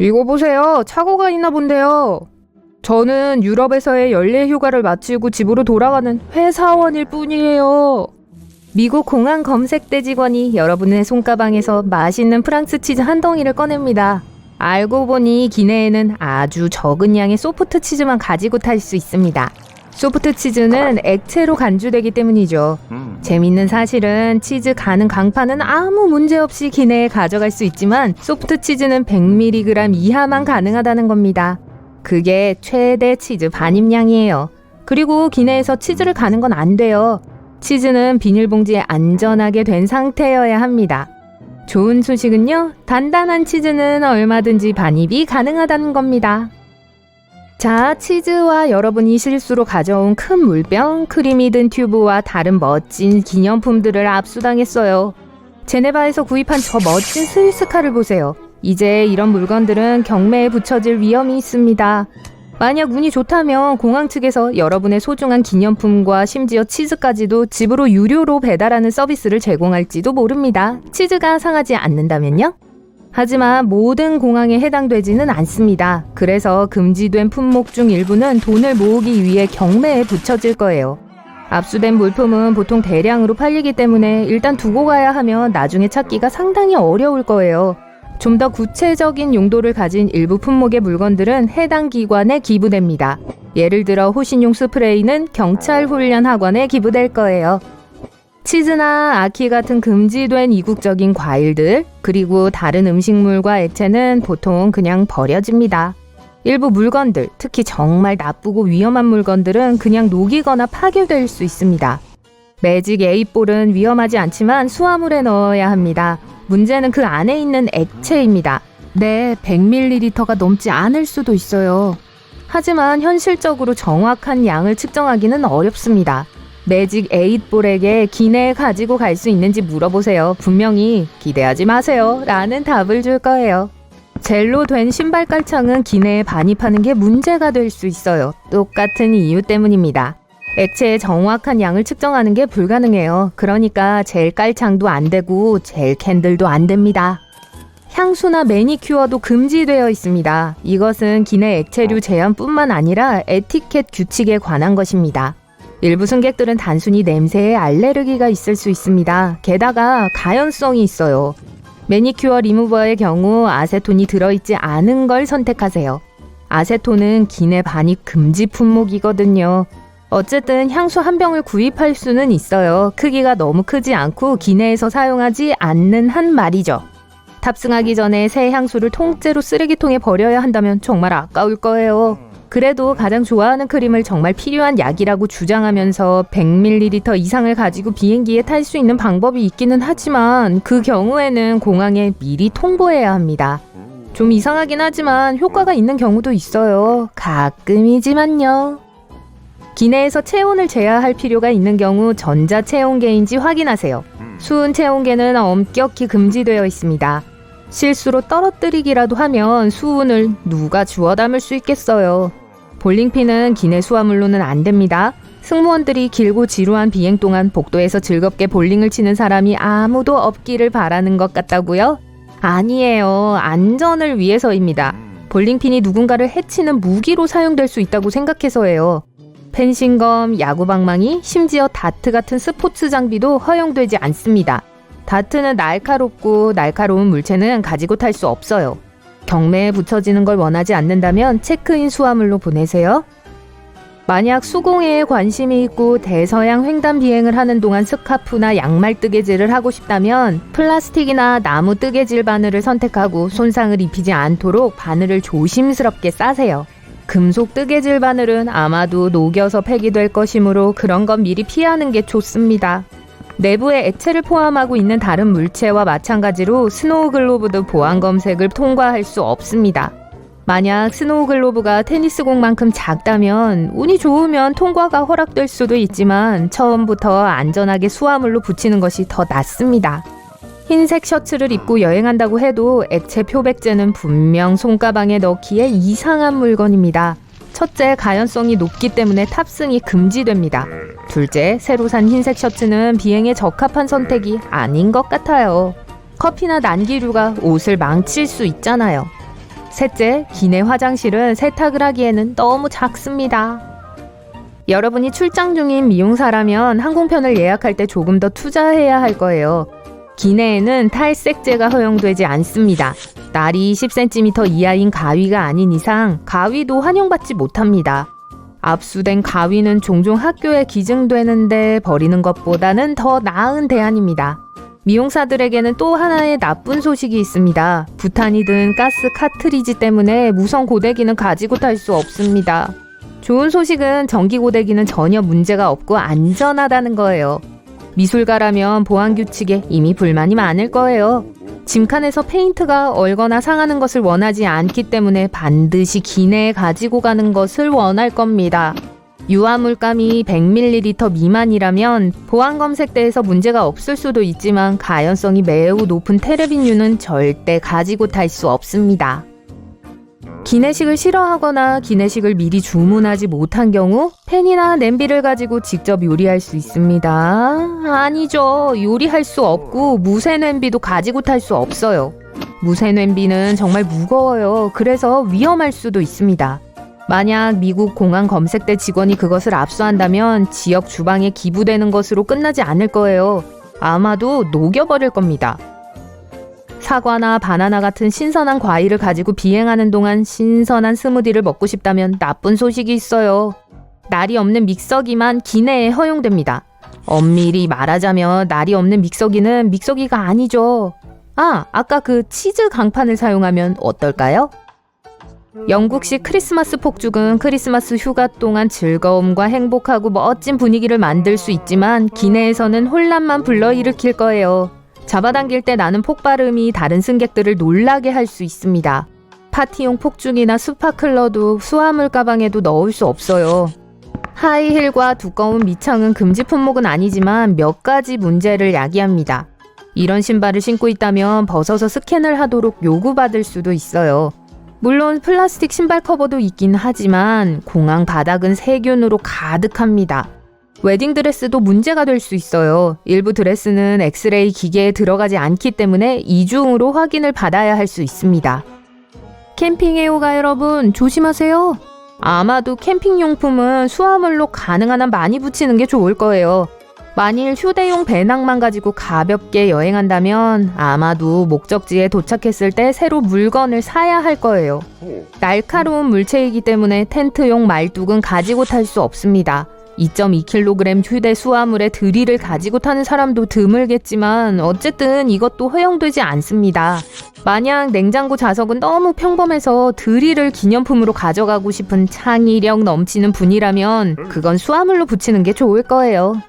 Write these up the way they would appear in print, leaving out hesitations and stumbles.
이거 보세요. 착오가 있나 본데요. 저는 유럽에서의 연례 휴가를 마치고 집으로 돌아가는 회사원일 뿐이에요. 미국 공항 검색대 직원이 여러분의 손가방에서 맛있는 프랑스 치즈 한 덩이를 꺼냅니다. 알고 보니 기내에는 아주 적은 양의 소프트 치즈만 가지고 탈 수 있습니다. 소프트 치즈는 액체로 간주되기 때문이죠. 재밌는 사실은 치즈 가는 강판은 아무 문제 없이 기내에 가져갈 수 있지만 소프트 치즈는 100mg 이하만 가능하다는 겁니다. 그게 최대 치즈 반입량이에요. 그리고 기내에서 치즈를 가는 건 안 돼요. 치즈는 비닐봉지에 안전하게 된 상태여야 합니다. 좋은 소식은요, 단단한 치즈는 얼마든지 반입이 가능하다는 겁니다. 자, 치즈와 여러분이 실수로 가져온 큰 물병, 크림이 든 튜브와 다른 멋진 기념품들을 압수당했어요. 제네바에서 구입한 저 멋진 스위스카를 보세요. 이제 이런 물건들은 경매에 붙여질 위험이 있습니다. 만약 운이 좋다면 공항 측에서 여러분의 소중한 기념품과 심지어 치즈까지도 집으로 유료로 배달하는 서비스를 제공할지도 모릅니다. 치즈가 상하지 않는다면요? 하지만 모든 공항에 해당되지는 않습니다. 그래서 금지된 품목 중 일부는 돈을 모으기 위해 경매에 붙여질 거예요. 압수된 물품은 보통 대량으로 팔리기 때문에 일단 두고 가야 하면 나중에 찾기가 상당히 어려울 거예요. 좀 더 구체적인 용도를 가진 일부 품목의 물건들은 해당 기관에 기부됩니다. 예를 들어 호신용 스프레이는 경찰 훈련 학원에 기부될 거예요. 치즈나 아키 같은 금지된 이국적인 과일들, 그리고 다른 음식물과 액체는 보통 그냥 버려집니다. 일부 물건들, 특히 정말 나쁘고 위험한 물건들은 그냥 녹이거나 파괴될 수 있습니다. 매직 8볼은 위험하지 않지만 수화물에 넣어야 합니다. 문제는 그 안에 있는 액체입니다. 네, 100ml가 넘지 않을 수도 있어요. 하지만 현실적으로 정확한 양을 측정하기는 어렵습니다. 매직 8볼에게 기내에 가지고 갈 수 있는지 물어보세요. 분명히 기대하지 마세요 라는 답을 줄 거예요. 젤로 된 신발 깔창은 기내에 반입하는 게 문제가 될 수 있어요. 똑같은 이유 때문입니다. 액체의 정확한 양을 측정하는 게 불가능해요. 그러니까 젤 깔창도 안 되고 젤 캔들도 안 됩니다. 향수나 매니큐어도 금지되어 있습니다. 이것은 기내 액체류 제한뿐만 아니라 에티켓 규칙에 관한 것입니다. 일부 승객들은 단순히 냄새에 알레르기가 있을 수 있습니다. 게다가 가연성이 있어요. 매니큐어 리무버의 경우 아세톤이 들어있지 않은 걸 선택하세요. 아세톤은 기내 반입 금지 품목이거든요. 어쨌든 향수 한 병을 구입할 수는 있어요. 크기가 너무 크지 않고 기내에서 사용하지 않는 한 말이죠. 탑승하기 전에 새 향수를 통째로 쓰레기통에 버려야 한다면 정말 아까울 거예요. 그래도 가장 좋아하는 크림을 정말 필요한 약이라고 주장하면서 100ml 이상을 가지고 비행기에 탈 수 있는 방법이 있기는 하지만 그 경우에는 공항에 미리 통보해야 합니다. 좀 이상하긴 하지만 효과가 있는 경우도 있어요. 가끔이지만요. 기내에서 체온을 재야 필요가 있는 경우 전자체온계인지 확인하세요. 수은 체온계는 엄격히 금지되어 있습니다. 실수로 떨어뜨리기라도 하면 수은을 누가 주워 담을 수 있겠어요. 볼링핀은 기내 수화물로는 안 됩니다. 승무원들이 길고 지루한 비행 동안 복도에서 즐겁게 볼링을 치는 사람이 아무도 없기를 바라는 것 같다고요? 아니에요. 안전을 위해서입니다. 볼링핀이 누군가를 해치는 무기로 사용될 수 있다고 생각해서예요. 펜싱검, 야구방망이, 심지어 다트 같은 스포츠 장비도 허용되지 않습니다. 다트는 날카롭고 날카로운 물체는 가지고 탈 수 없어요. 경매에 붙여지는 걸 원하지 않는다면 체크인 수화물로 보내세요. 만약 수공예에 관심이 있고 대서양 횡단 비행을 하는 동안 스카프나 양말 뜨개질을 하고 싶다면 플라스틱이나 나무 뜨개질 바늘을 선택하고 손상을 입히지 않도록 바늘을 조심스럽게 싸세요. 금속 뜨개질 바늘은 아마도 녹여서 폐기될 것이므로 그런 건 미리 피하는 게 좋습니다. 내부에 액체를 포함하고 있는 다른 물체와 마찬가지로 스노우 글로브도 보안 검색을 통과할 수 없습니다. 만약 스노우 글로브가 테니스공만큼 작다면 운이 좋으면 통과가 허락될 수도 있지만 처음부터 안전하게 수화물로 붙이는 것이 더 낫습니다. 흰색 셔츠를 입고 여행한다고 해도 액체 표백제는 분명 손가방에 넣기에 이상한 물건입니다. 첫째, 가연성이 높기 때문에 탑승이 금지됩니다. 둘째, 새로 산 흰색 셔츠는 비행에 적합한 선택이 아닌 것 같아요. 커피나 난기류가 옷을 망칠 수 있잖아요. 셋째, 기내 화장실은 세탁을 하기에는 너무 작습니다. 여러분이 출장 중인 미용사라면 항공편을 예약할 때 조금 더 투자해야 할 거예요. 기내에는 탈색제가 허용되지 않습니다. 날이 10cm 이하인 가위가 아닌 이상 가위도 환영받지 못합니다. 압수된 가위는 종종 학교에 기증되는데 버리는 것보다는 더 나은 대안입니다. 미용사들에게는 또 하나의 나쁜 소식이 있습니다. 부탄이 든 가스 카트리지 때문에 무선 고데기는 가지고 탈 수 없습니다. 좋은 소식은 전기 고데기는 전혀 문제가 없고 안전하다는 거예요. 미술가라면 보안 규칙에 이미 불만이 많을 거예요. 짐칸에서 페인트가 얼거나 상하는 것을 원하지 않기 때문에 반드시 기내에 가지고 가는 것을 원할 겁니다. 유화물감이 100ml 미만이라면 보안 검색대에서 문제가 없을 수도 있지만 가연성이 매우 높은 테레빈유는 절대 가지고 탈 수 없습니다. 기내식을 싫어하거나 기내식을 미리 주문하지 못한 경우 팬이나 냄비를 가지고 직접 요리할 수 있습니다. 아니죠. 요리할 수 없고 무쇠 냄비도 가지고 탈 수 없어요. 무쇠 냄비는 정말 무거워요. 그래서 위험할 수도 있습니다. 만약 미국 공항 검색대 직원이 그것을 압수한다면 지역 주방에 기부되는 것으로 끝나지 않을 거예요. 아마도 녹여버릴 겁니다. 사과나 바나나 같은 신선한 과일을 가지고 비행하는 동안 신선한 스무디를 먹고 싶다면 나쁜 소식이 있어요. 날이 없는 믹서기만 기내에 허용됩니다. 엄밀히 말하자면 날이 없는 믹서기는 믹서기가 아니죠. 아까 그 치즈 강판을 사용하면 어떨까요? 영국식 크리스마스 폭죽은 크리스마스 휴가 동안 즐거움과 행복하고 멋진 분위기를 만들 수 있지만 기내에서는 혼란만 불러일으킬 거예요. 잡아당길 때 나는 폭발음이 다른 승객들을 놀라게 할 수 있습니다. 파티용 폭죽이나 스파클러도 수화물 가방에도 넣을 수 없어요. 하이힐과 두꺼운 밑창은 금지 품목은 아니지만 몇 가지 문제를 야기합니다. 이런 신발을 신고 있다면 벗어서 스캔을 하도록 요구받을 수도 있어요. 물론 플라스틱 신발 커버도 있긴 하지만 공항 바닥은 세균으로 가득합니다. 웨딩드레스도 문제가 될 수 있어요. 일부 드레스는 엑스레이 기계에 들어가지 않기 때문에 이중으로 확인을 받아야 할 수 있습니다. 캠핑 애호가 여러분 조심하세요. 아마도 캠핑용품은 수화물로 가능한 한 많이 붙이는 게 좋을 거예요. 만일 휴대용 배낭만 가지고 가볍게 여행한다면 아마도 목적지에 도착했을 때 새로 물건을 사야 할 거예요. 날카로운 물체이기 때문에 텐트용 말뚝은 가지고 탈 수 없습니다. 2.2kg 휴대 수화물에 드릴을 가지고 타는 사람도 드물겠지만 어쨌든 이것도 허용되지 않습니다. 만약 냉장고 좌석은 너무 평범해서 드릴을 기념품으로 가져가고 싶은 창의력 넘치는 분이라면 그건 수화물로 붙이는 게 좋을 거예요.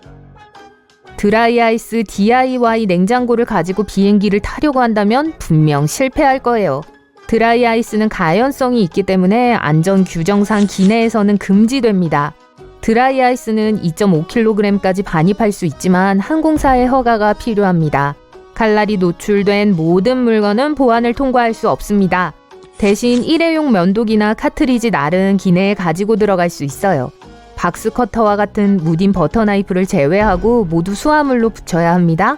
드라이아이스 DIY 냉장고를 가지고 비행기를 타려고 한다면 분명 실패할 거예요. 드라이아이스는 가연성이 있기 때문에 안전 규정상 기내에서는 금지됩니다. 드라이아이스는 2.5kg까지 반입할 수 있지만 항공사의 허가가 필요합니다. 칼날이 노출된 모든 물건은 보안을 통과할 수 없습니다. 대신 일회용 면도기나 카트리지 날은 기내에 가지고 들어갈 수 있어요. 박스 커터와 같은 무딘 버터 나이프를 제외하고 모두 수화물로 붙여야 합니다.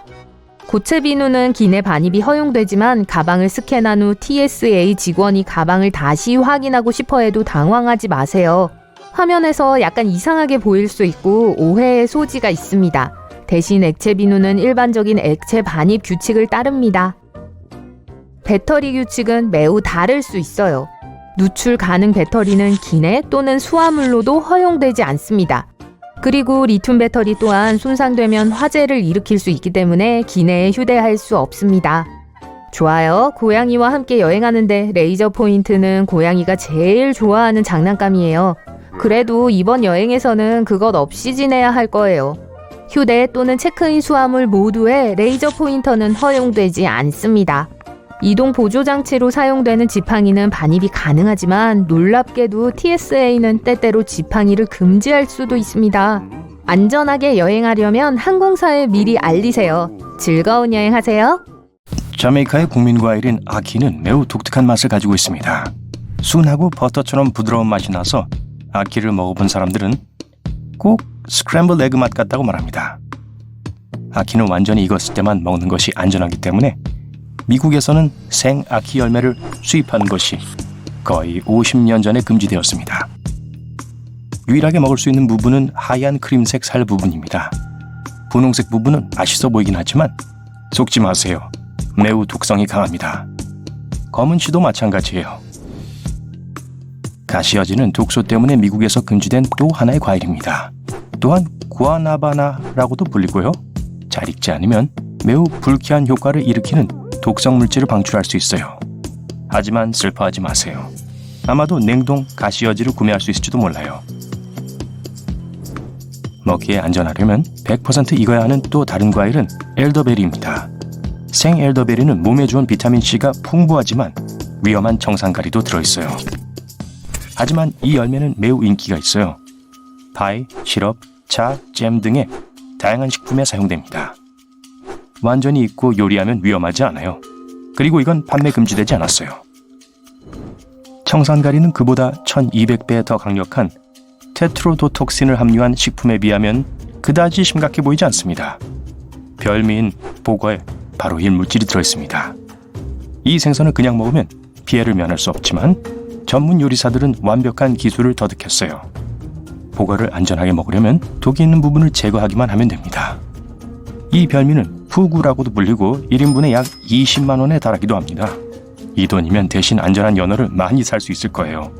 고체 비누는 기내 반입이 허용되지만 가방을 스캔한 후 TSA 직원이 가방을 다시 확인하고 싶어 해도 당황하지 마세요. 화면에서 약간 이상하게 보일 수 있고 오해의 소지가 있습니다. 대신 액체 비누는 일반적인 액체 반입 규칙을 따릅니다. 배터리 규칙은 매우 다를 수 있어요. 누출 가능 배터리는 기내 또는 수화물로도 허용되지 않습니다. 그리고 리튬 배터리 또한 손상되면 화재를 일으킬 수 있기 때문에 기내에 휴대할 수 없습니다. 좋아요. 고양이와 함께 여행하는데 레이저 포인트는 고양이가 제일 좋아하는 장난감이에요. 그래도 이번 여행에서는 그것 없이 지내야 할 거예요. 휴대 또는 체크인 수화물 모두에 레이저 포인터는 허용되지 않습니다. 이동 보조 장치로 사용되는 지팡이는 반입이 가능하지만 놀랍게도 TSA는 때때로 지팡이를 금지할 수도 있습니다. 안전하게 여행하려면 항공사에 미리 알리세요. 즐거운 여행하세요. 자메이카의 국민 과일인 아키는 매우 독특한 맛을 가지고 있습니다. 순하고 버터처럼 부드러운 맛이 나서 아키를 먹어본 사람들은 꼭 스크램블 에그 맛 같다고 말합니다. 아키는 완전히 익었을 때만 먹는 것이 안전하기 때문에 미국에서는 생 아키 열매를 수입하는 것이 거의 50년 전에 금지되었습니다. 유일하게 먹을 수 있는 부분은 하얀 크림색 살 부분입니다. 분홍색 부분은 맛있어 보이긴 하지만 속지 마세요. 매우 독성이 강합니다. 검은 씨도 마찬가지예요. 가시어지는 독소 때문에 미국에서 금지된 또 하나의 과일입니다. 또한 구아나바나라고도 불리고요. 잘 익지 않으면 매우 불쾌한 효과를 일으키는 독성 물질을 방출할 수 있어요. 하지만 슬퍼하지 마세요. 아마도 냉동 가시어지를 구매할 수 있을지도 몰라요. 먹기에 안전하려면 100% 익어야 하는 또 다른 과일은 엘더베리입니다. 생 엘더베리는 몸에 좋은 비타민C가 풍부하지만 위험한 정상가리도 들어있어요. 하지만 이 열매는 매우 인기가 있어요. 파이, 시럽, 차, 잼 등의 다양한 식품에 사용됩니다. 완전히 익고 요리하면 위험하지 않아요. 그리고 이건 판매 금지되지 않았어요. 청산가리는 그보다 1200배 더 강력한 테트로도톡신을 함유한 식품에 비하면 그다지 심각해 보이지 않습니다. 별미인 보거에 바로 이 물질이 들어있습니다. 이 생선을 그냥 먹으면 피해를 면할 수 없지만 전문 요리사들은 완벽한 기술을 터득했어요. 보거를 안전하게 먹으려면 독이 있는 부분을 제거하기만 하면 됩니다. 이 별미는 푸구라고도 불리고 1인분에 약 20만 원에 달하기도 합니다. 이 돈이면 대신 안전한 연어를 많이 살 수 있을 거예요.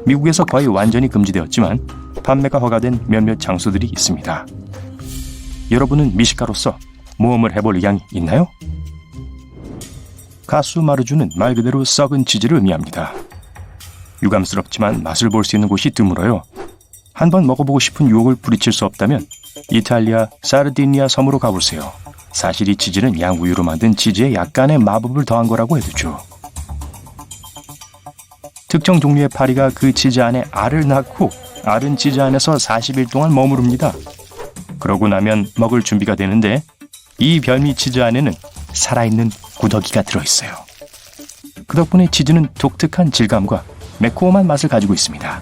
미국에서 거의 완전히 금지되었지만 판매가 허가된 몇몇 장소들이 있습니다. 여러분은 미식가로서 모험을 해볼 의향이 있나요? 가수마르주는 말 그대로 썩은 치즈를 의미합니다. 유감스럽지만 맛을 볼 수 있는 곳이 드물어요. 한번 먹어보고 싶은 유혹을 뿌리칠 수 없다면 이탈리아 사르디니아 섬으로 가보세요. 사실 이 치즈는 양우유로 만든 치즈에 약간의 마법을 더한 거라고 해두죠. 특정 종류의 파리가 그 치즈 안에 알을 낳고 알은 치즈 안에서 40일 동안 머무릅니다. 그러고 나면 먹을 준비가 되는데 이 별미 치즈 안에는 살아있는 구더기가 들어있어요. 그 덕분에 치즈는 독특한 질감과 매콤한 맛을 가지고 있습니다.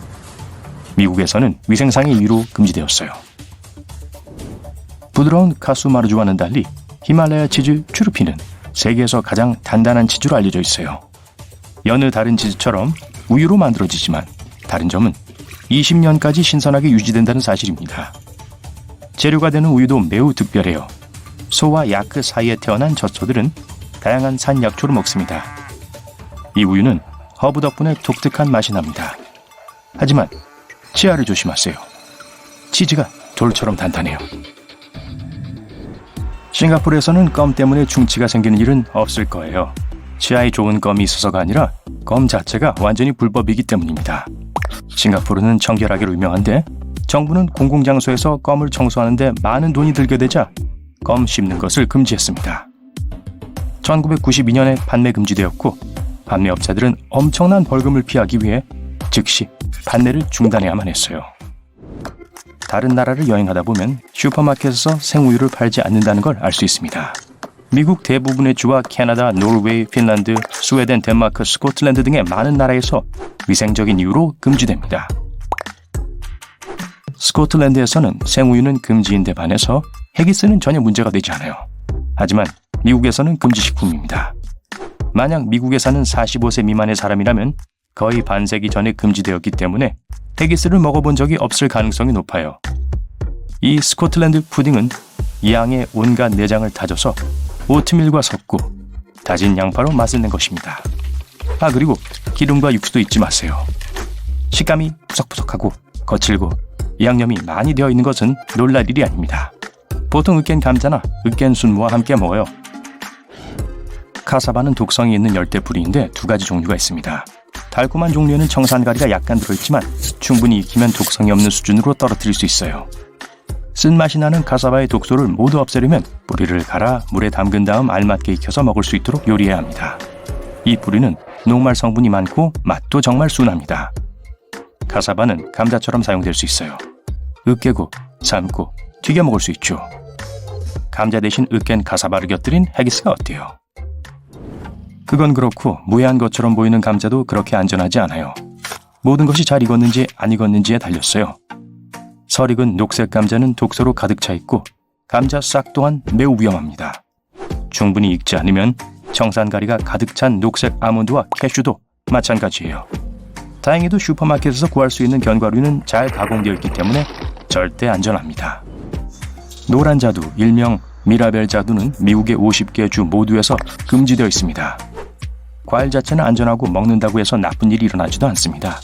미국에서는 위생상의 이유로 금지되었어요. 부드러운 카수마르주와는 달리 히말라야 치즈 추르피는 세계에서 가장 단단한 치즈로 알려져 있어요. 여느 다른 치즈처럼 우유로 만들어지지만 다른 점은 20년까지 신선하게 유지된다는 사실입니다. 재료가 되는 우유도 매우 특별해요. 소와 야크 사이에 태어난 젖소들은 다양한 산약초를 먹습니다. 이 우유는 허브 덕분에 독특한 맛이 납니다. 하지만 치아를 조심하세요. 치즈가 돌처럼 단단해요. 싱가포르에서는 껌 때문에 중치가 생기는 일은 없을 거예요. 치아에 좋은 껌이 있어서가 아니라 껌 자체가 완전히 불법이기 때문입니다. 싱가포르는 청결하기로 유명한데 정부는 공공장소에서 껌을 청소하는데 많은 돈이 들게 되자 껌 씹는 것을 금지했습니다. 1992년에 판매 금지되었고 판매업자들은 엄청난 벌금을 피하기 위해 즉시 판매를 중단해야만 했어요. 다른 나라를 여행하다 보면 슈퍼마켓에서 생우유를 팔지 않는다는 걸 알 수 있습니다. 미국 대부분의 주와 캐나다, 노르웨이, 핀란드, 스웨덴, 덴마크, 스코틀랜드 등의 많은 나라에서 위생적인 이유로 금지됩니다. 스코틀랜드에서는 생우유는 금지인데 반해서 헤기스는 전혀 문제가 되지 않아요. 하지만 미국에서는 금지식품입니다. 만약 미국에 사는 45세 미만의 사람이라면 거의 반세기 전에 금지되었기 때문에 헤기스를 먹어본 적이 없을 가능성이 높아요. 이 스코틀랜드 푸딩은 양의 온갖 내장을 다져서 오트밀과 섞고 다진 양파로 맛을 낸 것입니다. 그리고 기름과 육수도 잊지 마세요. 식감이 푸석푸석하고 거칠고 양념이 많이 되어 있는 것은 놀랄 일이 아닙니다. 보통 으깬 감자나 으깬 순무와 함께 먹어요. 카사바는 독성이 있는 열대풀이인데 두 가지 종류가 있습니다. 달콤한 종류에는 청산가리가 약간 들어있지만 충분히 익히면 독성이 없는 수준으로 떨어뜨릴 수 있어요. 쓴맛이 나는 카사바의 독소를 모두 없애려면 뿌리를 갈아 물에 담근 다음 알맞게 익혀서 먹을 수 있도록 요리해야 합니다. 이 뿌리는 녹말 성분이 많고 맛도 정말 순합니다. 카사바는 감자처럼 사용될 수 있어요. 으깨고 삶고 튀겨 먹을 수 있죠. 감자 대신 으깬 카사바를 곁들인 헤기스가 어때요? 그건 그렇고 무해한 것처럼 보이는 감자도 그렇게 안전하지 않아요. 모든 것이 잘 익었는지 안 익었는지에 달렸어요. 설익은 녹색 감자는 독소로 가득 차 있고 감자 싹 또한 매우 위험합니다. 충분히 익지 않으면 청산가리가 가득 찬 녹색 아몬드와 캐슈도 마찬가지예요. 다행히도 슈퍼마켓에서 구할 수 있는 견과류는 잘 가공되어 있기 때문에 절대 안전합니다. 노란 자두, 일명 미라벨 자두는 미국의 50개 주 모두에서 금지되어 있습니다. 과일 자체는 안전하고 먹는다고 해서 나쁜 일이 일어나지도 않습니다.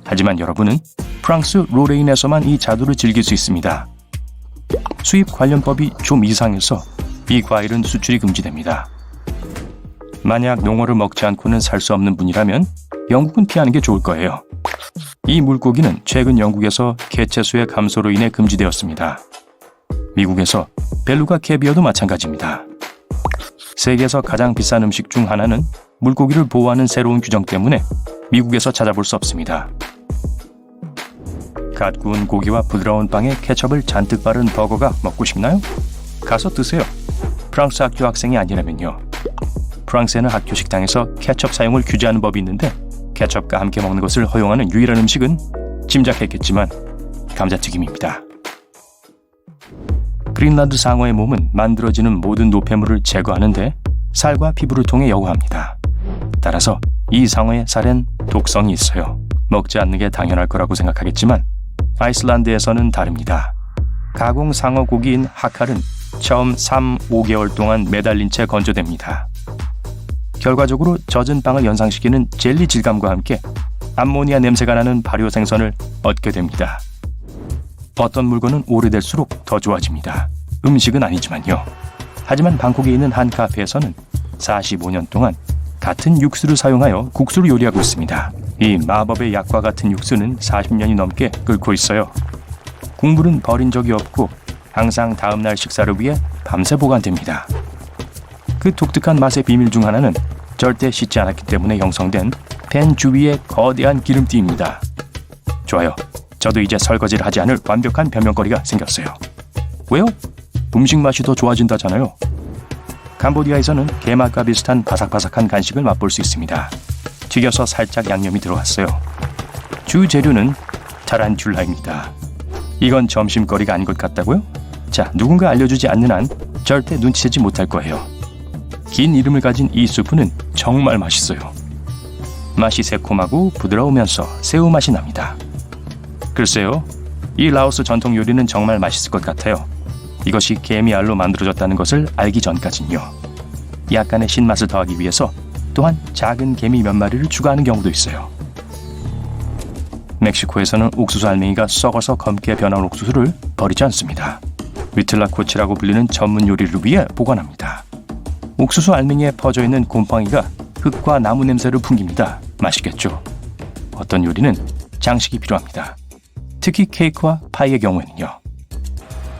하지만 여러분은 프랑스 로레인에서만 이 자두를 즐길 수 있습니다. 수입 관련법이 좀 이상해서 이 과일은 수출이 금지됩니다. 만약 농어를 먹지 않고는 살 수 없는 분이라면 영국은 피하는 게 좋을 거예요. 이 물고기는 최근 영국에서 개체수의 감소로 인해 금지되었습니다. 미국에서 벨루가 캐비어도 마찬가지입니다. 세계에서 가장 비싼 음식 중 하나는 물고기를 보호하는 새로운 규정 때문에 미국에서 찾아볼 수 없습니다. 갓 구운 고기와 부드러운 빵에 케첩을 잔뜩 바른 버거가 먹고 싶나요? 가서 드세요. 프랑스 학교 학생이 아니라면요. 프랑스에는 학교 식당에서 케첩 사용을 규제하는 법이 있는데 케첩과 함께 먹는 것을 허용하는 유일한 음식은 짐작했겠지만 감자튀김입니다. 그린란드 상어의 몸은 만들어지는 모든 노폐물을 제거하는데 살과 피부를 통해 여과합니다. 따라서 이 상어의 살엔 독성이 있어요. 먹지 않는 게 당연할 거라고 생각하겠지만 아이슬란드에서는 다릅니다. 가공 상어 고기인 하칼은 처음 3-5개월 동안 매달린 채 건조됩니다. 결과적으로 젖은 빵을 연상시키는 젤리 질감과 함께 암모니아 냄새가 나는 발효 생선을 얻게 됩니다. 어떤 물건은 오래될수록 더 좋아집니다. 음식은 아니지만요. 하지만 방콕에 있는 한 카페에서는 45년 동안 같은 육수를 사용하여 국수를 요리하고 있습니다. 이 마법의 약과 같은 육수는 40년이 넘게 끓고 있어요. 국물은 버린 적이 없고 항상 다음날 식사를 위해 밤새 보관됩니다. 그 독특한 맛의 비밀 중 하나는 절대 씻지 않았기 때문에 형성된 팬 주위의 거대한 기름띠입니다. 좋아요. 저도 이제 설거지를 하지 않을 완벽한 변명거리가 생겼어요. 왜요? 음식 맛이 더 좋아진다잖아요. 캄보디아에서는 게맛과 비슷한 바삭바삭한 간식을 맛볼 수 있습니다. 튀겨서 살짝 양념이 들어갔어요. 주 재료는 타란툴라입니다. 이건 점심거리가 아닌 것 같다고요? 자, 누군가 알려주지 않는 한 절대 눈치채지 못할 거예요. 긴 이름을 가진 이 수프는 정말 맛있어요. 맛이 새콤하고 부드러우면서 새우 맛이 납니다. 글쎄요, 이 라오스 전통 요리는 정말 맛있을 것 같아요. 이것이 개미알로 만들어졌다는 것을 알기 전까진요. 약간의 신맛을 더하기 위해서 또한 작은 개미 몇 마리를 추가하는 경우도 있어요. 멕시코에서는 옥수수 알맹이가 썩어서 검게 변한 옥수수를 버리지 않습니다. 위틀라코치라고 불리는 전문 요리를 위해 보관합니다. 옥수수 알맹이에 퍼져있는 곰팡이가 흙과 나무 냄새를 풍깁니다. 맛있겠죠? 어떤 요리는 장식이 필요합니다. 특히 케이크와 파이의 경우에는요.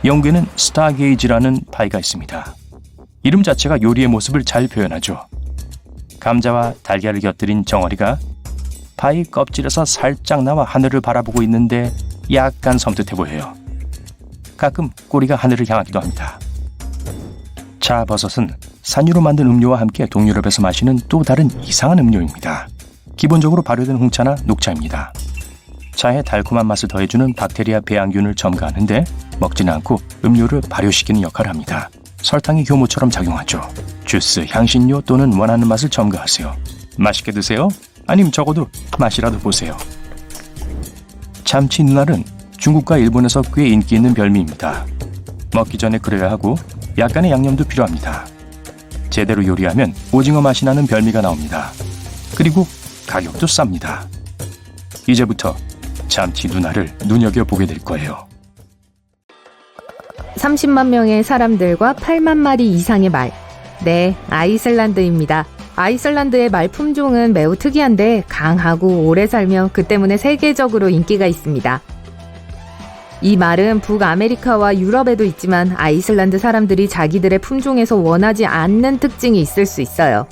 영국에는 스타게이지라는 파이가 있습니다. 이름 자체가 요리의 모습을 잘 표현하죠. 감자와 달걀을 곁들인 정어리가 파이 껍질에서 살짝 나와 하늘을 바라보고 있는데 약간 섬뜩해 보여요. 가끔 꼬리가 하늘을 향하기도 합니다. 차버섯은 산유로 만든 음료와 함께 동유럽에서 마시는 또 다른 이상한 음료입니다. 기본적으로 발효된 홍차나 녹차입니다. 차에 달콤한 맛을 더해주는 박테리아 배양균을 첨가하는데 먹지는 않고 음료를 발효시키는 역할을 합니다. 설탕이 효모처럼 작용하죠. 주스, 향신료 또는 원하는 맛을 첨가하세요. 맛있게 드세요. 아님 적어도 맛이라도 보세요. 참치 눈알은 중국과 일본에서 꽤 인기 있는 별미입니다. 먹기 전에 끓여야 하고 약간의 양념도 필요합니다. 제대로 요리하면 오징어 맛이 나는 별미가 나옵니다. 그리고 가격도 쌉니다. 이제부터 참치 눈알을 눈여겨보게 될 거예요. 30만 명의 사람들과 8만 마리 이상의 말. 네, 아이슬란드입니다. 아이슬란드의 말 품종은 매우 특이한데 강하고 오래 살며 그 때문에 세계적으로 인기가 있습니다. 이 말은 북아메리카와 유럽에도 있지만 아이슬란드 사람들이 자기들의 품종에서 원하지 않는 특징이 있을 수 있어요.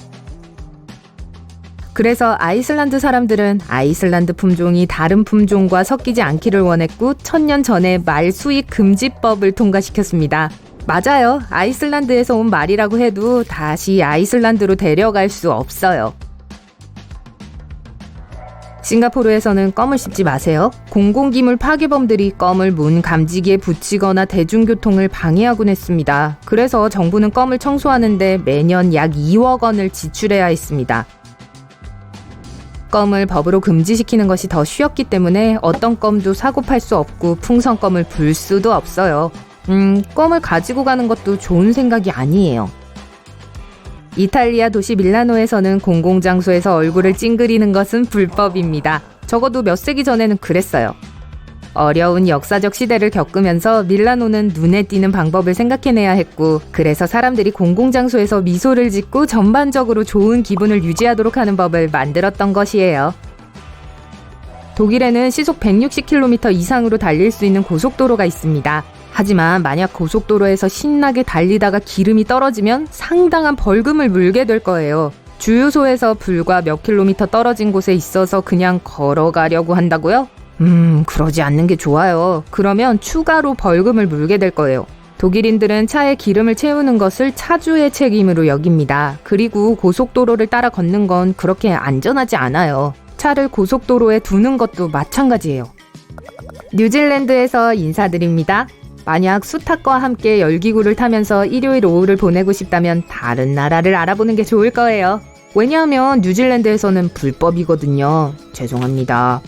그래서 아이슬란드 사람들은 아이슬란드 품종이 다른 품종과 섞이지 않기를 원했고 1000년 전에 말 수입 금지법을 통과시켰습니다. 맞아요. 아이슬란드에서 온 말이라고 해도 다시 아이슬란드로 데려갈 수 없어요. 싱가포르에서는 껌을 씹지 마세요. 공공기물 파괴범들이 껌을 문 감지기에 붙이거나 대중교통을 방해하곤 했습니다. 그래서 정부는 껌을 청소하는데 매년 약 2억 원을 지출해야 했습니다. 껌을 법으로 금지시키는 것이 더 쉬웠기 때문에 어떤 껌도 사고 팔 수 없고 풍선껌을 불 수도 없어요. 껌을 가지고 가는 것도 좋은 생각이 아니에요. 이탈리아 도시 밀라노에서는 공공장소에서 얼굴을 찡그리는 것은 불법입니다. 적어도 몇 세기 전에는 그랬어요. 어려운 역사적 시대를 겪으면서 밀라노는 눈에 띄는 방법을 생각해내야 했고, 그래서 사람들이 공공장소에서 미소를 짓고 전반적으로 좋은 기분을 유지하도록 하는 법을 만들었던 것이에요. 독일에는 시속 160km 이상으로 달릴 수 있는 고속도로가 있습니다. 하지만 만약 고속도로에서 신나게 달리다가 기름이 떨어지면 상당한 벌금을 물게 될 거예요. 주유소에서 불과 몇 킬로미터 떨어진 곳에 있어서 그냥 걸어가려고 한다고요? 그러지 않는 게 좋아요. 그러면 추가로 벌금을 물게 될 거예요. 독일인들은 차에 기름을 채우는 것을 차주의 책임으로 여깁니다. 그리고 고속도로를 따라 걷는 건 그렇게 안전하지 않아요. 차를 고속도로에 두는 것도 마찬가지예요. 뉴질랜드에서 인사드립니다. 만약 수탉과 함께 열기구를 타면서 일요일 오후를 보내고 싶다면 다른 나라를 알아보는 게 좋을 거예요. 왜냐하면 뉴질랜드에서는 불법이거든요. 죄송합니다.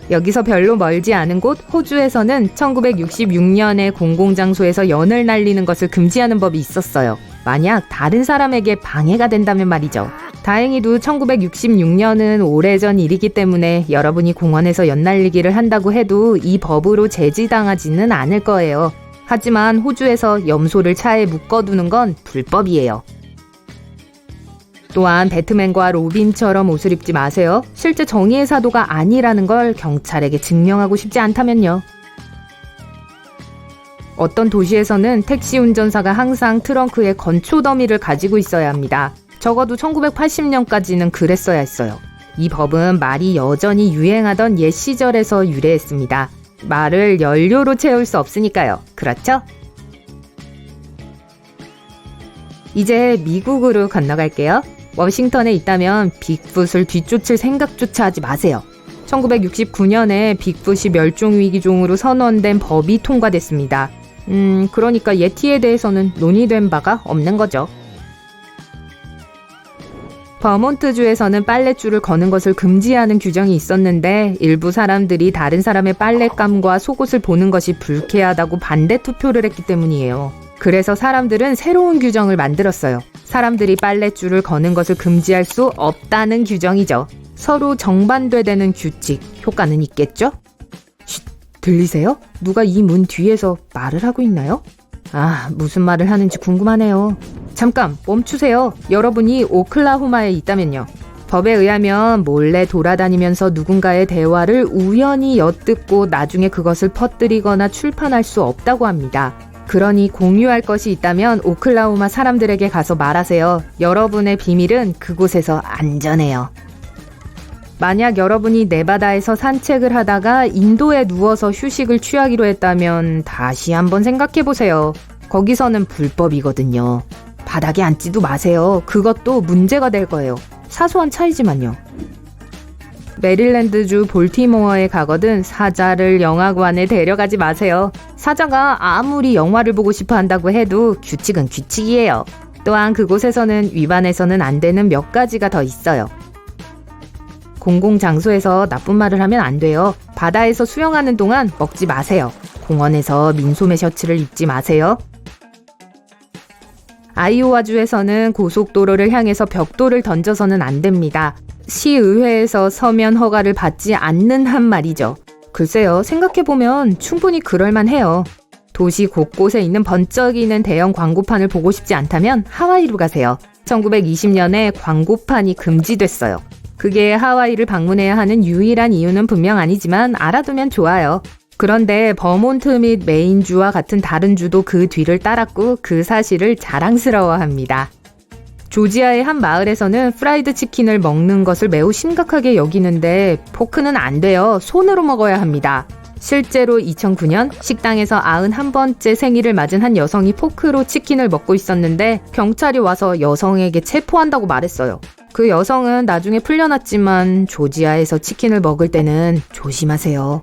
여기서 별로 멀지 않은 곳 호주에서는 1966년에 공공장소에서 연을 날리는 것을 금지하는 법이 있었어요. 만약 다른 사람에게 방해가 된다면 말이죠. 다행히도 1966년은 오래전 일이기 때문에 여러분이 공원에서 연 날리기를 한다고 해도 이 법으로 제지당하지는 않을 거예요. 하지만 호주에서 염소를 차에 묶어두는 건 불법이에요. 또한 배트맨과 로빈처럼 옷을 입지 마세요. 실제 정의의 사도가 아니라는 걸 경찰에게 증명하고 싶지 않다면요. 어떤 도시에서는 택시 운전사가 항상 트렁크에 건초 더미를 가지고 있어야 합니다. 적어도 1980년까지는 그랬어야 했어요. 이 법은 말이 여전히 유행하던 옛 시절에서 유래했습니다. 말을 연료로 채울 수 없으니까요. 그렇죠? 이제 미국으로 건너갈게요. 워싱턴에 있다면 빅풋을 뒤쫓을 생각조차 하지 마세요. 1969년에 빅풋이 멸종위기종으로 선언된 법이 통과됐습니다. 그러니까 예티에 대해서는 논의된 바가 없는 거죠. 버몬트주에서는 빨랫줄을 거는 것을 금지하는 규정이 있었는데 일부 사람들이 다른 사람의 빨랫감과 속옷을 보는 것이 불쾌하다고 반대 투표를 했기 때문이에요. 그래서 사람들은 새로운 규정을 만들었어요. 사람들이 빨랫줄을 거는 것을 금지할 수 없다는 규정이죠. 서로 정반대되는 규칙, 효과는 있겠죠? 쉿, 들리세요? 누가 이 문 뒤에서 말을 하고 있나요? 무슨 말을 하는지 궁금하네요. 잠깐 멈추세요. 여러분이 오클라호마에 있다면요. 법에 의하면 몰래 돌아다니면서 누군가의 대화를 우연히 엿듣고 나중에 그것을 퍼뜨리거나 출판할 수 없다고 합니다. 그러니 공유할 것이 있다면 오클라호마 사람들에게 가서 말하세요. 여러분의 비밀은 그곳에서 안전해요. 만약 여러분이 네바다에서 산책을 하다가 인도에 누워서 휴식을 취하기로 했다면 다시 한번 생각해보세요. 거기서는 불법이거든요. 바닥에 앉지도 마세요. 그것도 문제가 될 거예요. 사소한 차이지만요. 메릴랜드주 볼티모어에 가거든 사자를 영화관에 데려가지 마세요. 사자가 아무리 영화를 보고 싶어 한다고 해도 규칙은 규칙이에요. 또한 그곳에서는 위반해서는 안 되는 몇 가지가 더 있어요. 공공장소에서 나쁜 말을 하면 안 돼요. 바다에서 수영하는 동안 먹지 마세요. 공원에서 민소매 셔츠를 입지 마세요. 아이오와주에서는 고속도로를 향해서 벽돌을 던져서는 안 됩니다. 시의회에서 서면 허가를 받지 않는 한 말이죠. 글쎄요, 생각해보면 충분히 그럴만해요. 도시 곳곳에 있는 번쩍이는 대형 광고판을 보고 싶지 않다면 하와이로 가세요. 1920년에 광고판이 금지됐어요. 그게 하와이를 방문해야 하는 유일한 이유는 분명 아니지만 알아두면 좋아요. 그런데 버몬트 및 메인주와 같은 다른 주도 그 뒤를 따랐고 그 사실을 자랑스러워합니다. 조지아의 한 마을에서는 프라이드 치킨을 먹는 것을 매우 심각하게 여기는데 포크는 안 돼요. 손으로 먹어야 합니다. 실제로 2009년 식당에서 91번째 생일을 맞은 한 여성이 포크로 치킨을 먹고 있었는데 경찰이 와서 여성에게 체포한다고 말했어요. 그 여성은 나중에 풀려났지만 조지아에서 치킨을 먹을 때는 조심하세요.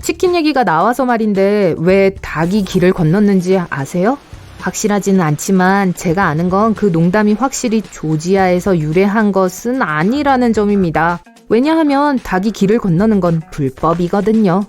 치킨 얘기가 나와서 말인데 왜 닭이 길을 건넜는지 아세요? 확실하지는 않지만 제가 아는 건 그 농담이 확실히 조지아에서 유래한 것은 아니라는 점입니다. 왜냐하면 닭이 길을 건너는 건 불법이거든요.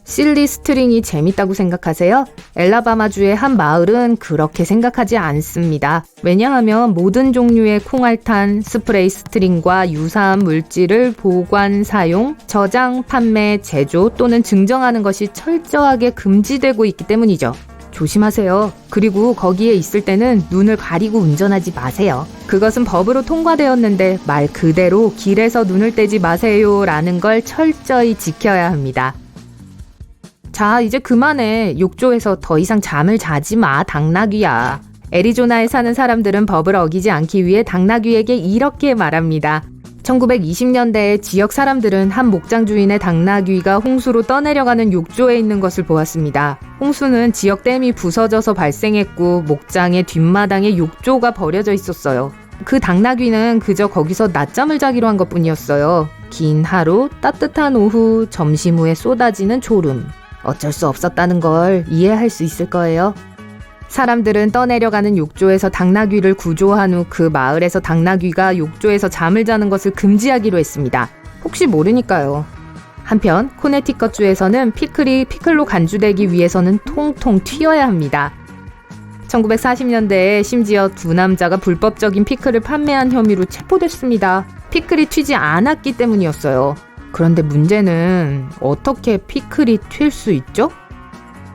실리 스트링이 재밌다고 생각하세요? 엘라바마주의 한 마을은 그렇게 생각하지 않습니다. 왜냐하면 모든 종류의 콩알탄, 스프레이 스트링과 유사한 물질을 보관, 사용, 저장, 판매, 제조 또는 증정하는 것이 철저하게 금지되고 있기 때문이죠. 조심하세요. 그리고 거기에 있을 때는 눈을 가리고 운전하지 마세요. 그것은 법으로 통과되었는데 말 그대로 길에서 눈을 떼지 마세요 라는 걸 철저히 지켜야 합니다. 자, 이제 그만해. 욕조에서 더 이상 잠을 자지 마, 당나귀야. 애리조나에 사는 사람들은 법을 어기지 않기 위해 당나귀에게 이렇게 말합니다. 1920년대에 지역 사람들은 한 목장 주인의 당나귀가 홍수로 떠내려가는 욕조에 있는 것을 보았습니다. 홍수는 지역 댐이 부서져서 발생했고 목장의 뒷마당에 욕조가 버려져 있었어요. 그 당나귀는 그저 거기서 낮잠을 자기로 한 것뿐이었어요. 긴 하루, 따뜻한 오후, 점심 후에 쏟아지는 졸음. 어쩔 수 없었다는 걸 이해할 수 있을 거예요. 사람들은 떠내려가는 욕조에서 당나귀를 구조한 후 그 마을에서 당나귀가 욕조에서 잠을 자는 것을 금지하기로 했습니다. 혹시 모르니까요. 한편 코네티컷주에서는 피클이 피클로 간주되기 위해서는 통통 튀어야 합니다. 1940년대에 심지어 두 남자가 불법적인 피클을 판매한 혐의로 체포됐습니다. 피클이 튀지 않았기 때문이었어요. 그런데 문제는 어떻게 피클이 튈 수 있죠?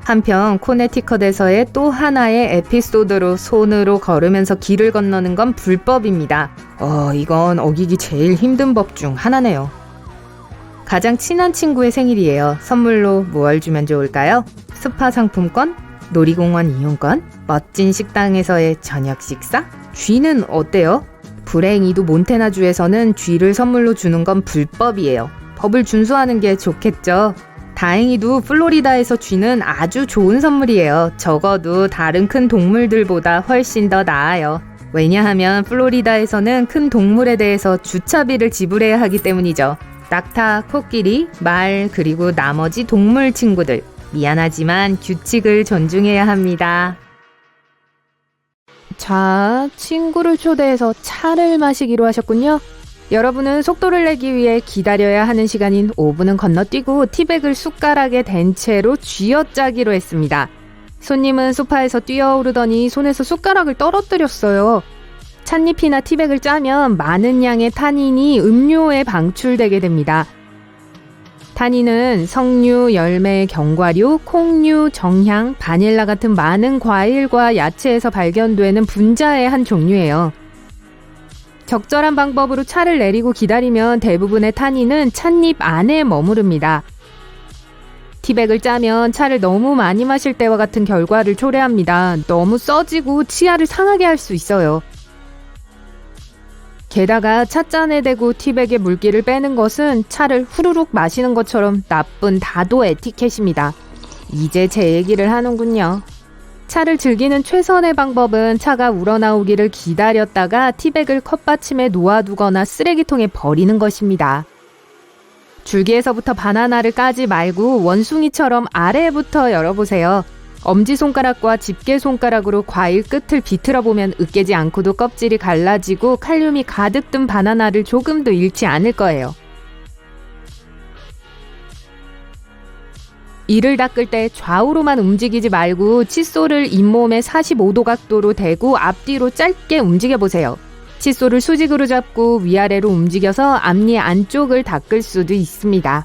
한편 코네티컷에서의 또 하나의 에피소드로 손으로 걸으면서 길을 건너는 건 불법입니다. 이건 어기기 제일 힘든 법 중 하나네요. 가장 친한 친구의 생일이에요. 선물로 뭘 주면 좋을까요? 스파 상품권? 놀이공원 이용권? 멋진 식당에서의 저녁 식사? 쥐는 어때요? 불행히도 몬태나주에서는 쥐를 선물로 주는 건 불법이에요. 법을 준수하는 게 좋겠죠. 다행히도 플로리다에서 쥐는 아주 좋은 선물이에요. 적어도 다른 큰 동물들보다 훨씬 더 나아요. 왜냐하면 플로리다에서는 큰 동물에 대해서 주차비를 지불해야 하기 때문이죠. 낙타, 코끼리, 말, 그리고 나머지 동물 친구들. 미안하지만 규칙을 존중해야 합니다. 자, 친구를 초대해서 차를 마시기로 하셨군요. 여러분은 속도를 내기 위해 기다려야 하는 시간인 5분은 건너뛰고 티백을 숟가락에 댄 채로 쥐어짜기로 했습니다. 손님은 소파에서 뛰어오르더니 손에서 숟가락을 떨어뜨렸어요. 찻잎이나 티백을 짜면 많은 양의 타닌이 음료에 방출되게 됩니다. 타닌은 석류, 열매, 견과류, 콩류, 정향, 바닐라 같은 많은 과일과 야채에서 발견되는 분자의 한 종류예요. 적절한 방법으로 차를 내리고 기다리면 대부분의 타닌은 찻잎 안에 머무릅니다. 티백을 짜면 차를 너무 많이 마실 때와 같은 결과를 초래합니다. 너무 써지고 치아를 상하게 할 수 있어요. 게다가 찻잔에 대고 티백의 물기를 빼는 것은 차를 후루룩 마시는 것처럼 나쁜 다도 에티켓입니다. 이제 제 얘기를 하는군요. 차를 즐기는 최선의 방법은 차가 우러나오기를 기다렸다가 티백을 컵받침에 놓아두거나 쓰레기통에 버리는 것입니다. 줄기에서부터 바나나를 까지 말고 원숭이처럼 아래부터 열어보세요. 엄지손가락과 집게손가락으로 과일 끝을 비틀어 보면 으깨지 않고도 껍질이 갈라지고 칼륨이 가득 든 바나나를 조금도 잃지 않을 거예요. 이를 닦을 때 좌우로만 움직이지 말고 칫솔을 잇몸에 45도 각도로 대고 앞뒤로 짧게 움직여보세요. 칫솔을 수직으로 잡고 위아래로 움직여서 앞니 안쪽을 닦을 수도 있습니다.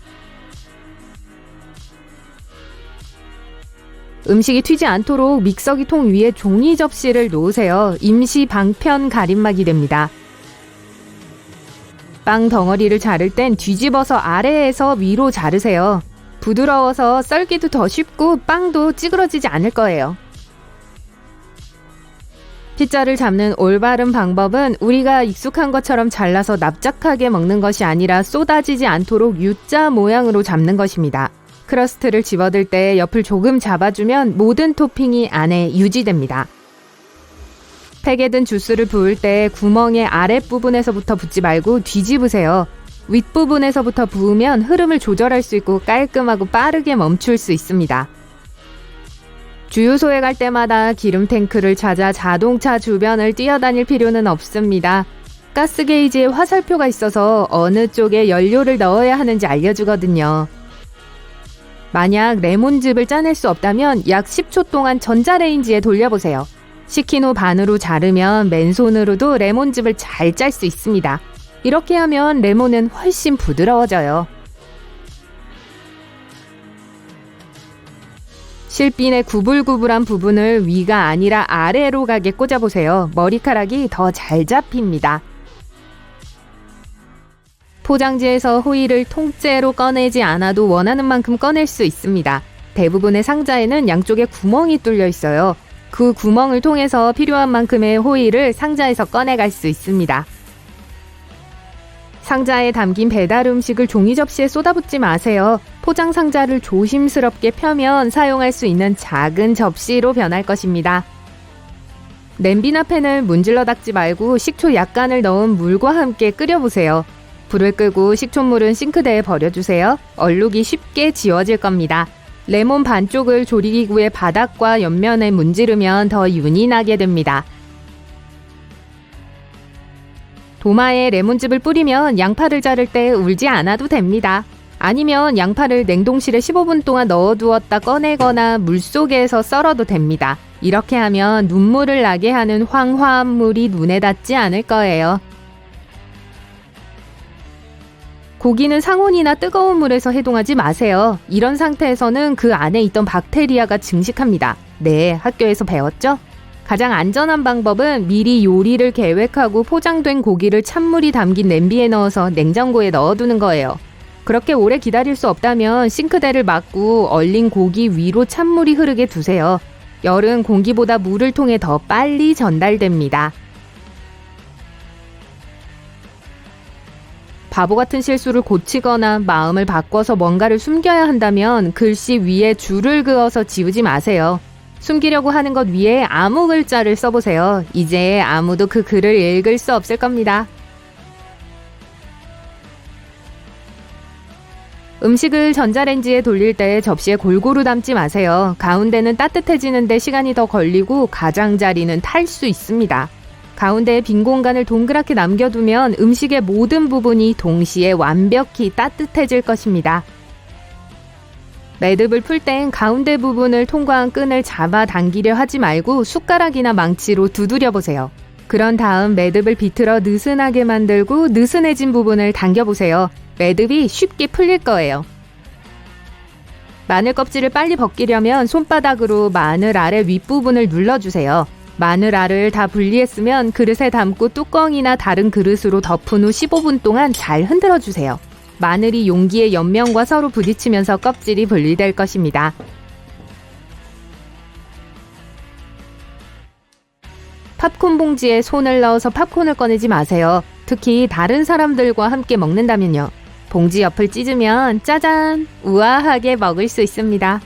음식이 튀지 않도록 믹서기 통 위에 종이 접시를 놓으세요. 임시 방편 가림막이 됩니다. 빵 덩어리를 자를 땐 뒤집어서 아래에서 위로 자르세요. 부드러워서 썰기도 더 쉽고 빵도 찌그러지지 않을 거예요. 피자를 잡는 올바른 방법은 우리가 익숙한 것처럼 잘라서 납작하게 먹는 것이 아니라 쏟아지지 않도록 U자 모양으로 잡는 것입니다. 크러스트를 집어들 때 옆을 조금 잡아주면 모든 토핑이 안에 유지됩니다. 팩에 든 주스를 부을 때 구멍의 아랫부분에서부터 붓지 말고 뒤집으세요. 윗부분에서부터 부으면 흐름을 조절할 수 있고 깔끔하고 빠르게 멈출 수 있습니다. 주유소에 갈 때마다 기름 탱크를 찾아 자동차 주변을 뛰어다닐 필요는 없습니다. 가스 게이지에 화살표가 있어서 어느 쪽에 연료를 넣어야 하는지 알려주거든요. 만약 레몬즙을 짜낼 수 없다면 약 10초 동안 전자레인지에 돌려보세요. 식힌 후 반으로 자르면 맨손으로도 레몬즙을 잘 짤 수 있습니다. 이렇게 하면 레몬은 훨씬 부드러워져요. 실핀의 구불구불한 부분을 위가 아니라 아래로 가게 꽂아보세요. 머리카락이 더 잘 잡힙니다. 포장지에서 호일을 통째로 꺼내지 않아도 원하는 만큼 꺼낼 수 있습니다. 대부분의 상자에는 양쪽에 구멍이 뚫려 있어요. 그 구멍을 통해서 필요한 만큼의 호일을 상자에서 꺼내갈 수 있습니다. 상자에 담긴 배달 음식을 종이 접시에 쏟아붓지 마세요. 포장 상자를 조심스럽게 펴면 사용할 수 있는 작은 접시로 변할 것입니다. 냄비나 팬을 문질러 닦지 말고 식초 약간을 넣은 물과 함께 끓여보세요. 불을 끄고 식초물은 싱크대에 버려주세요. 얼룩이 쉽게 지워질 겁니다. 레몬 반쪽을 조리기구의 바닥과 옆면에 문지르면 더 윤이 나게 됩니다. 도마에 레몬즙을 뿌리면 양파를 자를 때 울지 않아도 됩니다. 아니면 양파를 냉동실에 15분 동안 넣어두었다 꺼내거나 물속에서 썰어도 됩니다. 이렇게 하면 눈물을 나게 하는 황화한 물이 눈에 닿지 않을 거예요. 고기는 상온이나 뜨거운 물에서 해동하지 마세요. 이런 상태에서는 그 안에 있던 박테리아가 증식합니다. 네, 학교에서 배웠죠? 가장 안전한 방법은 미리 요리를 계획하고 포장된 고기를 찬물이 담긴 냄비에 넣어서 냉장고에 넣어두는 거예요. 그렇게 오래 기다릴 수 없다면 싱크대를 막고 얼린 고기 위로 찬물이 흐르게 두세요. 열은 공기보다 물을 통해 더 빨리 전달됩니다. 바보 같은 실수를 고치거나 마음을 바꿔서 뭔가를 숨겨야 한다면 글씨 위에 줄을 그어서 지우지 마세요. 숨기려고 하는 것 위에 아무 글자를 써보세요. 이제 아무도 그 글을 읽을 수 없을 겁니다. 음식을 전자레인지에 돌릴 때 접시에 골고루 담지 마세요. 가운데는 따뜻해지는데 시간이 더 걸리고 가장자리는 탈 수 있습니다. 가운데에 빈 공간을 동그랗게 남겨두면 음식의 모든 부분이 동시에 완벽히 따뜻해질 것입니다. 매듭을 풀 땐 가운데 부분을 통과한 끈을 잡아당기려 하지 말고 숟가락이나 망치로 두드려 보세요. 그런 다음 매듭을 비틀어 느슨하게 만들고 느슨해진 부분을 당겨보세요. 매듭이 쉽게 풀릴 거예요. 마늘 껍질을 빨리 벗기려면 손바닥으로 마늘 아래 윗부분을 눌러주세요. 마늘 알을 다 분리했으면 그릇에 담고 뚜껑이나 다른 그릇으로 덮은 후 15분 동안 잘 흔들어주세요. 마늘이 용기의 옆면과 서로 부딪히면서 껍질이 분리될 것입니다. 팝콘 봉지에 손을 넣어서 팝콘을 꺼내지 마세요. 특히 다른 사람들과 함께 먹는다면요. 봉지 옆을 찢으면 짜잔! 우아하게 먹을 수 있습니다.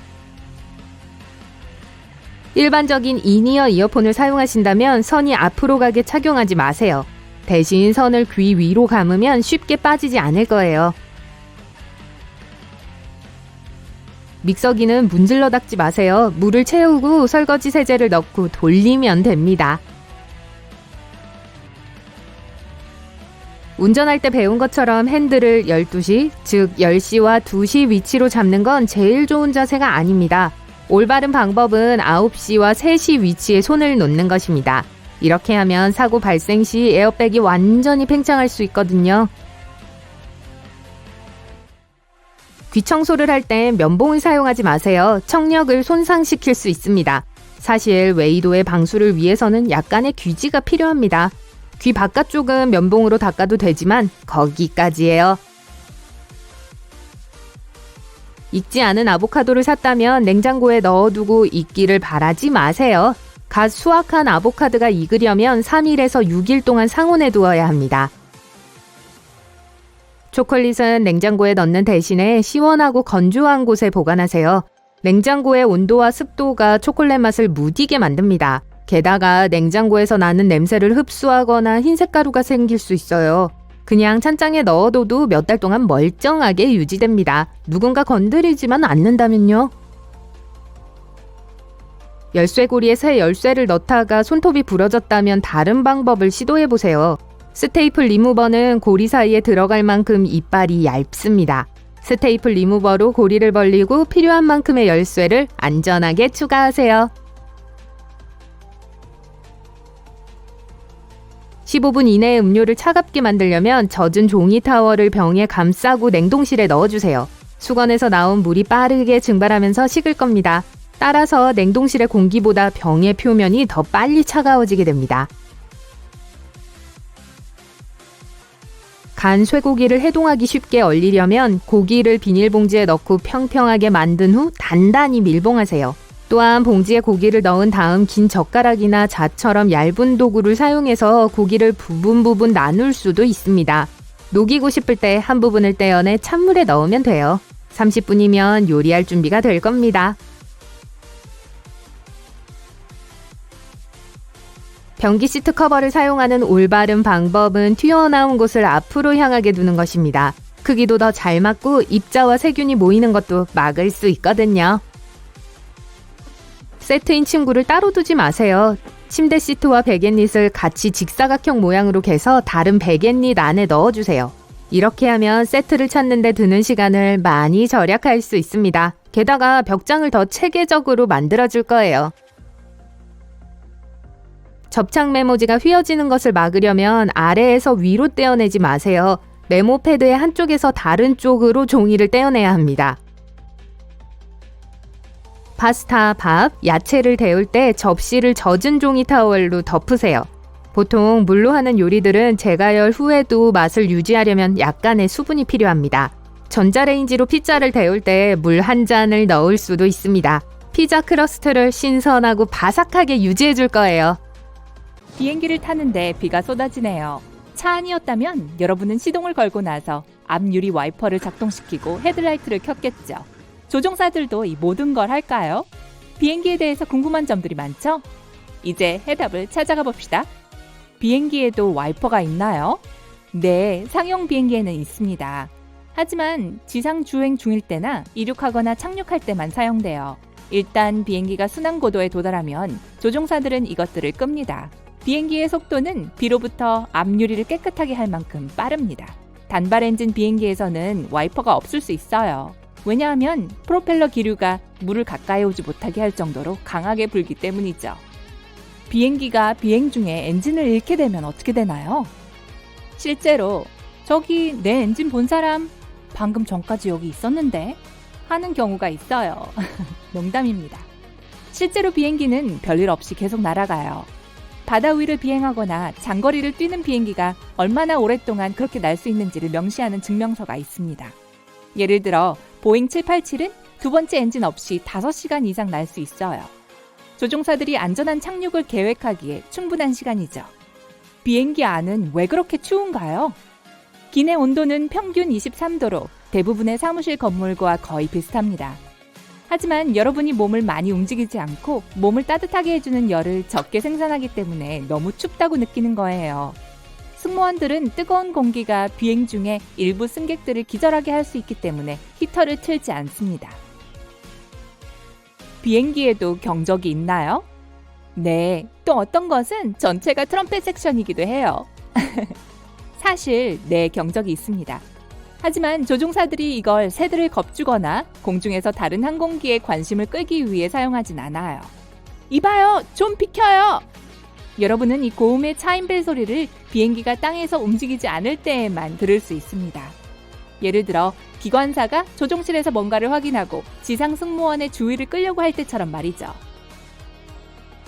일반적인 인이어 이어폰을 사용하신다면 선이 앞으로 가게 착용하지 마세요. 대신 선을 귀 위로 감으면 쉽게 빠지지 않을 거예요. 믹서기는 문질러 닦지 마세요. 물을 채우고 설거지 세제를 넣고 돌리면 됩니다. 운전할 때 배운 것처럼 핸들을 12시, 즉 10시와 2시 위치로 잡는 건 제일 좋은 자세가 아닙니다. 올바른 방법은 9시와 3시 위치에 손을 놓는 것입니다. 이렇게 하면 사고 발생 시 에어백이 완전히 팽창할 수 있거든요. 귀 청소를 할 땐 면봉을 사용하지 마세요. 청력을 손상시킬 수 있습니다. 사실 외이도의 방수를 위해서는 약간의 귀지가 필요합니다. 귀 바깥쪽은 면봉으로 닦아도 되지만 거기까지예요. 익지 않은 아보카도를 샀다면 냉장고에 넣어두고 익기를 바라지 마세요. 갓 수확한 아보카도가 익으려면 3일에서 6일 동안 상온에 두어야 합니다. 초콜릿은 냉장고에 넣는 대신에 시원하고 건조한 곳에 보관하세요. 냉장고의 온도와 습도가 초콜릿 맛을 무디게 만듭니다. 게다가 냉장고에서 나는 냄새를 흡수하거나 흰색 가루가 생길 수 있어요. 그냥 찬장에 넣어둬도 몇 달 동안 멀쩡하게 유지됩니다. 누군가 건드리지만 않는다면요. 열쇠고리에 새 열쇠를 넣다가 손톱이 부러졌다면 다른 방법을 시도해보세요. 스테이플 리무버는 고리 사이에 들어갈 만큼 이빨이 얇습니다. 스테이플 리무버로 고리를 벌리고 필요한 만큼의 열쇠를 안전하게 추가하세요. 15분 이내에 음료를 차갑게 만들려면 젖은 종이 타월을 병에 감싸고 냉동실에 넣어주세요. 수건에서 나온 물이 빠르게 증발하면서 식을 겁니다. 따라서 냉동실의 공기보다 병의 표면이 더 빨리 차가워지게 됩니다. 간 쇠고기를 해동하기 쉽게 얼리려면 고기를 비닐봉지에 넣고 평평하게 만든 후 단단히 밀봉하세요. 또한 봉지에 고기를 넣은 다음 긴 젓가락이나 자처럼 얇은 도구를 사용해서 고기를 부분 나눌 수도 있습니다. 녹이고 싶을 때 한 부분을 떼어내 찬물에 넣으면 돼요. 30분이면 요리할 준비가 될 겁니다. 변기 시트 커버를 사용하는 올바른 방법은 튀어나온 곳을 앞으로 향하게 두는 것입니다. 크기도 더 잘 맞고 입자와 세균이 모이는 것도 막을 수 있거든요. 세트인 침구를 따로 두지 마세요. 침대 시트와 베갯닛을 같이 직사각형 모양으로 개서 다른 베갯닛 안에 넣어주세요. 이렇게 하면 세트를 찾는 데 드는 시간을 많이 절약할 수 있습니다. 게다가 벽장을 더 체계적으로 만들어줄 거예요. 접착 메모지가 휘어지는 것을 막으려면 아래에서 위로 떼어내지 마세요. 메모 패드의 한쪽에서 다른 쪽으로 종이를 떼어내야 합니다. 파스타, 밥, 야채를 데울 때 접시를 젖은 종이 타월로 덮으세요. 보통 물로 하는 요리들은 재가열 후에도 맛을 유지하려면 약간의 수분이 필요합니다. 전자레인지로 피자를 데울 때 물 한 잔을 넣을 수도 있습니다. 피자 크러스트를 신선하고 바삭하게 유지해 줄 거예요. 비행기를 타는데 비가 쏟아지네요. 차 안이었다면 여러분은 시동을 걸고 나서 앞유리 와이퍼를 작동시키고 헤드라이트를 켰겠죠. 조종사들도 이 모든 걸 할까요? 비행기에 대해서 궁금한 점들이 많죠? 이제 해답을 찾아가 봅시다. 비행기에도 와이퍼가 있나요? 네, 상용 비행기에는 있습니다. 하지만 지상 주행 중일 때나 이륙하거나 착륙할 때만 사용돼요. 일단 비행기가 순항 고도에 도달하면 조종사들은 이것들을 끕니다. 비행기의 속도는 비로부터 앞유리를 깨끗하게 할 만큼 빠릅니다. 단발 엔진 비행기에서는 와이퍼가 없을 수 있어요. 왜냐하면 프로펠러 기류가 물을 가까이 오지 못하게 할 정도로 강하게 불기 때문이죠. 비행기가 비행 중에 엔진을 잃게 되면 어떻게 되나요? 실제로 저기 내 엔진 본 사람 방금 전까지 여기 있었는데 하는 경우가 있어요. 농담입니다. 실제로 비행기는 별일 없이 계속 날아가요. 바다 위를 비행하거나 장거리를 뛰는 비행기가 얼마나 오랫동안 그렇게 날 수 있는지를 명시하는 증명서가 있습니다. 예를 들어 보잉 787은 두 번째 엔진 없이 5시간 이상 날 수 있어요. 조종사들이 안전한 착륙을 계획하기에 충분한 시간이죠. 비행기 안은 왜 그렇게 추운가요? 기내 온도는 평균 23도로 대부분의 사무실 건물과 거의 비슷합니다. 하지만 여러분이 몸을 많이 움직이지 않고 몸을 따뜻하게 해주는 열을 적게 생산하기 때문에 너무 춥다고 느끼는 거예요. 승무원들은 뜨거운 공기가 비행 중에 일부 승객들을 기절하게 할 수 있기 때문에 히터를 틀지 않습니다. 비행기에도 경적이 있나요? 네, 또 어떤 것은 전체가 트럼펫 섹션이기도 해요. 사실 네, 경적이 있습니다. 하지만 조종사들이 이걸 새들을 겁주거나 공중에서 다른 항공기에 관심을 끌기 위해 사용하진 않아요. 이봐요! 좀 비켜요! 여러분은 이 고음의 차임벨 소리를 비행기가 땅에서 움직이지 않을 때에만 들을 수 있습니다. 예를 들어 기관사가 조종실에서 뭔가를 확인하고 지상 승무원의 주의를 끌려고 할 때처럼 말이죠.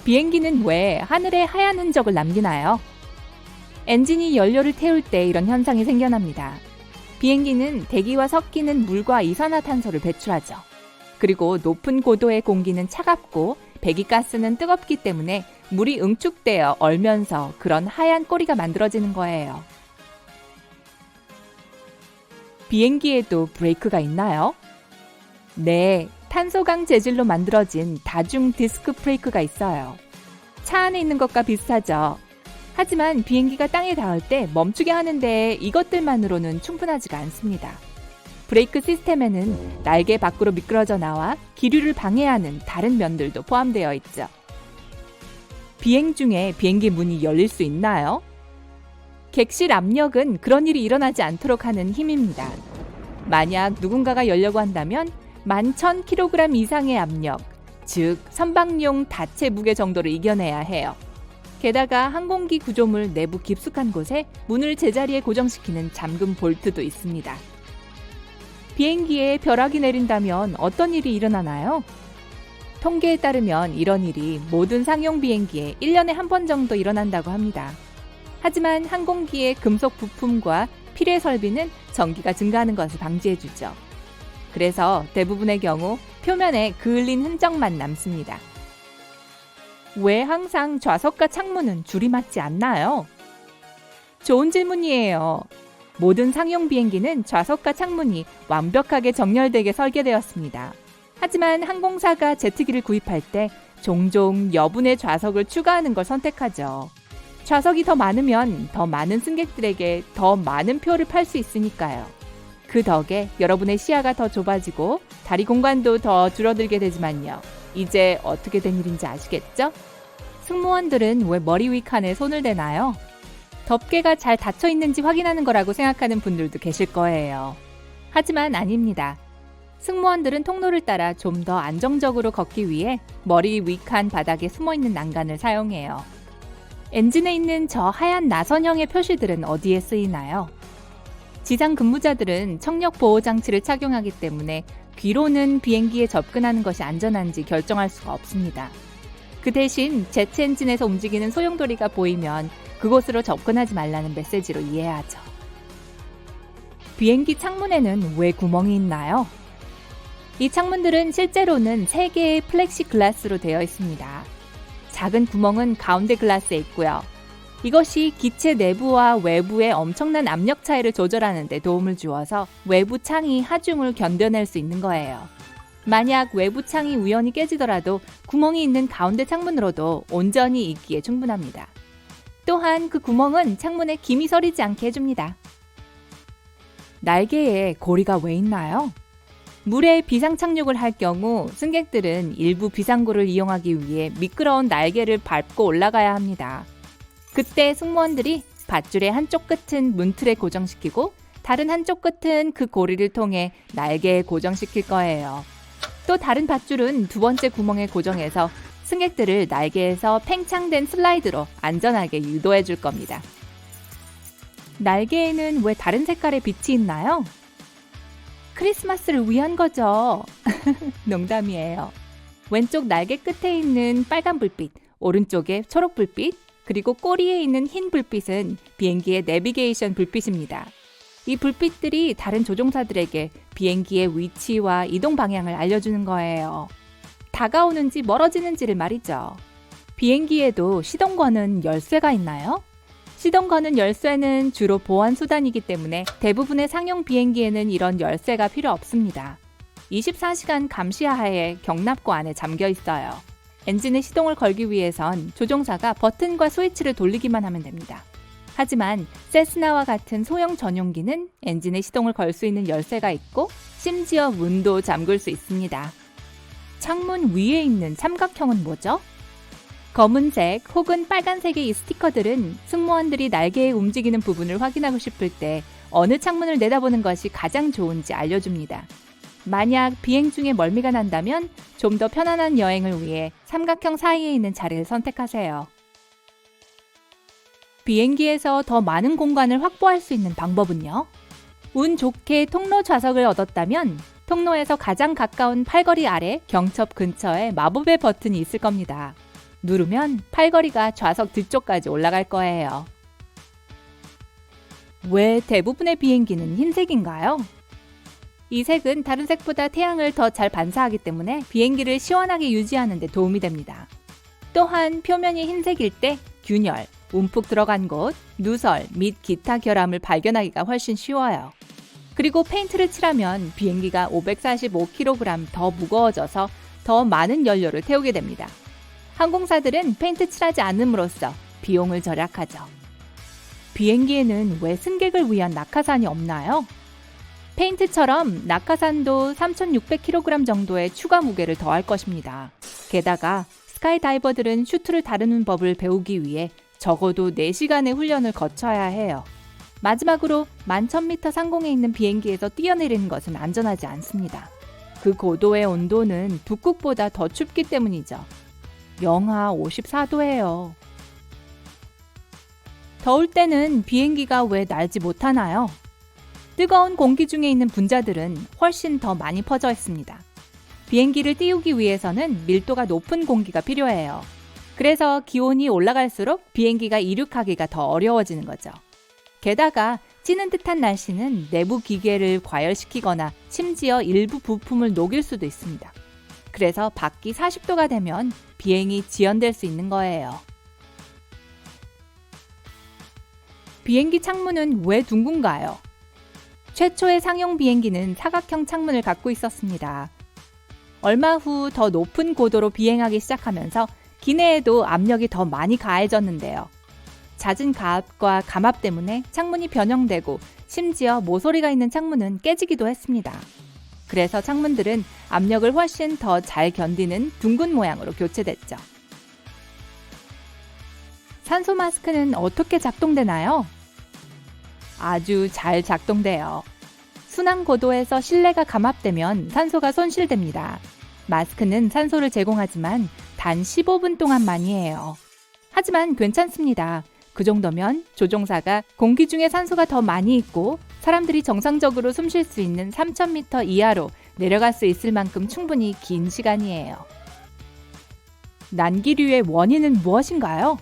비행기는 왜 하늘에 하얀 흔적을 남기나요? 엔진이 연료를 태울 때 이런 현상이 생겨납니다. 비행기는 대기와 섞이는 물과 이산화탄소를 배출하죠. 그리고 높은 고도의 공기는 차갑고 배기가스는 뜨겁기 때문에 물이 응축되어 얼면서 그런 하얀 꼬리가 만들어지는 거예요. 비행기에도 브레이크가 있나요? 네, 탄소강 재질로 만들어진 다중 디스크 브레이크가 있어요. 차 안에 있는 것과 비슷하죠. 하지만 비행기가 땅에 닿을 때 멈추게 하는데 이것들만으로는 충분하지가 않습니다. 브레이크 시스템에는 날개 밖으로 미끄러져 나와 기류를 방해하는 다른 면들도 포함되어 있죠. 비행 중에 비행기 문이 열릴 수 있나요? 객실 압력은 그런 일이 일어나지 않도록 하는 힘입니다. 만약 누군가가 열려고 한다면 11,000kg 이상의 압력, 즉 선박용 다체 무게 정도를 이겨내야 해요. 게다가 항공기 구조물 내부 깊숙한 곳에 문을 제자리에 고정시키는 잠금 볼트도 있습니다. 비행기에 벼락이 내린다면 어떤 일이 일어나나요? 통계에 따르면 이런 일이 모든 상용 비행기에 1년에 한 번 정도 일어난다고 합니다. 하지만 항공기의 금속 부품과 필해 설비는 전기가 증가하는 것을 방지해주죠. 그래서 대부분의 경우 표면에 그을린 흔적만 남습니다. 왜 항상 좌석과 창문은 줄이 맞지 않나요? 좋은 질문이에요. 모든 상용 비행기는 좌석과 창문이 완벽하게 정렬되게 설계되었습니다. 하지만 항공사가 제트기를 구입할 때 종종 여분의 좌석을 추가하는 걸 선택하죠. 좌석이 더 많으면 더 많은 승객들에게 더 많은 표를 팔 수 있으니까요. 그 덕에 여러분의 시야가 더 좁아지고 다리 공간도 더 줄어들게 되지만요. 이제 어떻게 된 일인지 아시겠죠? 승무원들은 왜 머리 위 칸에 손을 대나요? 덮개가 잘 닫혀 있는지 확인하는 거라고 생각하는 분들도 계실 거예요. 하지만 아닙니다. 승무원들은 통로를 따라 좀 더 안정적으로 걷기 위해 머리 위칸 바닥에 숨어있는 난간을 사용해요. 엔진에 있는 저 하얀 나선형의 표시들은 어디에 쓰이나요? 지상 근무자들은 청력 보호 장치를 착용하기 때문에 귀로는 비행기에 접근하는 것이 안전한지 결정할 수가 없습니다. 그 대신 제트 엔진에서 움직이는 소용돌이가 보이면 그곳으로 접근하지 말라는 메시지로 이해하죠. 비행기 창문에는 왜 구멍이 있나요? 이 창문들은 실제로는 3개의 플렉시글라스로 되어 있습니다. 작은 구멍은 가운데 글라스에 있고요. 이것이 기체 내부와 외부의 엄청난 압력 차이를 조절하는 데 도움을 주어서 외부 창이 하중을 견뎌낼 수 있는 거예요. 만약 외부 창이 우연히 깨지더라도 구멍이 있는 가운데 창문으로도 온전히 있기에 충분합니다. 또한 그 구멍은 창문에 김이 서리지 않게 해줍니다. 날개에 고리가 왜 있나요? 물에 비상 착륙을 할 경우 승객들은 일부 비상구를 이용하기 위해 미끄러운 날개를 밟고 올라가야 합니다. 그때 승무원들이 밧줄의 한쪽 끝은 문틀에 고정시키고 다른 한쪽 끝은 그 고리를 통해 날개에 고정시킬 거예요. 또 다른 밧줄은 두 번째 구멍에 고정해서 승객들을 날개에서 팽창된 슬라이드로 안전하게 유도해 줄 겁니다. 날개에는 왜 다른 색깔의 빛이 있나요? 크리스마스를 위한 거죠. 농담이에요. 왼쪽 날개 끝에 있는 빨간 불빛, 오른쪽에 초록 불빛, 그리고 꼬리에 있는 흰 불빛은 비행기의 내비게이션 불빛입니다. 이 불빛들이 다른 조종사들에게 비행기의 위치와 이동 방향을 알려주는 거예요. 다가오는지 멀어지는지를 말이죠. 비행기에도 시동 거는 열쇠가 있나요? 시동 거는 열쇠는 주로 보안 수단이기 때문에 대부분의 상용 비행기에는 이런 열쇠가 필요 없습니다. 24시간 감시하에 경납고 안에 잠겨 있어요. 엔진의 시동을 걸기 위해선 조종사가 버튼과 스위치를 돌리기만 하면 됩니다. 하지만 세스나와 같은 소형 전용기는 엔진의 시동을 걸 수 있는 열쇠가 있고 심지어 문도 잠글 수 있습니다. 창문 위에 있는 삼각형은 뭐죠? 검은색 혹은 빨간색의 이 스티커들은 승무원들이 날개에 움직이는 부분을 확인하고 싶을 때 어느 창문을 내다보는 것이 가장 좋은지 알려줍니다. 만약 비행 중에 멀미가 난다면 좀 더 편안한 여행을 위해 삼각형 사이에 있는 자리를 선택하세요. 비행기에서 더 많은 공간을 확보할 수 있는 방법은요? 운 좋게 통로 좌석을 얻었다면 통로에서 가장 가까운 팔걸이 아래 경첩 근처에 마법의 버튼이 있을 겁니다. 누르면 팔걸이가 좌석 뒤쪽까지 올라갈 거예요. 왜 대부분의 비행기는 흰색인가요? 이 색은 다른 색보다 태양을 더 잘 반사하기 때문에 비행기를 시원하게 유지하는 데 도움이 됩니다. 또한 표면이 흰색일 때 균열, 움푹 들어간 곳, 누설 및 기타 결함을 발견하기가 훨씬 쉬워요. 그리고 페인트를 칠하면 비행기가 545kg 더 무거워져서 더 많은 연료를 태우게 됩니다. 항공사들은 페인트 칠하지 않음으로써 비용을 절약하죠. 비행기에는 왜 승객을 위한 낙하산이 없나요? 페인트처럼 낙하산도 3,600kg 정도의 추가 무게를 더할 것입니다. 게다가 스카이다이버들은 슈트를 다루는 법을 배우기 위해 적어도 4시간의 훈련을 거쳐야 해요. 마지막으로 11,000m 상공에 있는 비행기에서 뛰어내리는 것은 안전하지 않습니다. 그 고도의 온도는 북극보다 더 춥기 때문이죠. 영하 54도예요. 더울 때는 비행기가 왜 날지 못하나요? 뜨거운 공기 중에 있는 분자들은 훨씬 더 많이 퍼져 있습니다. 비행기를 띄우기 위해서는 밀도가 높은 공기가 필요해요. 그래서 기온이 올라갈수록 비행기가 이륙하기가 더 어려워지는 거죠. 게다가 찌는 듯한 날씨는 내부 기계를 과열시키거나 심지어 일부 부품을 녹일 수도 있습니다. 그래서 밖이 40도가 되면 비행이 지연될 수 있는 거예요. 비행기 창문은 왜 둥근가요? 최초의 상용 비행기는 사각형 창문을 갖고 있었습니다. 얼마 후 더 높은 고도로 비행하기 시작하면서 기내에도 압력이 더 많이 가해졌는데요. 잦은 가압과 감압 때문에 창문이 변형되고 심지어 모서리가 있는 창문은 깨지기도 했습니다. 그래서 창문들은 압력을 훨씬 더 잘 견디는 둥근 모양으로 교체됐죠. 산소 마스크는 어떻게 작동되나요? 아주 잘 작동돼요. 순환 고도에서 실내가 감압되면 산소가 손실됩니다. 마스크는 산소를 제공하지만 단 15분 동안만이에요. 하지만 괜찮습니다. 그 정도면 조종사가 공기 중에 산소가 더 많이 있고 사람들이 정상적으로 숨 쉴 수 있는 3,000m 이하로 내려갈 수 있을 만큼 충분히 긴 시간이에요. 난기류의 원인은 무엇인가요?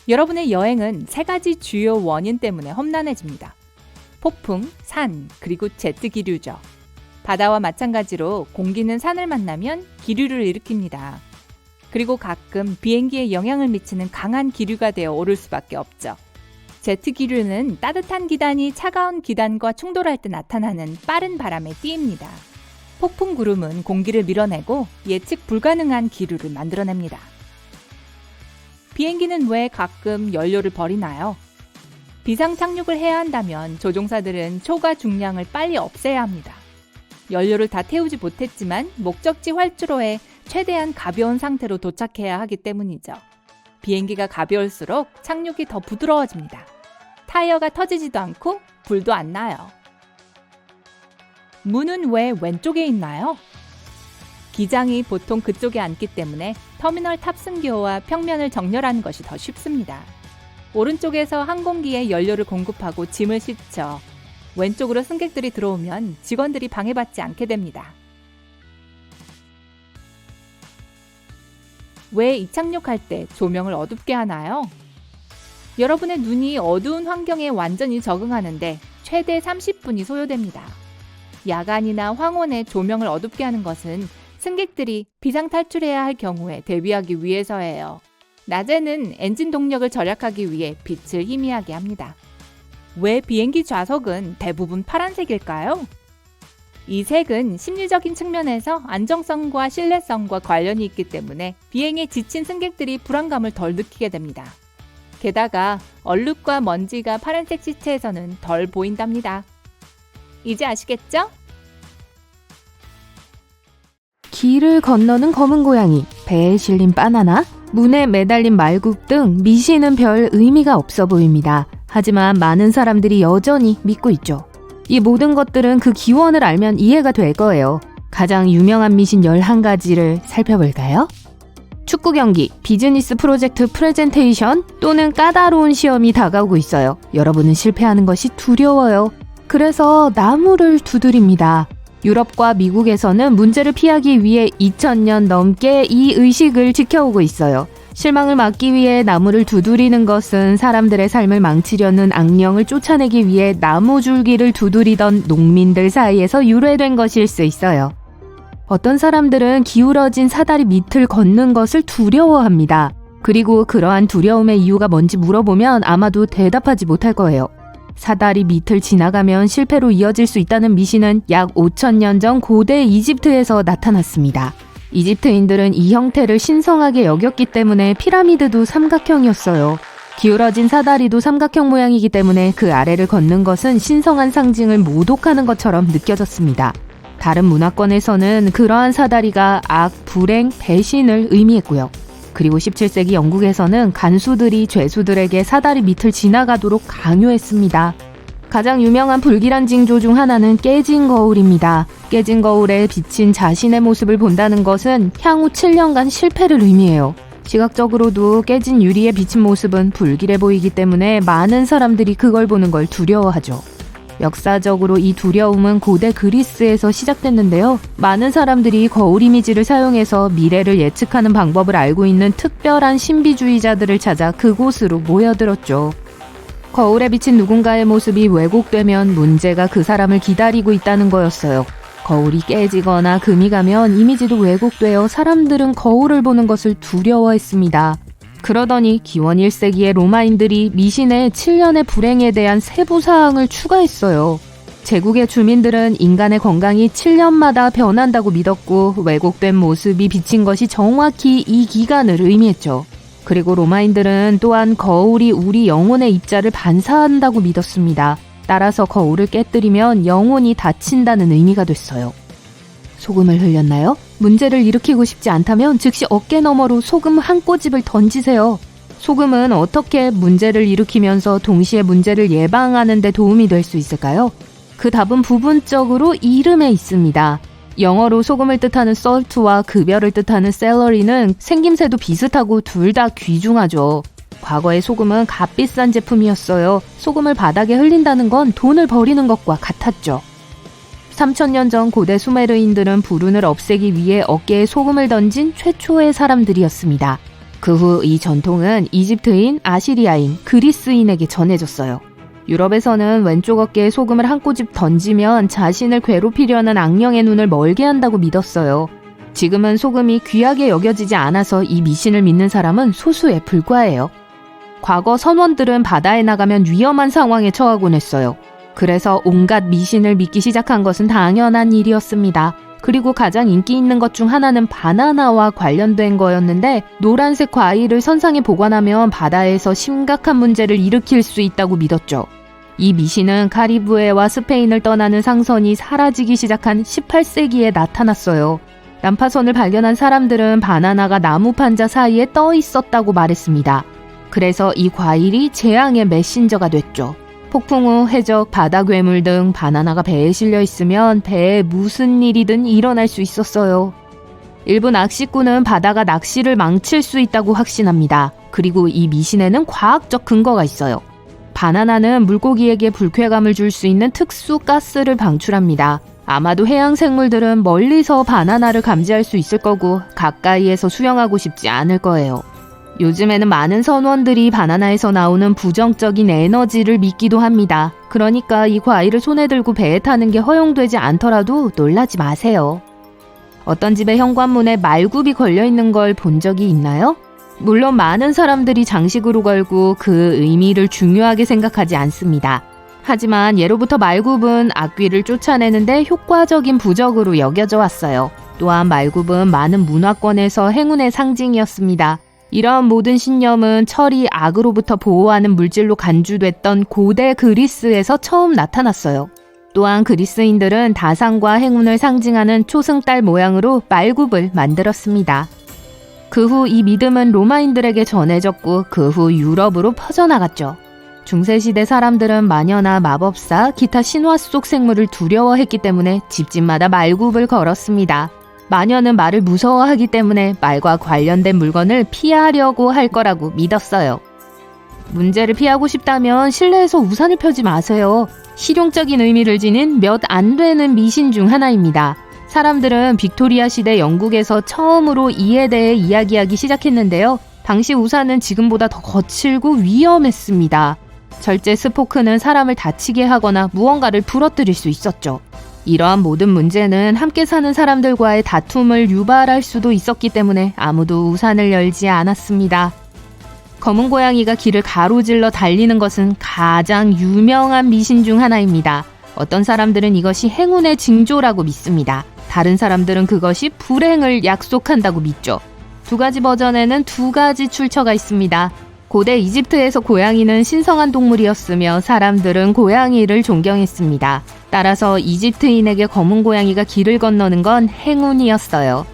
여러분의 여행은 3가지 주요 원인 때문에 험난해집니다. 폭풍, 산, 그리고 제트 기류죠. 바다와 마찬가지로 공기는 산을 만나면 기류를 일으킵니다. 그리고 가끔 비행기에 영향을 미치는 강한 기류가 되어 오를 수밖에 없죠. 제트 기류는 따뜻한 기단이 차가운 기단과 충돌할 때 나타나는 빠른 바람의 띠입니다. 폭풍 구름은 공기를 밀어내고 예측 불가능한 기류를 만들어냅니다. 비행기는 왜 가끔 연료를 버리나요? 비상 착륙을 해야 한다면 조종사들은 초과 중량을 빨리 없애야 합니다. 연료를 다 태우지 못했지만 목적지 활주로에 최대한 가벼운 상태로 도착해야 하기 때문이죠. 비행기가 가벼울수록 착륙이 더 부드러워집니다. 타이어가 터지지도 않고 불도 안 나요. 문은 왜 왼쪽에 있나요? 기장이 보통 그쪽에 앉기 때문에 터미널 탑승기호와 평면을 정렬하는 것이 더 쉽습니다. 오른쪽에서 항공기에 연료를 공급하고 짐을 싣죠. 왼쪽으로 승객들이 들어오면 직원들이 방해받지 않게 됩니다. 왜 이착륙할 때 조명을 어둡게 하나요? 여러분의 눈이 어두운 환경에 완전히 적응하는데 최대 30분이 소요됩니다. 야간이나 황혼에 조명을 어둡게 하는 것은 승객들이 비상 탈출해야 할 경우에 대비하기 위해서예요. 낮에는 엔진 동력을 절약하기 위해 빛을 희미하게 합니다. 왜 비행기 좌석은 대부분 파란색일까요? 이 색은 심리적인 측면에서 안정성과 신뢰성과 관련이 있기 때문에 비행에 지친 승객들이 불안감을 덜 느끼게 됩니다. 게다가 얼룩과 먼지가 파란색 시체에서는 덜 보인답니다. 이제 아시겠죠? 길을 건너는 검은 고양이, 배에 실린 바나나, 문에 매달린 말국 등 미신은 별 의미가 없어 보입니다. 하지만 많은 사람들이 여전히 믿고 있죠. 이 모든 것들은 그 기원을 알면 이해가 될 거예요. 가장 유명한 미신 11가지를 살펴볼까요? 축구 경기, 비즈니스 프로젝트 프레젠테이션 또는 까다로운 시험이 다가오고 있어요. 여러분은 실패하는 것이 두려워요. 그래서 나무를 두드립니다. 유럽과 미국에서는 문제를 피하기 위해 2000년 넘게 이 의식을 지켜오고 있어요. 실망을 막기 위해 나무를 두드리는 것은 사람들의 삶을 망치려는 악령을 쫓아내기 위해 나무 줄기를 두드리던 농민들 사이에서 유래된 것일 수 있어요. 어떤 사람들은 기울어진 사다리 밑을 걷는 것을 두려워합니다. 그리고 그러한 두려움의 이유가 뭔지 물어보면 아마도 대답하지 못할 거예요. 사다리 밑을 지나가면 실패로 이어질 수 있다는 미신은 약 5000년 전 고대 이집트에서 나타났습니다. 이집트인들은 이 형태를 신성하게 여겼기 때문에 피라미드도 삼각형이었어요. 기울어진 사다리도 삼각형 모양이기 때문에 그 아래를 걷는 것은 신성한 상징을 모독하는 것처럼 느껴졌습니다. 다른 문화권에서는 그러한 사다리가 악, 불행, 배신을 의미했고요. 그리고 17세기 영국에서는 간수들이 죄수들에게 사다리 밑을 지나가도록 강요했습니다. 가장 유명한 불길한 징조 중 하나는 깨진 거울입니다. 깨진 거울에 비친 자신의 모습을 본다는 것은 향후 7년간 실패를 의미해요. 시각적으로도 깨진 유리에 비친 모습은 불길해 보이기 때문에 많은 사람들이 그걸 보는 걸 두려워하죠. 역사적으로 이 두려움은 고대 그리스에서 시작됐는데요. 많은 사람들이 거울 이미지를 사용해서 미래를 예측하는 방법을 알고 있는 특별한 신비주의자들을 찾아 그곳으로 모여들었죠. 거울에 비친 누군가의 모습이 왜곡되면 문제가 그 사람을 기다리고 있다는 거였어요. 거울이 깨지거나 금이 가면 이미지도 왜곡되어 사람들은 거울을 보는 것을 두려워했습니다. 그러더니 기원 1세기의 로마인들이 미신에 7년의 불행에 대한 세부 사항을 추가했어요. 제국의 주민들은 인간의 건강이 7년마다 변한다고 믿었고 왜곡된 모습이 비친 것이 정확히 이 기간을 의미했죠. 그리고 로마인들은 또한 거울이 우리 영혼의 입자를 반사한다고 믿었습니다. 따라서 거울을 깨뜨리면 영혼이 다친다는 의미가 됐어요. 소금을 흘렸나요? 문제를 일으키고 싶지 않다면 즉시 어깨 너머로 소금 한 꼬집을 던지세요. 소금은 어떻게 문제를 일으키면서 동시에 문제를 예방하는 데 도움이 될 수 있을까요? 그 답은 부분적으로 이름에 있습니다. 영어로 소금을 뜻하는 salt와 급여를 뜻하는 salary는 생김새도 비슷하고 둘 다 귀중하죠. 과거의 소금은 값비싼 제품이었어요. 소금을 바닥에 흘린다는 건 돈을 버리는 것과 같았죠. 3000년 전 고대 수메르인들은 불운을 없애기 위해 어깨에 소금을 던진 최초의 사람들이었습니다. 그 후 이 전통은 이집트인, 아시리아인, 그리스인에게 전해졌어요. 유럽에서는 왼쪽 어깨에 소금을 한 꼬집 던지면 자신을 괴롭히려는 악령의 눈을 멀게 한다고 믿었어요. 지금은 소금이 귀하게 여겨지지 않아서 이 미신을 믿는 사람은 소수에 불과해요. 과거 선원들은 바다에 나가면 위험한 상황에 처하곤 했어요. 그래서 온갖 미신을 믿기 시작한 것은 당연한 일이었습니다. 그리고 가장 인기 있는 것 중 하나는 바나나와 관련된 거였는데 노란색 과일을 선상에 보관하면 바다에서 심각한 문제를 일으킬 수 있다고 믿었죠. 이 미신은 카리브해와 스페인을 떠나는 상선이 사라지기 시작한 18세기에 나타났어요. 난파선을 발견한 사람들은 바나나가 나무 판자 사이에 떠 있었다고 말했습니다. 그래서 이 과일이 재앙의 메신저가 됐죠. 폭풍 후 해적, 바다 괴물 등 바나나가 배에 실려 있으면 배에 무슨 일이든 일어날 수 있었어요. 일부 낚시꾼은 바다가 낚시를 망칠 수 있다고 확신합니다. 그리고 이 미신에는 과학적 근거가 있어요. 바나나는 물고기에게 불쾌감을 줄 수 있는 특수 가스를 방출합니다. 아마도 해양 생물들은 멀리서 바나나를 감지할 수 있을 거고 가까이에서 수영하고 싶지 않을 거예요. 요즘에는 많은 선원들이 바나나에서 나오는 부정적인 에너지를 믿기도 합니다. 그러니까 이 과일을 손에 들고 배에 타는 게 허용되지 않더라도 놀라지 마세요. 어떤 집의 현관문에 말굽이 걸려있는 걸 본 적이 있나요? 물론 많은 사람들이 장식으로 걸고 그 의미를 중요하게 생각하지 않습니다. 하지만 예로부터 말굽은 악귀를 쫓아내는데 효과적인 부적으로 여겨져 왔어요. 또한 말굽은 많은 문화권에서 행운의 상징이었습니다. 이러한 모든 신념은 철이 악으로부터 보호하는 물질로 간주됐던 고대 그리스에서 처음 나타났어요. 또한 그리스인들은 다산과 행운을 상징하는 초승달 모양으로 말굽을 만들었습니다. 그 후 이 믿음은 로마인들에게 전해졌고 그 후 유럽으로 퍼져나갔죠. 중세시대 사람들은 마녀나 마법사, 기타 신화 속 생물을 두려워했기 때문에 집집마다 말굽을 걸었습니다. 마녀는 말을 무서워하기 때문에 말과 관련된 물건을 피하려고 할 거라고 믿었어요. 문제를 피하고 싶다면 실내에서 우산을 펴지 마세요. 실용적인 의미를 지닌 몇 안 되는 미신 중 하나입니다. 사람들은 빅토리아 시대 영국에서 처음으로 이에 대해 이야기하기 시작했는데요. 당시 우산은 지금보다 더 거칠고 위험했습니다. 절제 스포크는 사람을 다치게 하거나 무언가를 부러뜨릴 수 있었죠. 이러한 모든 문제는 함께 사는 사람들과의 다툼을 유발할 수도 있었기 때문에 아무도 우산을 열지 않았습니다. 검은 고양이가 길을 가로질러 달리는 것은 가장 유명한 미신 중 하나입니다. 어떤 사람들은 이것이 행운의 징조라고 믿습니다. 다른 사람들은 그것이 불행을 약속한다고 믿죠. 두 가지 버전에는 두 가지 출처가 있습니다. 고대 이집트에서 고양이는 신성한 동물이었으며 사람들은 고양이를 존경했습니다. 따라서 이집트인에게 검은 고양이가 길을 건너는 건 행운이었어요.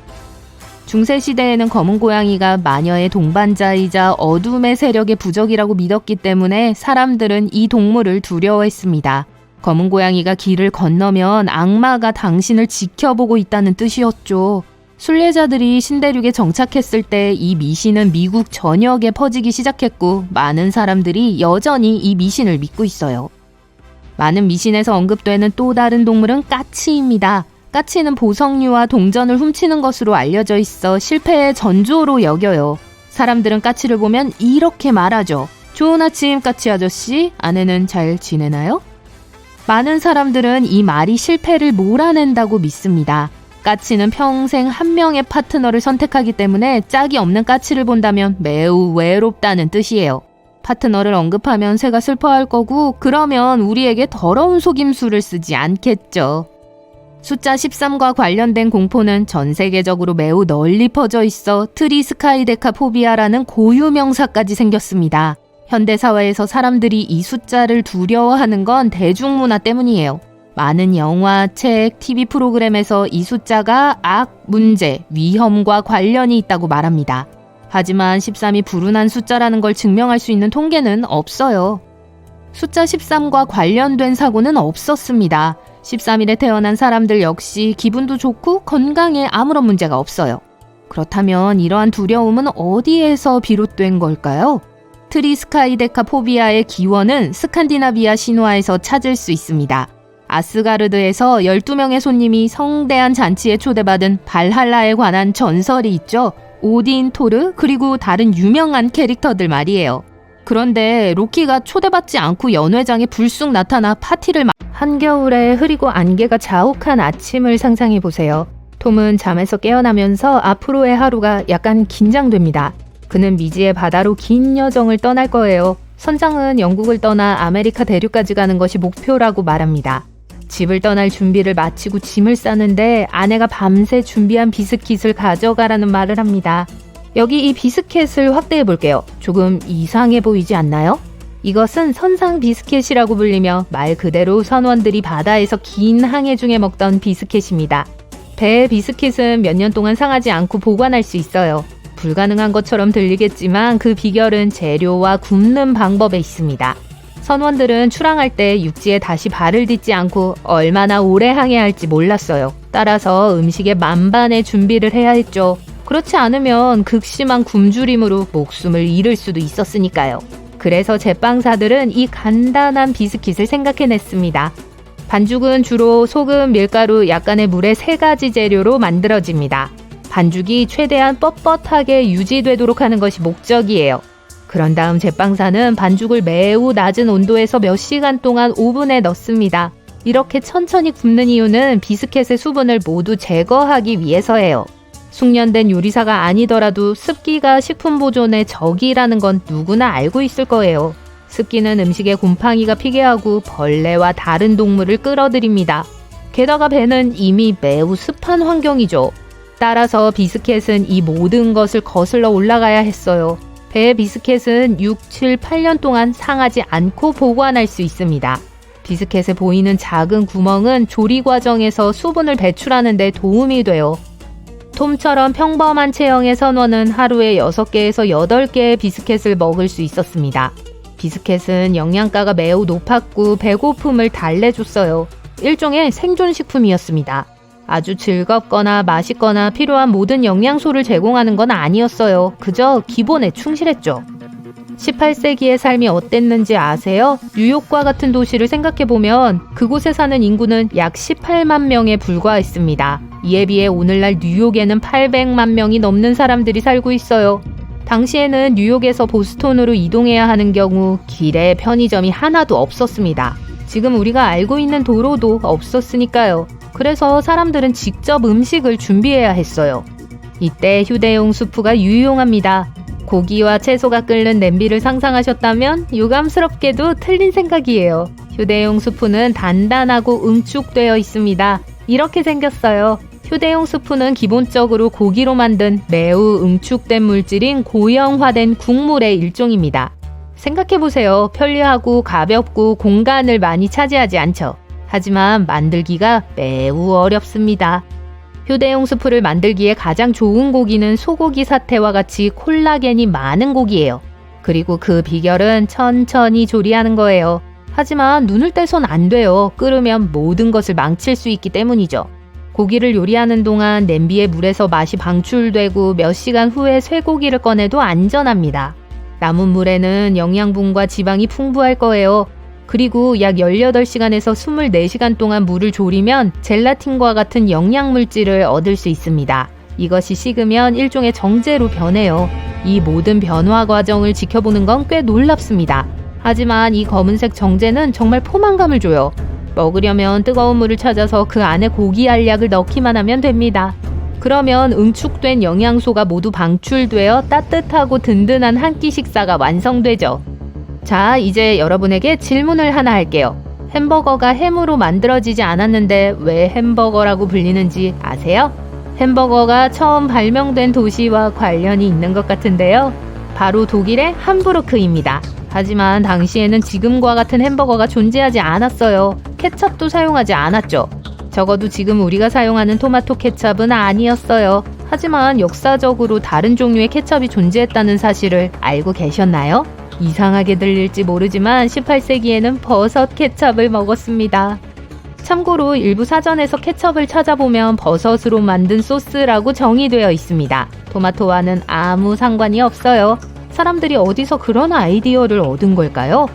중세시대에는 검은 고양이가 마녀의 동반자이자 어둠의 세력의 부적이라고 믿었기 때문에 사람들은 이 동물을 두려워했습니다. 검은 고양이가 길을 건너면 악마가 당신을 지켜보고 있다는 뜻이었죠. 순례자들이 신대륙에 정착했을 때 이 미신은 미국 전역에 퍼지기 시작했고 많은 사람들이 여전히 이 미신을 믿고 있어요. 많은 미신에서 언급되는 또 다른 동물은 까치입니다. 까치는 보석류와 동전을 훔치는 것으로 알려져 있어 실패의 전조로 여겨요. 사람들은 까치를 보면 이렇게 말하죠. 좋은 아침 까치 아저씨, 아내는 잘 지내나요? 많은 사람들은 이 말이 실패를 몰아낸다고 믿습니다. 까치는 평생 한 명의 파트너를 선택하기 때문에 짝이 없는 까치를 본다면 매우 외롭다는 뜻이에요. 파트너를 언급하면 새가 슬퍼할 거고 그러면 우리에게 더러운 속임수를 쓰지 않겠죠. 숫자 13과 관련된 공포는 전 세계적으로 매우 널리 퍼져 있어 트리스카이데카포비아라는 고유 명사까지 생겼습니다. 현대사회에서 사람들이 이 숫자를 두려워하는 건 대중문화 때문이에요. 많은 영화, 책, TV 프로그램에서 이 숫자가 악, 문제, 위험과 관련이 있다고 말합니다. 하지만 13이 불운한 숫자라는 걸 증명할 수 있는 통계는 없어요. 숫자 13과 관련된 사고는 없었습니다. 13일에 태어난 사람들 역시 기분도 좋고 건강에 아무런 문제가 없어요. 그렇다면 이러한 두려움은 어디에서 비롯된 걸까요? 트리스카이데카포비아의 기원은 스칸디나비아 신화에서 찾을 수 있습니다. 아스가르드에서 12명의 손님이 성대한 잔치에 초대받은 발할라에 관한 전설이 있죠. 오딘, 토르, 그리고 다른 유명한 캐릭터들 말이에요. 그런데 로키가 초대받지 않고 연회장에 불쑥 나타나 파티를 한겨울에 흐리고 안개가 자욱한 아침을 상상해보세요. 톰은 잠에서 깨어나면서 앞으로의 하루가 약간 긴장됩니다. 그는 미지의 바다로 긴 여정을 떠날 거예요. 선장은 영국을 떠나 아메리카 대륙까지 가는 것이 목표라고 말합니다. 집을 떠날 준비를 마치고 짐을 싸는데 아내가 밤새 준비한 비스킷을 가져가라는 말을 합니다. 여기 이 비스켓을 확대해 볼게요. 조금 이상해 보이지 않나요? 이것은 선상 비스켓이라고 불리며 말 그대로 선원들이 바다에서 긴 항해 중에 먹던 비스켓입니다. 배의 비스킷은 몇 년 동안 상하지 않고 보관할 수 있어요. 불가능한 것처럼 들리겠지만 그 비결은 재료와 굽는 방법에 있습니다. 선원들은 출항할 때 육지에 다시 발을 딛지 않고 얼마나 오래 항해할지 몰랐어요. 따라서 음식의 만반의 준비를 해야 했죠. 그렇지 않으면 극심한 굶주림으로 목숨을 잃을 수도 있었으니까요. 그래서 제빵사들은 이 간단한 비스킷을 생각해냈습니다. 반죽은 주로 소금, 밀가루, 약간의 물의 3가지 재료로 만들어집니다. 반죽이 최대한 뻣뻣하게 유지되도록 하는 것이 목적이에요. 그런 다음 제빵사는 반죽을 매우 낮은 온도에서 몇 시간 동안 오븐에 넣습니다. 이렇게 천천히 굽는 이유는 비스켓의 수분을 모두 제거하기 위해서예요. 숙련된 요리사가 아니더라도 습기가 식품 보존의 적이라는 건 누구나 알고 있을 거예요. 습기는 음식에 곰팡이가 피게 하고 벌레와 다른 동물을 끌어들입니다. 게다가 배는 이미 매우 습한 환경이죠. 따라서 비스켓은 이 모든 것을 거슬러 올라가야 했어요. 배의 비스켓은 6, 7, 8년 동안 상하지 않고 보관할 수 있습니다. 비스켓에 보이는 작은 구멍은 조리 과정에서 수분을 배출하는 데 도움이 돼요. 톰처럼 평범한 체형의 선원은 하루에 6개에서 8개의 비스켓을 먹을 수 있었습니다. 비스켓은 영양가가 매우 높았고 배고픔을 달래줬어요. 일종의 생존식품이었습니다. 아주 즐겁거나 맛있거나 필요한 모든 영양소를 제공하는 건 아니었어요. 그저 기본에 충실했죠. 18세기의 삶이 어땠는지 아세요? 뉴욕과 같은 도시를 생각해보면 그곳에 사는 인구는 약 18만 명에 불과했습니다. 이에 비해 오늘날 뉴욕에는 800만 명이 넘는 사람들이 살고 있어요. 당시에는 뉴욕에서 보스턴으로 이동해야 하는 경우 길에 편의점이 하나도 없었습니다. 지금 우리가 알고 있는 도로도 없었으니까요. 그래서 사람들은 직접 음식을 준비해야 했어요. 이때 휴대용 수프가 유용합니다. 고기와 채소가 끓는 냄비를 상상하셨다면 유감스럽게도 틀린 생각이에요. 휴대용 수프는 단단하고 응축되어 있습니다. 이렇게 생겼어요. 휴대용 수프는 기본적으로 고기로 만든 매우 응축된 물질인 고형화된 국물의 일종입니다. 생각해보세요. 편리하고 가볍고 공간을 많이 차지하지 않죠. 하지만 만들기가 매우 어렵습니다. 휴대용 스프를 만들기에 가장 좋은 고기는 소고기 사태와 같이 콜라겐이 많은 고기예요. 그리고 그 비결은 천천히 조리하는 거예요. 하지만 눈을 떼선 안 돼요. 끓으면 모든 것을 망칠 수 있기 때문이죠. 고기를 요리하는 동안 냄비의 물에서 맛이 방출되고 몇 시간 후에 쇠고기를 꺼내도 안전합니다. 남은 물에는 영양분과 지방이 풍부할 거예요. 그리고 약 18시간에서 24시간 동안 물을 졸이면 젤라틴과 같은 영양물질을 얻을 수 있습니다. 이것이 식으면 일종의 정제로 변해요. 이 모든 변화 과정을 지켜보는 건 꽤 놀랍습니다. 하지만 이 검은색 정제는 정말 포만감을 줘요. 먹으려면 뜨거운 물을 찾아서 그 안에 고기 알약을 넣기만 하면 됩니다. 그러면 응축된 영양소가 모두 방출되어 따뜻하고 든든한 한 끼 식사가 완성되죠. 자, 이제 여러분에게 질문을 하나 할게요. 햄버거가 햄으로 만들어지지 않았는데 왜 햄버거라고 불리는지 아세요? 햄버거가 처음 발명된 도시와 관련이 있는 것 같은데요. 바로 독일의 함부르크입니다. 하지만 당시에는 지금과 같은 햄버거가 존재하지 않았어요. 케첩도 사용하지 않았죠. 적어도 지금 우리가 사용하는 토마토 케첩은 아니었어요. 하지만 역사적으로 다른 종류의 케첩이 존재했다는 사실을 알고 계셨나요? 이상하게 들릴지 모르지만 18세기에는 버섯 케첩을 먹었습니다. 참고로 일부 사전에서 케첩을 찾아보면 버섯으로 만든 소스라고 정의되어 있습니다. 토마토와는 아무 상관이 없어요. 사람들이 어디서 그런 아이디어를 얻은 걸까요?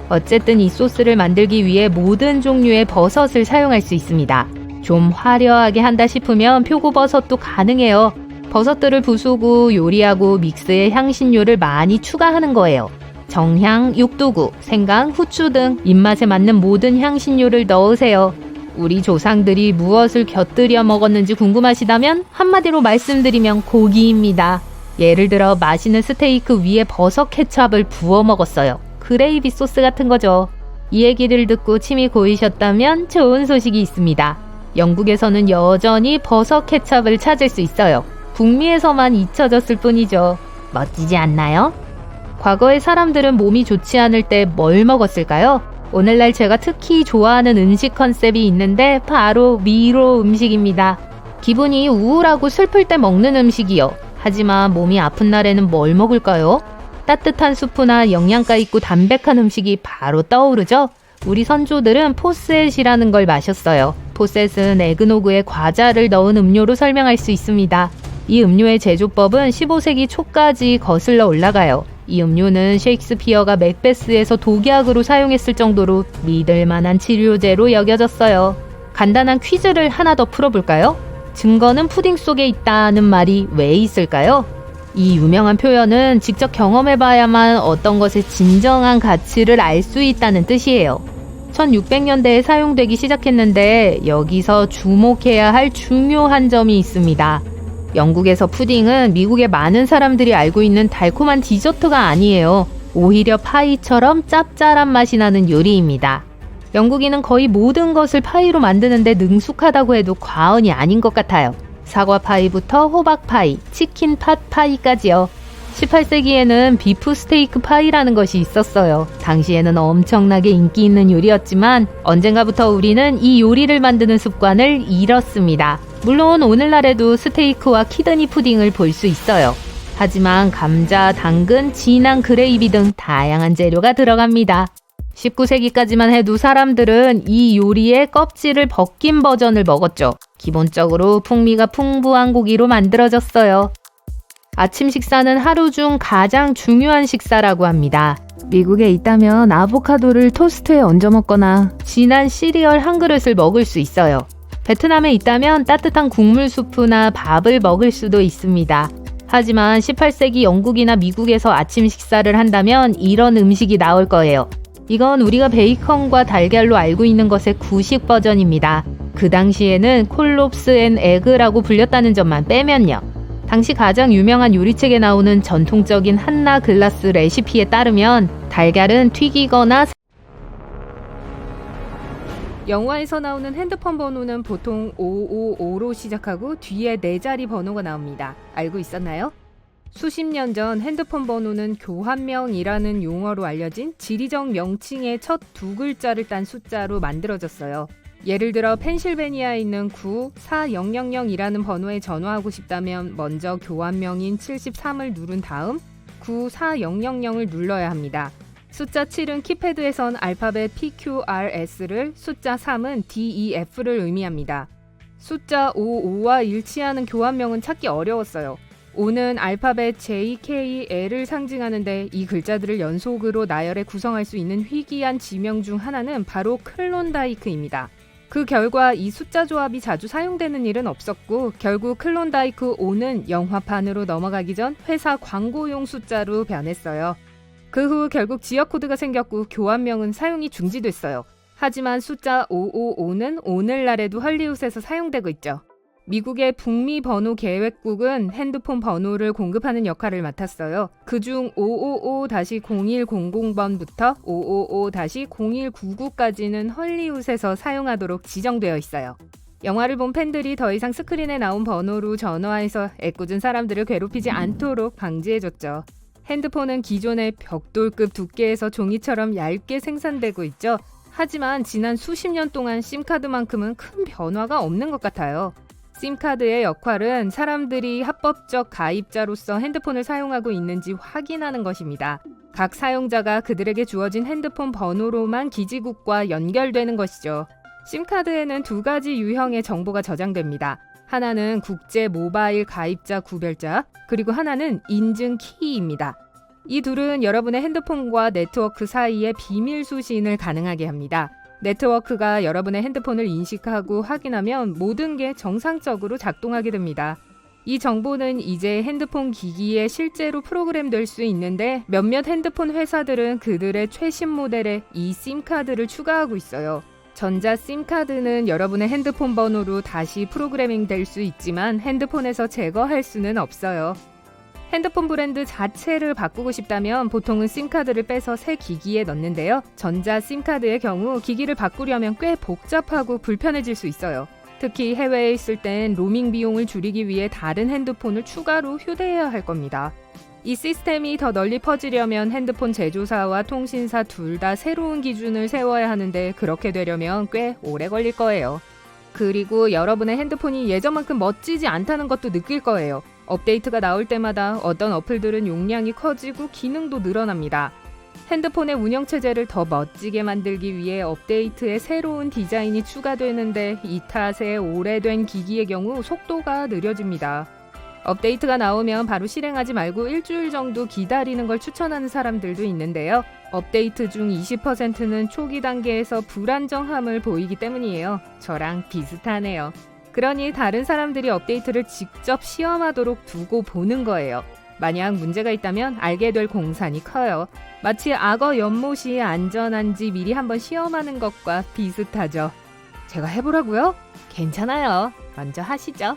어쨌든 이 소스를 만들기 위해 모든 종류의 버섯을 사용할 수 있습니다. 좀 화려하게 한다 싶으면 표고버섯도 가능해요. 버섯들을 부수고 요리하고 믹스에 향신료를 많이 추가하는 거예요. 정향, 육두구, 생강, 후추 등 입맛에 맞는 모든 향신료를 넣으세요. 우리 조상들이 무엇을 곁들여 먹었는지 궁금하시다면 한마디로 말씀드리면 고기입니다. 예를 들어 맛있는 스테이크 위에 버섯 케첩을 부어 먹었어요. 그레이비 소스 같은 거죠. 이 얘기를 듣고 침이 고이셨다면 좋은 소식이 있습니다. 영국에서는 여전히 버섯 케첩을 찾을 수 있어요. 북미에서만 잊혀졌을 뿐이죠. 멋지지 않나요? 과거의 사람들은 몸이 좋지 않을 때 뭘 먹었을까요? 오늘날 제가 특히 좋아하는 음식 컨셉이 있는데 바로 미로 음식입니다. 기분이 우울하고 슬플 때 먹는 음식이요. 하지만 몸이 아픈 날에는 뭘 먹을까요? 따뜻한 수프나 영양가 있고 담백한 음식이 바로 떠오르죠? 우리 선조들은 포셋이라는 걸 마셨어요. 포셋은 에그노그에 과자를 넣은 음료로 설명할 수 있습니다. 이 음료의 제조법은 15세기 초까지 거슬러 올라가요. 이 음료는 셰익스피어가 맥베스에서 독약으로 사용했을 정도로 믿을 만한 치료제로 여겨졌어요. 간단한 퀴즈를 하나 더 풀어볼까요? 증거는 푸딩 속에 있다는 말이 왜 있을까요? 이 유명한 표현은 직접 경험해봐야만 어떤 것의 진정한 가치를 알 수 있다는 뜻이에요. 1600년대에 사용되기 시작했는데 여기서 주목해야 할 중요한 점이 있습니다. 영국에서 푸딩은 미국의 많은 사람들이 알고 있는 달콤한 디저트가 아니에요. 오히려 파이처럼 짭짤한 맛이 나는 요리입니다. 영국인은 거의 모든 것을 파이로 만드는데 능숙하다고 해도 과언이 아닌 것 같아요. 사과 파이부터 호박 파이, 치킨 팥 파이까지요. 18세기에는 비프 스테이크 파이라는 것이 있었어요. 당시에는 엄청나게 인기 있는 요리였지만 언젠가부터 우리는 이 요리를 만드는 습관을 잃었습니다. 물론 오늘날에도 스테이크와 키드니 푸딩을 볼 수 있어요. 하지만 감자, 당근, 진한 그레이비 등 다양한 재료가 들어갑니다. 19세기까지만 해도 사람들은 이 요리의 껍질을 벗긴 버전을 먹었죠. 기본적으로 풍미가 풍부한 고기로 만들어졌어요. 아침 식사는 하루 중 가장 중요한 식사라고 합니다. 미국에 있다면 아보카도를 토스트에 얹어 먹거나 진한 시리얼 한 그릇을 먹을 수 있어요. 베트남에 있다면 따뜻한 국물 수프나 밥을 먹을 수도 있습니다. 하지만 18세기 영국이나 미국에서 아침 식사를 한다면 이런 음식이 나올 거예요. 이건 우리가 베이컨과 달걀로 알고 있는 것의 구식 버전입니다. 그 당시에는 콜롭스 앤 에그라고 불렸다는 점만 빼면요. 당시 가장 유명한 요리책에 나오는 전통적인 한나 글라스 레시피에 따르면 달걀은 튀기거나 영화에서 나오는 핸드폰 번호는 보통 555로 시작하고 뒤에 4자리 번호가 나옵니다. 알고 있었나요? 수십 년 전 핸드폰 번호는 교환명이라는 용어로 알려진 지리적 명칭의 첫 2글자를 딴 숫자로 만들어졌어요. 예를 들어 펜실베니아에 있는 94000이라는 번호에 전화하고 싶다면 먼저 교환명인 73을 누른 다음 94000을 눌러야 합니다. 숫자 7은 키패드에선 알파벳 PQRS를, 숫자 3은 DEF를 의미합니다. 숫자 55와 일치하는 교환명은 찾기 어려웠어요. 5는 알파벳 JKL을 상징하는데 이 글자들을 연속으로 나열해 구성할 수 있는 희귀한 지명 중 하나는 바로 클론다이크입니다. 그 결과 이 숫자 조합이 자주 사용되는 일은 없었고 결국 클론다이크 5는 영화판으로 넘어가기 전 회사 광고용 숫자로 변했어요. 그 후 결국 지역 코드가 생겼고 교환명은 사용이 중지됐어요. 하지만 숫자 555는 오늘날에도 헐리우드에서 사용되고 있죠. 미국의 북미 번호 계획국은 핸드폰 번호를 공급하는 역할을 맡았어요. 그중 555-0100번부터 555-0199까지는 헐리우드에서 사용하도록 지정되어 있어요. 영화를 본 팬들이 더 이상 스크린에 나온 번호로 전화해서 애꿎은 사람들을 괴롭히지 않도록 방지해줬죠. 핸드폰은 기존의 벽돌급 두께에서 종이처럼 얇게 생산되고 있죠. 하지만 지난 수십 년 동안 심카드만큼은 큰 변화가 없는 것 같아요. 심카드의 역할은 사람들이 합법적 가입자로서 핸드폰을 사용하고 있는지 확인하는 것입니다. 각 사용자가 그들에게 주어진 핸드폰 번호로만 기지국과 연결되는 것이죠. 심카드에는 두 가지 유형의 정보가 저장됩니다. 하나는 국제 모바일 가입자 구별자, 그리고 하나는 인증 키입니다. 이 둘은 여러분의 핸드폰과 네트워크 사이의 비밀 수신을 가능하게 합니다. 네트워크가 여러분의 핸드폰을 인식하고 확인하면 모든 게 정상적으로 작동하게 됩니다. 이 정보는 이제 핸드폰 기기에 실제로 프로그램될 수 있는데 몇몇 핸드폰 회사들은 그들의 최신 모델에 이 심카드를 추가하고 있어요. 전자 심카드는 여러분의 핸드폰 번호로 다시 프로그래밍 될 수 있지만 핸드폰에서 제거할 수는 없어요. 핸드폰 브랜드 자체를 바꾸고 싶다면 보통은 심카드를 빼서 새 기기에 넣는데요. 전자 심카드의 경우 기기를 바꾸려면 꽤 복잡하고 불편해질 수 있어요. 특히 해외에 있을 땐 로밍 비용을 줄이기 위해 다른 핸드폰을 추가로 휴대해야 할 겁니다. 이 시스템이 더 널리 퍼지려면 핸드폰 제조사와 통신사 둘 다 새로운 기준을 세워야 하는데 그렇게 되려면 꽤 오래 걸릴 거예요. 그리고 여러분의 핸드폰이 예전만큼 멋지지 않다는 것도 느낄 거예요. 업데이트가 나올 때마다 어떤 어플들은 용량이 커지고 기능도 늘어납니다. 핸드폰의 운영체제를 더 멋지게 만들기 위해 업데이트에 새로운 디자인이 추가되는데 이 탓에 오래된 기기의 경우 속도가 느려집니다. 업데이트가 나오면 바로 실행하지 말고 일주일 정도 기다리는 걸 추천하는 사람들도 있는데요. 업데이트 중 20%는 초기 단계에서 불안정함을 보이기 때문이에요. 저랑 비슷하네요. 그러니 다른 사람들이 업데이트를 직접 시험하도록 두고 보는 거예요. 만약 문제가 있다면 알게 될 공산이 커요. 마치 악어 연못이 안전한지 미리 한번 시험하는 것과 비슷하죠. 제가 해보라고요? 괜찮아요. 먼저 하시죠.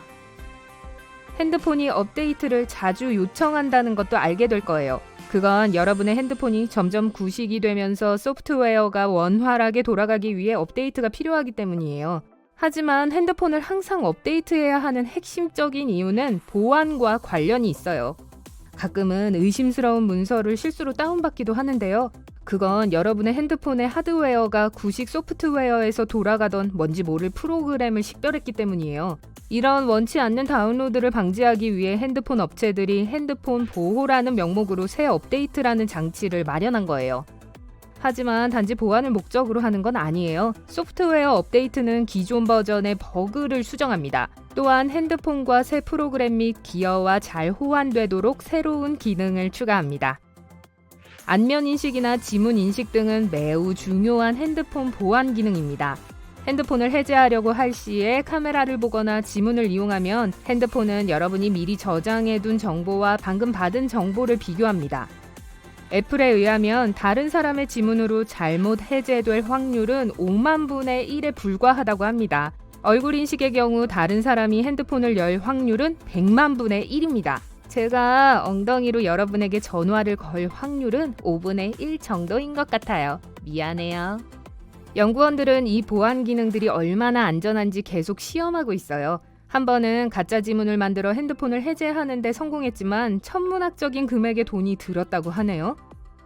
핸드폰이 업데이트를 자주 요청한다는 것도 알게 될 거예요. 그건 여러분의 핸드폰이 점점 구식이 되면서 소프트웨어가 원활하게 돌아가기 위해 업데이트가 필요하기 때문이에요. 하지만 핸드폰을 항상 업데이트해야 하는 핵심적인 이유는 보안과 관련이 있어요. 가끔은 의심스러운 문서를 실수로 다운받기도 하는데요. 그건 여러분의 핸드폰의 하드웨어가 구식 소프트웨어에서 돌아가던 뭔지 모를 프로그램을 식별했기 때문이에요. 이런 원치 않는 다운로드를 방지하기 위해 핸드폰 업체들이 핸드폰 보호라는 명목으로 새 업데이트라는 장치를 마련한 거예요. 하지만 단지 보안을 목적으로 하는 건 아니에요. 소프트웨어 업데이트는 기존 버전의 버그를 수정합니다. 또한 핸드폰과 새 프로그램 및 기어와 잘 호환되도록 새로운 기능을 추가합니다. 안면 인식이나 지문 인식 등은 매우 중요한 핸드폰 보안 기능입니다. 핸드폰을 해제하려고 할 시에 카메라를 보거나 지문을 이용하면 핸드폰은 여러분이 미리 저장해둔 정보와 방금 받은 정보를 비교합니다. 애플에 의하면 다른 사람의 지문으로 잘못 해제될 확률은 5만 분의 1에 불과하다고 합니다. 얼굴 인식의 경우 다른 사람이 핸드폰을 열 확률은 100만 분의 1입니다. 제가 엉덩이로 여러분에게 전화를 걸 확률은 5분의 1 정도인 것 같아요. 미안해요. 연구원들은 이 보안 기능들이 얼마나 안전한지 계속 시험하고 있어요. 한 번은 가짜 지문을 만들어 핸드폰을 해제하는 데 성공했지만 천문학적인 금액의 돈이 들었다고 하네요.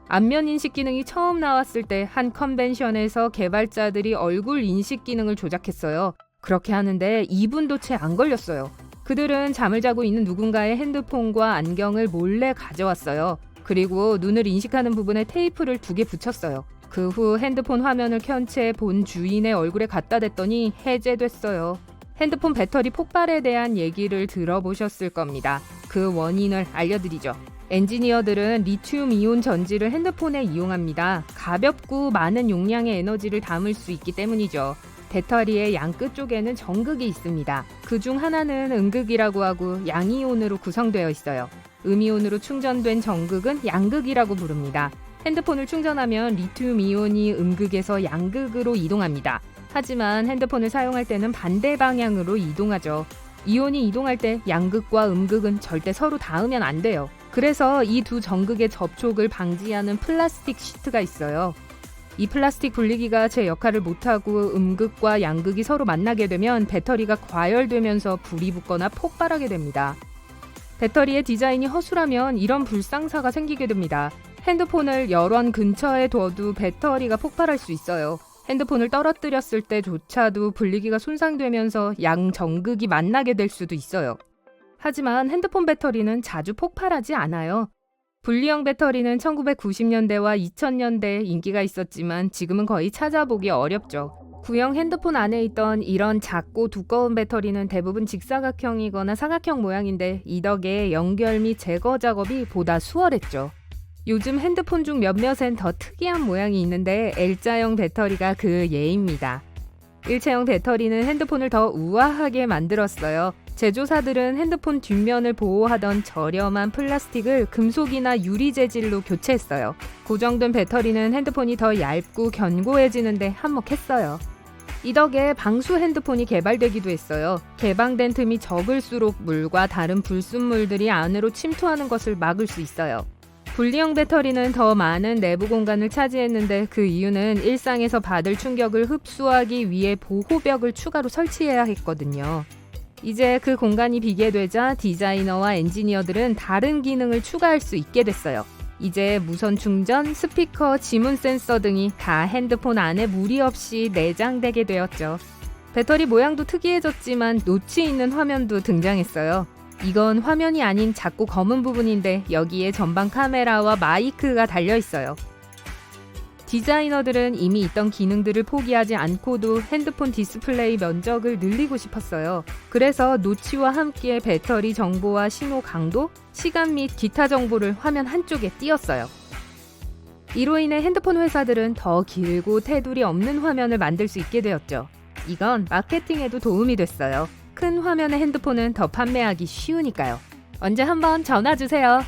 안면 인식 기능이 처음 나왔을 때 한 컨벤션에서 개발자들이 얼굴 인식 기능을 조작했어요. 그렇게 하는데 2분도 채 안 걸렸어요. 그들은 잠을 자고 있는 누군가의 핸드폰과 안경을 몰래 가져왔어요. 그리고 눈을 인식하는 부분에 테이프를 2개 붙였어요. 그 후 핸드폰 화면을 켠 채 본 주인의 얼굴에 갖다 댔더니 해제됐어요. 핸드폰 배터리 폭발에 대한 얘기를 들어보셨을 겁니다. 그 원인을 알려드리죠. 엔지니어들은 리튬 이온 전지를 핸드폰에 이용합니다. 가볍고 많은 용량의 에너지를 담을 수 있기 때문이죠. 배터리의 양끝 쪽에는 정극이 있습니다. 그중 하나는 음극이라고 하고 양이온으로 구성되어 있어요. 음이온으로 충전된 정극은 양극이라고 부릅니다. 핸드폰을 충전하면 리튬 이온이 음극에서 양극으로 이동합니다. 하지만 핸드폰을 사용할 때는 반대 방향으로 이동하죠. 이온이 이동할 때 양극과 음극은 절대 서로 닿으면 안 돼요. 그래서 이 두 정극의 접촉을 방지하는 플라스틱 시트가 있어요. 이 플라스틱 분리기가 제 역할을 못하고 음극과 양극이 서로 만나게 되면 배터리가 과열되면서 불이 붙거나 폭발하게 됩니다. 배터리의 디자인이 허술하면 이런 불상사가 생기게 됩니다. 핸드폰을 열원 근처에 둬도 배터리가 폭발할 수 있어요. 핸드폰을 떨어뜨렸을 때조차도 분리기가 손상되면서 양 정극이 만나게 될 수도 있어요. 하지만 핸드폰 배터리는 자주 폭발하지 않아요. 분리형 배터리는 1990년대와 2000년대에 인기가 있었지만 지금은 거의 찾아보기 어렵죠. 구형 핸드폰 안에 있던 이런 작고 두꺼운 배터리는 대부분 직사각형이거나 사각형 모양인데 이 덕에 연결 및 제거 작업이 보다 수월했죠. 요즘 핸드폰 중 몇몇엔 더 특이한 모양이 있는데 L자형 배터리가 그 예입니다. 일체형 배터리는 핸드폰을 더 우아하게 만들었어요. 제조사들은 핸드폰 뒷면을 보호하던 저렴한 플라스틱을 금속이나 유리 재질로 교체했어요. 고정된 배터리는 핸드폰이 더 얇고 견고해지는데 한몫했어요. 이 덕에 방수 핸드폰이 개발되기도 했어요. 개방된 틈이 적을수록 물과 다른 불순물들이 안으로 침투하는 것을 막을 수 있어요. 분리형 배터리는 더 많은 내부 공간을 차지했는데 그 이유는 일상에서 받을 충격을 흡수하기 위해 보호벽을 추가로 설치해야 했거든요. 이제 그 공간이 비게 되자 디자이너와 엔지니어들은 다른 기능을 추가할 수 있게 됐어요. 이제 무선 충전, 스피커, 지문 센서 등이 다 핸드폰 안에 무리 없이 내장되게 되었죠. 배터리 모양도 특이해졌지만 노치 있는 화면도 등장했어요. 이건 화면이 아닌 작고 검은 부분인데 여기에 전방 카메라와 마이크가 달려있어요. 디자이너들은 이미 있던 기능들을 포기하지 않고도 핸드폰 디스플레이 면적을 늘리고 싶었어요. 그래서 노치와 함께 배터리 정보와 신호 강도, 시간 및 기타 정보를 화면 한쪽에 띄웠어요. 이로 인해 핸드폰 회사들은 더 길고 테두리 없는 화면을 만들 수 있게 되었죠. 이건 마케팅에도 도움이 됐어요. 큰 화면의 핸드폰은 더 판매하기 쉬우니까요. 언제 한번 전화 주세요.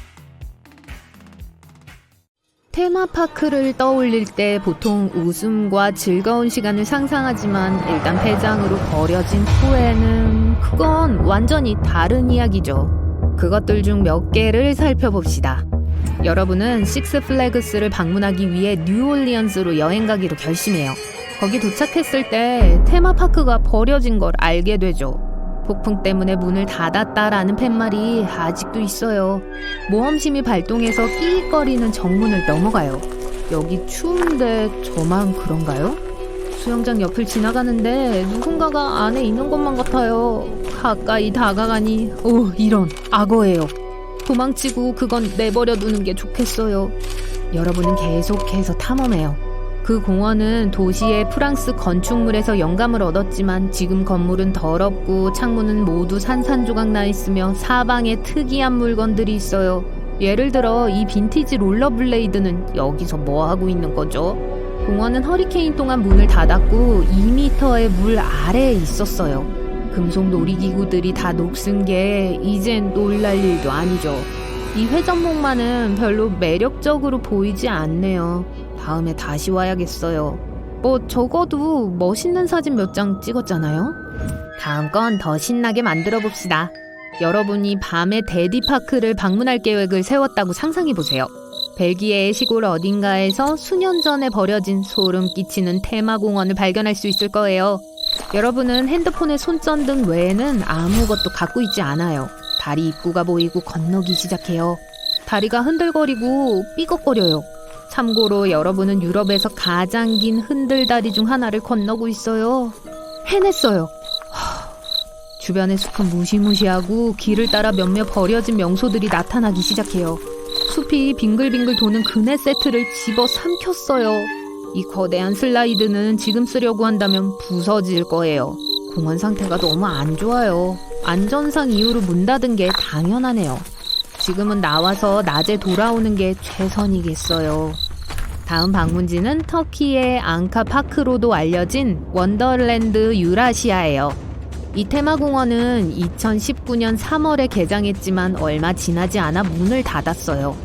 테마파크를 떠올릴 때 보통 웃음과 즐거운 시간을 상상하지만 일단 폐장으로 버려진 후에는 그건 완전히 다른 이야기죠. 그것들 중 몇 개를 살펴봅시다. 여러분은 식스 플래그스를 방문하기 위해 뉴올리언스로 여행 가기로 결심해요. 거기 도착했을 때 테마파크가 버려진 걸 알게 되죠. 폭풍 때문에 문을 닫았다라는 팻말이 아직도 있어요. 모험심이 발동해서 끼익거리는 정문을 넘어가요. 여기 추운데 저만 그런가요? 수영장 옆을 지나가는데 누군가가 안에 있는 것만 같아요. 가까이 다가가니 이런 악어예요. 도망치고 그건 내버려 두는 게 좋겠어요. 여러분은 계속해서 탐험해요. 그 공원은 도시의 프랑스 건축물에서 영감을 얻었지만 지금 건물은 더럽고 창문은 모두 산산조각 나 있으며 사방에 특이한 물건들이 있어요. 예를 들어 이 빈티지 롤러블레이드는 여기서 뭐 하고 있는 거죠? 공원은 허리케인 동안 문을 닫았고 2m의 물 아래에 있었어요. 금속 놀이기구들이 다 녹슨 게 이젠 놀랄 일도 아니죠. 이 회전목마는 별로 매력적으로 보이지 않네요. 다음에 다시 와야겠어요. 적어도 멋있는 사진 몇 장 찍었잖아요? 다음 건 더 신나게 만들어 봅시다. 여러분이 밤에 데디파크를 방문할 계획을 세웠다고 상상해보세요. 벨기에의 시골 어딘가에서 수년 전에 버려진 소름 끼치는 테마공원을 발견할 수 있을 거예요. 여러분은 핸드폰의 손전등 외에는 아무것도 갖고 있지 않아요. 다리 입구가 보이고 건너기 시작해요. 다리가 흔들거리고 삐걱거려요. 참고로 여러분은 유럽에서 가장 긴 흔들다리 중 하나를 건너고 있어요. 해냈어요. 주변의 숲은 무시무시하고 길을 따라 몇몇 버려진 명소들이 나타나기 시작해요. 숲이 빙글빙글 도는 그네 세트를 집어 삼켰어요. 이 거대한 슬라이드는 지금 쓰려고 한다면 부서질 거예요. 공원 상태가 너무 안 좋아요. 안전상 이유로 문 닫은 게 당연하네요. 지금은 나와서 낮에 돌아오는 게 최선이겠어요. 다음 방문지는 터키의 앙카파크로도 알려진 원더랜드 유라시아예요. 이 테마공원은 2019년 3월에 개장했지만 얼마 지나지 않아 문을 닫았어요.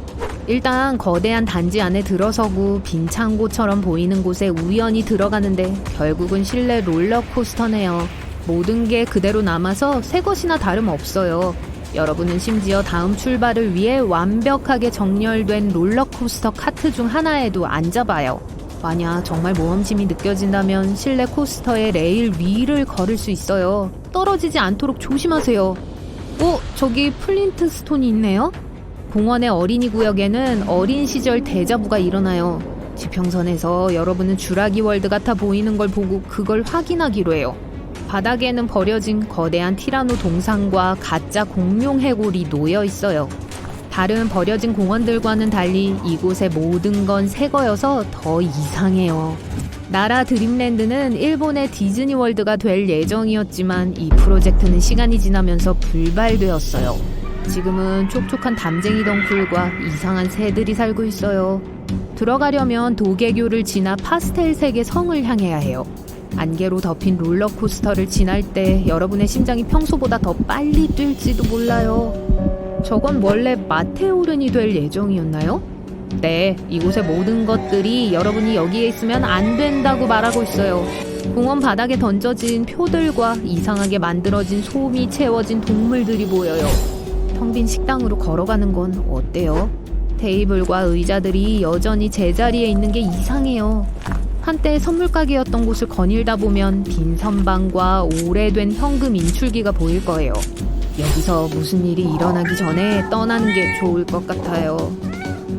일단 거대한 단지 안에 들어서고 빈 창고처럼 보이는 곳에 우연히 들어가는데 결국은 실내 롤러코스터네요. 모든 게 그대로 남아서 새 것이나 다름없어요. 여러분은 심지어 다음 출발을 위해 완벽하게 정렬된 롤러코스터 카트 중 하나에도 앉아봐요. 만약 정말 모험심이 느껴진다면 실내 코스터의 레일 위를 걸을 수 있어요. 떨어지지 않도록 조심하세요. 저기 플린트스톤이 있네요? 공원의 어린이 구역에는 어린 시절 데자부가 일어나요. 지평선에서 여러분은 주라기 월드 같아 보이는 걸 보고 그걸 확인하기로 해요. 바닥에는 버려진 거대한 티라노 동상과 가짜 공룡 해골이 놓여 있어요. 다른 버려진 공원들과는 달리 이곳의 모든 건 새 거여서 더 이상해요. 나라 드림랜드는 일본의 디즈니 월드가 될 예정이었지만 이 프로젝트는 시간이 지나면서 불발되었어요. 지금은 촉촉한 담쟁이 덩굴과 이상한 새들이 살고 있어요. 들어가려면 도개교를 지나 파스텔색의 성을 향해야 해요. 안개로 덮인 롤러코스터를 지날 때 여러분의 심장이 평소보다 더 빨리 뛸지도 몰라요. 저건 원래 마테오른이 될 예정이었나요? 네, 이곳의 모든 것들이 여러분이 여기에 있으면 안 된다고 말하고 있어요. 공원 바닥에 던져진 표들과 이상하게 만들어진 솜이 채워진 동물들이 보여요. 텅 빈 식당으로 걸어가는 건 어때요? 테이블과 의자들이 여전히 제자리에 있는 게 이상해요. 한때 선물 가게였던 곳을 거닐다 보면 빈 선방과 오래된 현금 인출기가 보일 거예요. 여기서 무슨 일이 일어나기 전에 떠나는 게 좋을 것 같아요.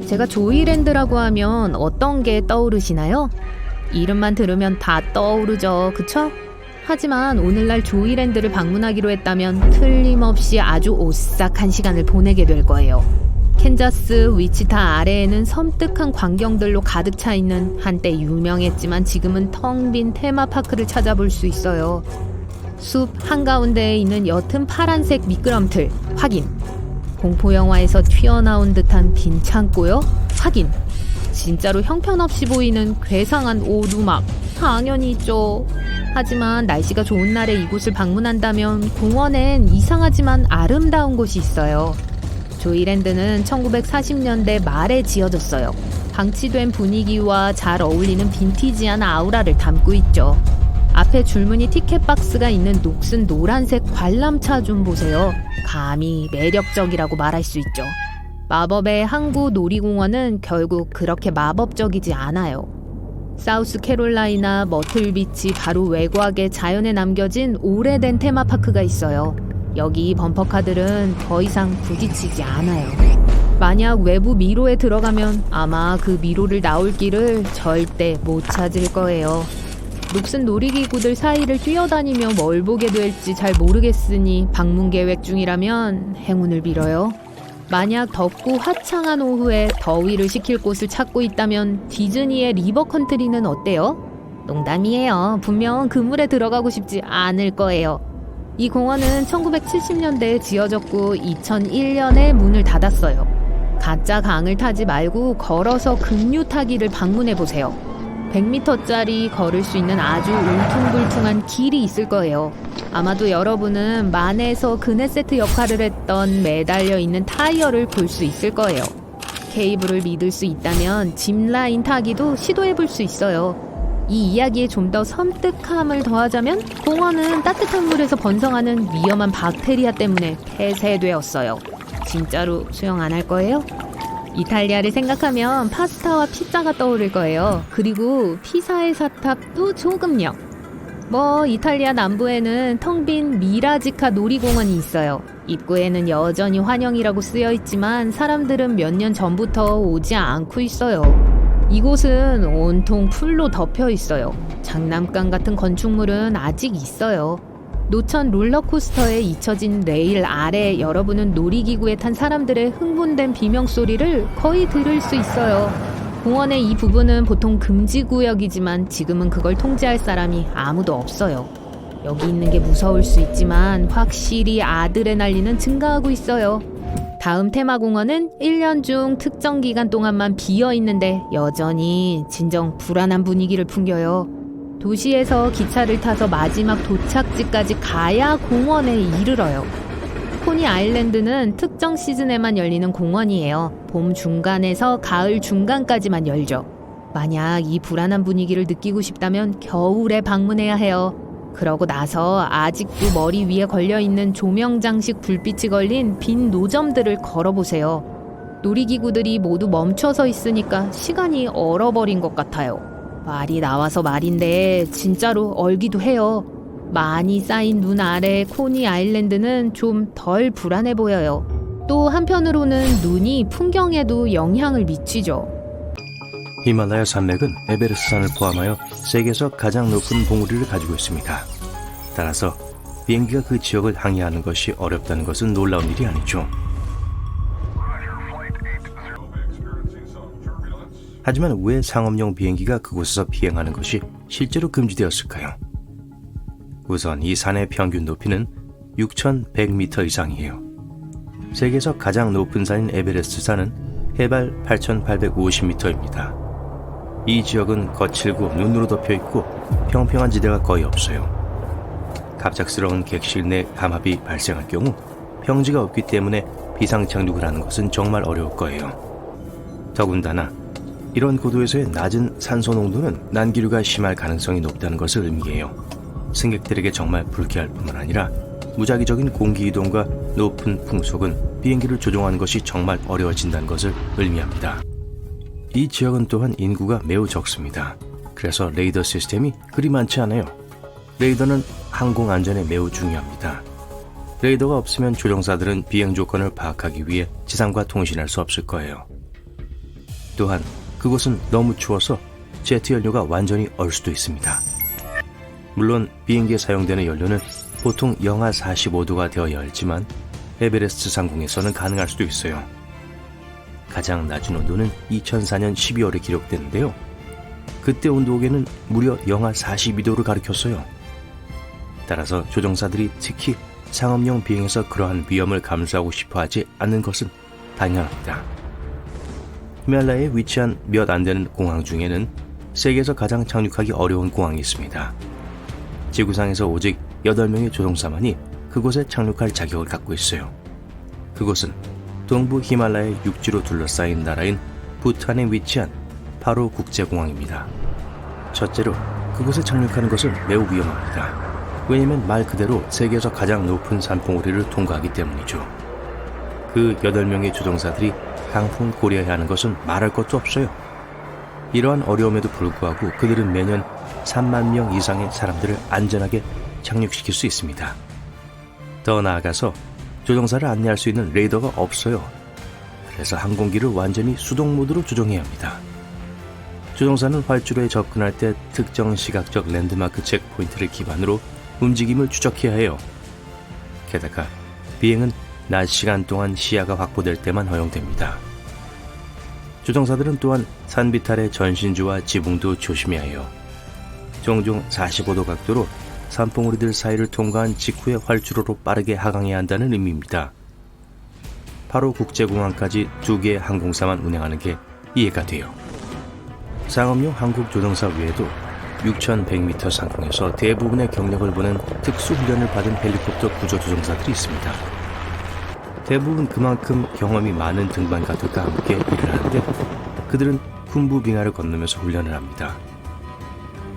제가 조이랜드라고 하면 어떤 게 떠오르시나요? 이름만 들으면 다 떠오르죠, 그쵸? 하지만 오늘날 조이랜드를 방문하기로 했다면 틀림없이 아주 오싹한 시간을 보내게 될 거예요. 캔자스, 위치타 아래에는 섬뜩한 광경들로 가득 차 있는 한때 유명했지만 지금은 텅 빈 테마파크를 찾아볼 수 있어요. 숲 한가운데에 있는 옅은 파란색 미끄럼틀 확인. 공포영화에서 튀어나온 듯한 빈 창고요? 확인. 진짜로 형편없이 보이는 괴상한 오두막 당연히 있죠. 하지만 날씨가 좋은 날에 이곳을 방문한다면 공원엔 이상하지만 아름다운 곳이 있어요. 조이랜드는 1940년대 말에 지어졌어요. 방치된 분위기와 잘 어울리는 빈티지한 아우라를 담고 있죠. 앞에 줄무늬 티켓 박스가 있는 녹슨 노란색 관람차 좀 보세요. 감히 매력적이라고 말할 수 있죠. 마법의 항구 놀이공원은 결국 그렇게 마법적이지 않아요. 사우스 캐롤라이나 머틀비치 바로 외곽에 자연에 남겨진 오래된 테마파크가 있어요. 여기 범퍼카들은 더 이상 부딪히지 않아요. 만약 외부 미로에 들어가면 아마 그 미로를 나올 길을 절대 못 찾을 거예요. 녹슨 놀이기구들 사이를 뛰어다니며 뭘 보게 될지 잘 모르겠으니 방문 계획 중이라면 행운을 빌어요. 만약 덥고 화창한 오후에 더위를 식힐 곳을 찾고 있다면 디즈니의 리버컨트리는 어때요? 농담이에요. 분명 그물에 들어가고 싶지 않을 거예요. 이 공원은 1970년대에 지어졌고 2001년에 문을 닫았어요. 가짜 강을 타지 말고 걸어서 급류 타기를 방문해보세요. 100m짜리 걸을 수 있는 아주 울퉁불퉁한 길이 있을 거예요. 아마도 여러분은 만에서 그네세트 역할을 했던 매달려 있는 타이어를 볼 수 있을 거예요. 케이블을 믿을 수 있다면 짚라인 타기도 시도해볼 수 있어요. 이 이야기에 좀 더 섬뜩함을 더하자면 공원은 따뜻한 물에서 번성하는 위험한 박테리아 때문에 폐쇄되었어요. 진짜로 수영 안 할 거예요? 이탈리아를 생각하면 파스타와 피자가 떠오를 거예요. 그리고 피사의 사탑도 조금요. 이탈리아 남부에는 텅 빈 미라지카 놀이공원이 있어요. 입구에는 여전히 환영이라고 쓰여 있지만 사람들은 몇 년 전부터 오지 않고 있어요. 이곳은 온통 풀로 덮여 있어요. 장난감 같은 건축물은 아직 있어요. 노천 롤러코스터에 잊혀진 레일 아래 여러분은 놀이기구에 탄 사람들의 흥분된 비명소리를 거의 들을 수 있어요. 공원의 이 부분은 보통 금지구역이지만 지금은 그걸 통제할 사람이 아무도 없어요. 여기 있는 게 무서울 수 있지만 확실히 아드레날린은 증가하고 있어요. 다음 테마공원은 1년 중 특정 기간 동안만 비어 있는데 여전히 진정 불안한 분위기를 풍겨요. 도시에서 기차를 타서 마지막 도착지까지 가야 공원에 이르러요. 코니 아일랜드는 특정 시즌에만 열리는 공원이에요. 봄 중간에서 가을 중간까지만 열죠. 만약 이 불안한 분위기를 느끼고 싶다면 겨울에 방문해야 해요. 그러고 나서 아직도 머리 위에 걸려있는 조명 장식 불빛이 걸린 빈 노점들을 걸어보세요. 놀이기구들이 모두 멈춰서 있으니까 시간이 얼어버린 것 같아요. 말이 나와서 말인데 진짜로 얼기도 해요. 많이 쌓인 눈 아래 코니 아일랜드는 좀 덜 불안해 보여요. 또 한편으로는 눈이 풍경에도 영향을 미치죠. 히말라야 산맥은 에베레스트 산을 포함하여 세계에서 가장 높은 봉우리를 가지고 있습니다. 따라서 비행기가 그 지역을 항해하는 것이 어렵다는 것은 놀라운 일이 아니죠. 하지만 왜 상업용 비행기가 그곳에서 비행하는 것이 실제로 금지되었을까요? 우선 이 산의 평균 높이는 6,100m 이상이에요. 세계에서 가장 높은 산인 에베레스트 산은 해발 8,850m입니다. 이 지역은 거칠고 눈으로 덮여있고 평평한 지대가 거의 없어요. 갑작스러운 객실 내 감압이 발생할 경우 평지가 없기 때문에 비상 착륙을 하는 것은 정말 어려울 거예요. 더군다나 이런 고도에서의 낮은 산소 농도는 난기류가 심할 가능성이 높다는 것을 의미해요. 승객들에게 정말 불쾌할 뿐만 아니라 무작위적인 공기 이동과 높은 풍속은 비행기를 조종하는 것이 정말 어려워진다는 것을 의미합니다. 이 지역은 또한 인구가 매우 적습니다. 그래서 레이더 시스템이 그리 많지 않아요. 레이더는 항공 안전에 매우 중요합니다. 레이더가 없으면 조종사들은 비행 조건을 파악하기 위해 지상과 통신할 수 없을 거예요. 또한 그곳은 너무 추워서 제트 연료가 완전히 얼 수도 있습니다. 물론 비행기에 사용되는 연료는 보통 영하 45도가 되어야 했지만 에베레스트 상공에서는 가능할 수도 있어요. 가장 낮은 온도는 2004년 12월에 기록됐는데요. 그때 온도계는 무려 영하 42도를 가리켰어요. 따라서 조종사들이 특히 상업용 비행에서 그러한 위험을 감수하고 싶어 하지 않는 것은 당연합니다. 히말라야에 위치한 몇 안 되는 공항 중에는 세계에서 가장 착륙하기 어려운 공항이 있습니다. 지구상에서 오직 8명의 조종사만이 그곳에 착륙할 자격을 갖고 있어요. 그곳은 동부 히말라야 육지로 둘러싸인 나라인 부탄에 위치한 파로 국제공항입니다. 첫째로 그곳에 착륙하는 것은 매우 위험합니다. 왜냐하면 말 그대로 세계에서 가장 높은 산봉우리를 통과하기 때문이죠. 그 8명의 조종사들이 강풍 고려해야 하는 것은 말할 것도 없어요. 이러한 어려움에도 불구하고 그들은 매년 3만 명 이상의 사람들을 안전하게 착륙시킬 수 있습니다. 더 나아가서 조종사를 안내할 수 있는 레이더가 없어요. 그래서 항공기를 완전히 수동 모드로 조종해야 합니다. 조종사는 활주로에 접근할 때 특정 시각적 랜드마크 체크포인트를 기반으로 움직임을 추적해야 해요. 게다가 비행은 낮 시간 동안 시야가 확보될 때만 허용됩니다. 조종사들은 또한 산비탈의 전신주와 지붕도 조심해야 해요. 종종 45도 각도로 산봉우리들 사이를 통과한 직후에 활주로로 빠르게 하강해야 한다는 의미입니다. 바로 국제공항까지 2개의 항공사만 운행하는 게 이해가 돼요. 상업용 한국 조종사 외에도 6,100m 상공에서 대부분의 경력을 보는 특수훈련을 받은 헬리콥터 구조조종사들이 있습니다. 대부분 그만큼 경험이 많은 등반가들과 함께 일을 하는데 그들은 쿰부빙하를 건너면서 훈련을 합니다.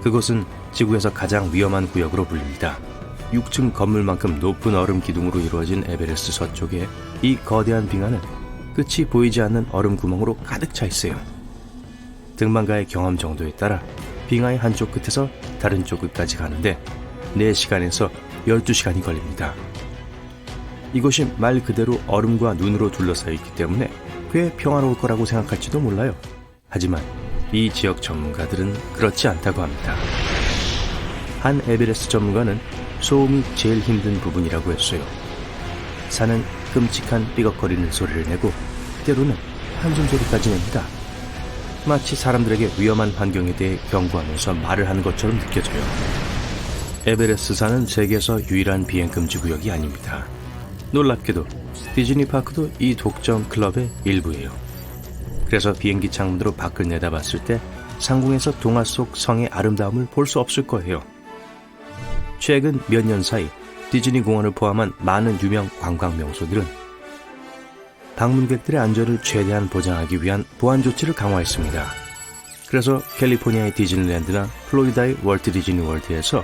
그곳은 지구에서 가장 위험한 구역으로 불립니다. 6층 건물만큼 높은 얼음 기둥으로 이루어진 에베레스트 서쪽에 이 거대한 빙하는 끝이 보이지 않는 얼음 구멍으로 가득 차 있어요. 등반가의 경험 정도에 따라 빙하의 한쪽 끝에서 다른 쪽 끝까지 가는데 4시간에서 12시간이 걸립니다. 이곳이 말 그대로 얼음과 눈으로 둘러싸여 있기 때문에 꽤 평화로울 거라고 생각할지도 몰라요. 하지만 이 지역 전문가들은 그렇지 않다고 합니다. 한 에베레스트 전문가는 소음이 제일 힘든 부분이라고 했어요. 산은 끔찍한 삐걱거리는 소리를 내고 때로는 한숨 소리까지 냅니다. 마치 사람들에게 위험한 환경에 대해 경고하면서 말을 하는 것처럼 느껴져요. 에베레스트 산은 세계에서 유일한 비행 금지 구역이 아닙니다. 놀랍게도 디즈니 파크도 이 독점 클럽의 일부예요. 그래서 비행기 창문으로 밖을 내다봤을 때 상공에서 동화 속 성의 아름다움을 볼 수 없을 거예요. 최근 몇 년 사이 디즈니 공원을 포함한 많은 유명 관광 명소들은 방문객들의 안전을 최대한 보장하기 위한 보안 조치를 강화했습니다. 그래서 캘리포니아의 디즈니랜드나 플로리다의 월트 디즈니 월드에서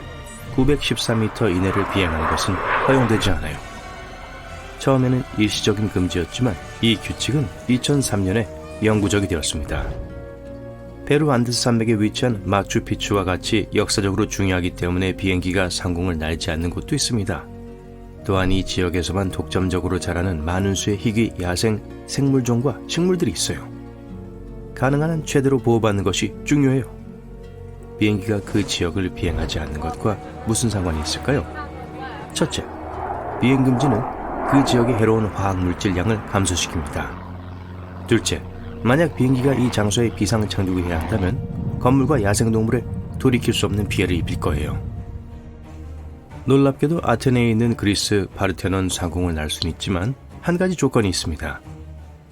914m 이내를 비행하는 것은 허용되지 않아요. 처음에는 일시적인 금지였지만 이 규칙은 2003년에 영구적이 되었습니다. 페루 안데스 산맥에 위치한 마추픽추와 같이 역사적으로 중요하기 때문에 비행기가 상공을 날지 않는 곳도 있습니다. 또한 이 지역에서만 독점적으로 자라는 많은 수의 희귀 야생 생물종과 식물들이 있어요. 가능한 한 최대로 보호받는 것이 중요해요. 비행기가 그 지역을 비행하지 않는 것과 무슨 상관이 있을까요? 첫째, 비행 금지는 그 지역의 해로운 화학물질 양을 감소시킵니다. 둘째, 만약 비행기가 이 장소에 비상 착륙을 해야 한다면 건물과 야생동물에 돌이킬 수 없는 피해를 입힐 거예요. 놀랍게도 아테네에 있는 그리스 파르테논 상공을 날 수는 있지만 한 가지 조건이 있습니다.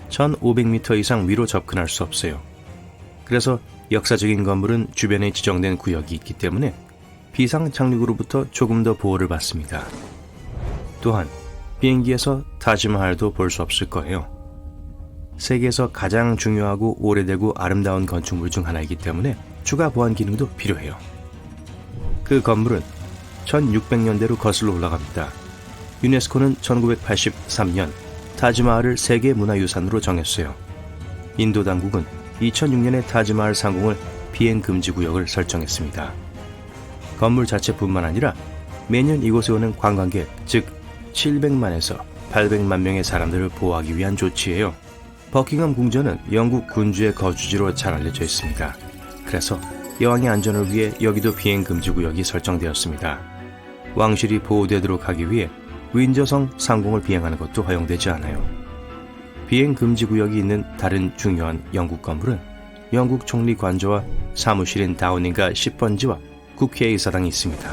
1500m 이상 위로 접근할 수 없어요. 그래서 역사적인 건물은 주변에 지정된 구역이 있기 때문에 비상 착륙으로부터 조금 더 보호를 받습니다. 또한 비행기에서 타지마할도 볼 수 없을 거예요. 세계에서 가장 중요하고 오래되고 아름다운 건축물 중 하나이기 때문에 추가 보안 기능도 필요해요. 그 건물은 1600년대로 거슬러 올라갑니다. 유네스코는 1983년 타지마할을 세계문화유산으로 정했어요. 인도 당국은 2006년에 타지마할 상공을 비행 금지 구역을 설정했습니다. 건물 자체뿐만 아니라 매년 이곳에 오는 관광객, 즉 700만에서 800만 명의 사람들을 보호하기 위한 조치예요. 버킹엄 궁전은 영국 군주의 거주지로 잘 알려져 있습니다. 그래서 여왕의 안전을 위해 여기도 비행 금지 구역이 설정되었습니다. 왕실이 보호되도록 하기 위해 윈저성 상공을 비행하는 것도 허용되지 않아요. 비행 금지 구역이 있는 다른 중요한 영국 건물은 영국 총리 관저와 사무실인 다우닝가 10번지와 국회의사당이 있습니다.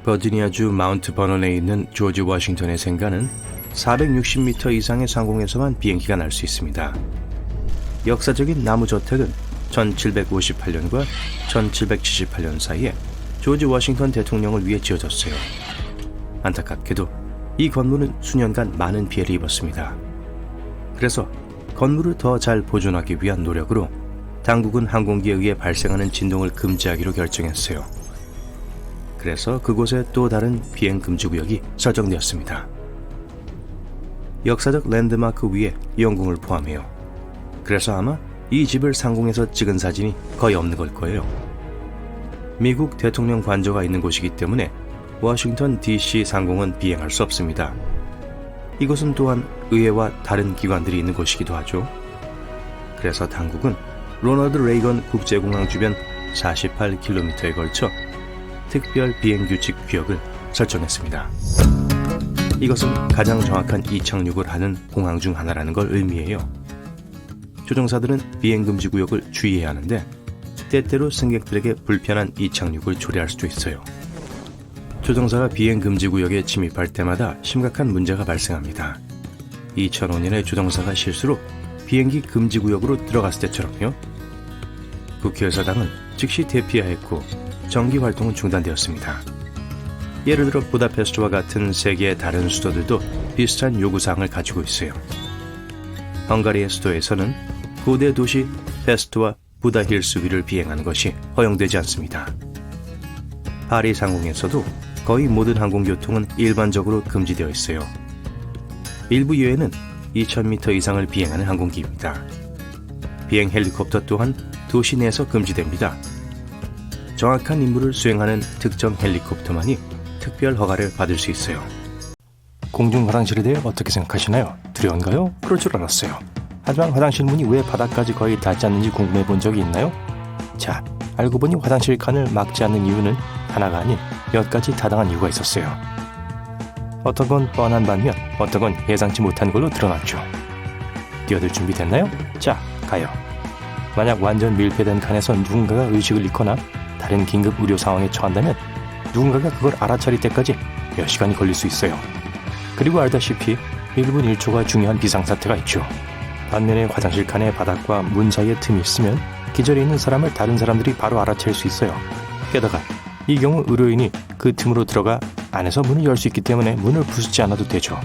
버지니아주 마운트 버넌에 있는 조지 워싱턴의 생가는 460m 이상의 상공에서만 비행기가 날 수 있습니다. 역사적인 나무 저택은 1758년과 1778년 사이에 조지 워싱턴 대통령을 위해 지어졌어요. 안타깝게도 이 건물은 수년간 많은 피해를 입었습니다. 그래서 건물을 더 잘 보존하기 위한 노력으로 당국은 항공기에 의해 발생하는 진동을 금지하기로 결정했어요. 그래서 그곳에 또 다른 비행 금지 구역이 설정되었습니다. 역사적 랜드마크 위에 영궁을 포함해요. 그래서 아마 이 집을 상공에서 찍은 사진이 거의 없는 걸 거예요. 미국 대통령 관저가 있는 곳이기 때문에 워싱턴 DC 상공은 비행할 수 없습니다. 이곳은 또한 의회와 다른 기관들이 있는 곳이기도 하죠. 그래서 당국은 로널드 레이건 국제공항 주변 48km에 걸쳐 특별 비행규칙 구역을 설정했습니다. 이것은 가장 정확한 이착륙을 하는 공항 중 하나라는 걸 의미해요. 조종사들은 비행금지 구역을 주의해야 하는데 때때로 승객들에게 불편한 이착륙을 초래할 수도 있어요. 조종사가 비행금지 구역에 침입할 때마다 심각한 문제가 발생합니다. 2005년에 조종사가 실수로 비행기 금지 구역으로 들어갔을 때처럼요. 국회의사당은 즉시 대피하였고 정기 활동은 중단되었습니다. 예를 들어 부다페스트와 같은 세계의 다른 수도들도 비슷한 요구사항을 가지고 있어요. 헝가리의 수도에서는 고대 도시 페스트와 부다힐스 위를 비행하는 것이 허용되지 않습니다. 파리 상공에서도 거의 모든 항공교통은 일반적으로 금지되어 있어요. 일부 예외는 2000m 이상을 비행하는 항공기입니다. 비행 헬리콥터 또한 도시 내에서 금지됩니다. 정확한 임무를 수행하는 특정 헬리콥터만이 특별 허가를 받을 수 있어요. 공중 화장실에 대해 어떻게 생각하시나요? 두려운가요? 그럴 줄 알았어요. 하지만 화장실 문이 왜 바닥까지 거의 닿지 않는지 궁금해 본 적이 있나요? 자, 알고 보니 화장실 칸을 막지 않는 이유는 하나가 아닌 몇 가지 타당한 이유가 있었어요. 어떤 건 뻔한 반면 어떤 건 예상치 못한 걸로 드러났죠. 뛰어들 준비 됐나요? 자, 가요. 만약 완전 밀폐된 칸에서 누군가가 의식을 잃거나 다른 긴급 의료 상황에 처한다면 누군가가 그걸 알아차릴 때까지 몇 시간이 걸릴 수 있어요. 그리고 알다시피 1분 1초가 중요한 비상사태가 있죠. 반면에 화장실 칸의 바닥과 문 사이에 틈이 있으면 기절해 있는 사람을 다른 사람들이 바로 알아챌 수 있어요. 게다가 이 경우 의료인이 그 틈으로 들어가 안에서 문을 열 수 있기 때문에 문을 부수지 않아도 되죠.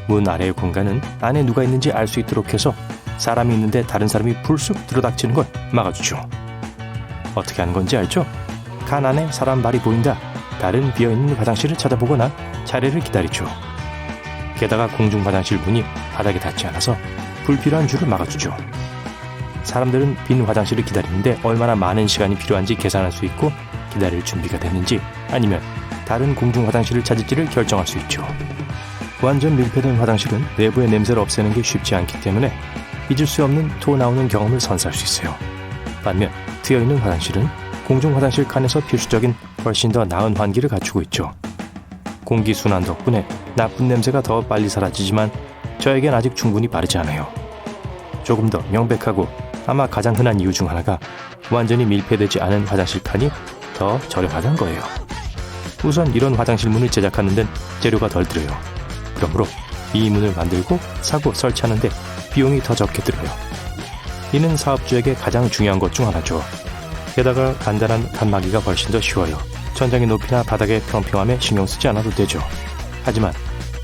문 아래의 공간은 안에 누가 있는지 알 수 있도록 해서 사람이 있는데 다른 사람이 불쑥 들어닥치는 걸 막아주죠. 어떻게 하는 건지 알죠? 칸 안에 사람 발이 보인다. 다른 비어있는 화장실을 찾아보거나 차례를 기다리죠. 게다가 공중 화장실 문이 바닥에 닿지 않아서 불필요한 줄을 막아주죠. 사람들은 빈 화장실을 기다리는데 얼마나 많은 시간이 필요한지 계산할 수 있고 기다릴 준비가 됐는지 아니면 다른 공중 화장실을 찾을지를 결정할 수 있죠. 완전 밀폐된 화장실은 내부의 냄새를 없애는 게 쉽지 않기 때문에 잊을 수 없는 토 나오는 경험을 선사할 수 있어요. 반면 트여있는 화장실은 공중 화장실 칸에서 필수적인 훨씬 더 나은 환기를 갖추고 있죠. 공기순환 덕분에 나쁜 냄새가 더 빨리 사라지지만 저에겐 아직 충분히 바르지 않아요. 조금 더 명백하고 아마 가장 흔한 이유 중 하나가 완전히 밀폐되지 않은 화장실 칸이 더 저렴하다는 거예요. 우선 이런 화장실 문을 제작하는 데는 재료가 덜 들어요. 그러므로 이 문을 만들고 사고 설치하는데 비용이 더 적게 들어요. 이는 사업주에게 가장 중요한 것 중 하나죠. 게다가 간단한 칸막이가 훨씬 더 쉬워요. 천장의 높이나 바닥의 평평함에 신경 쓰지 않아도 되죠. 하지만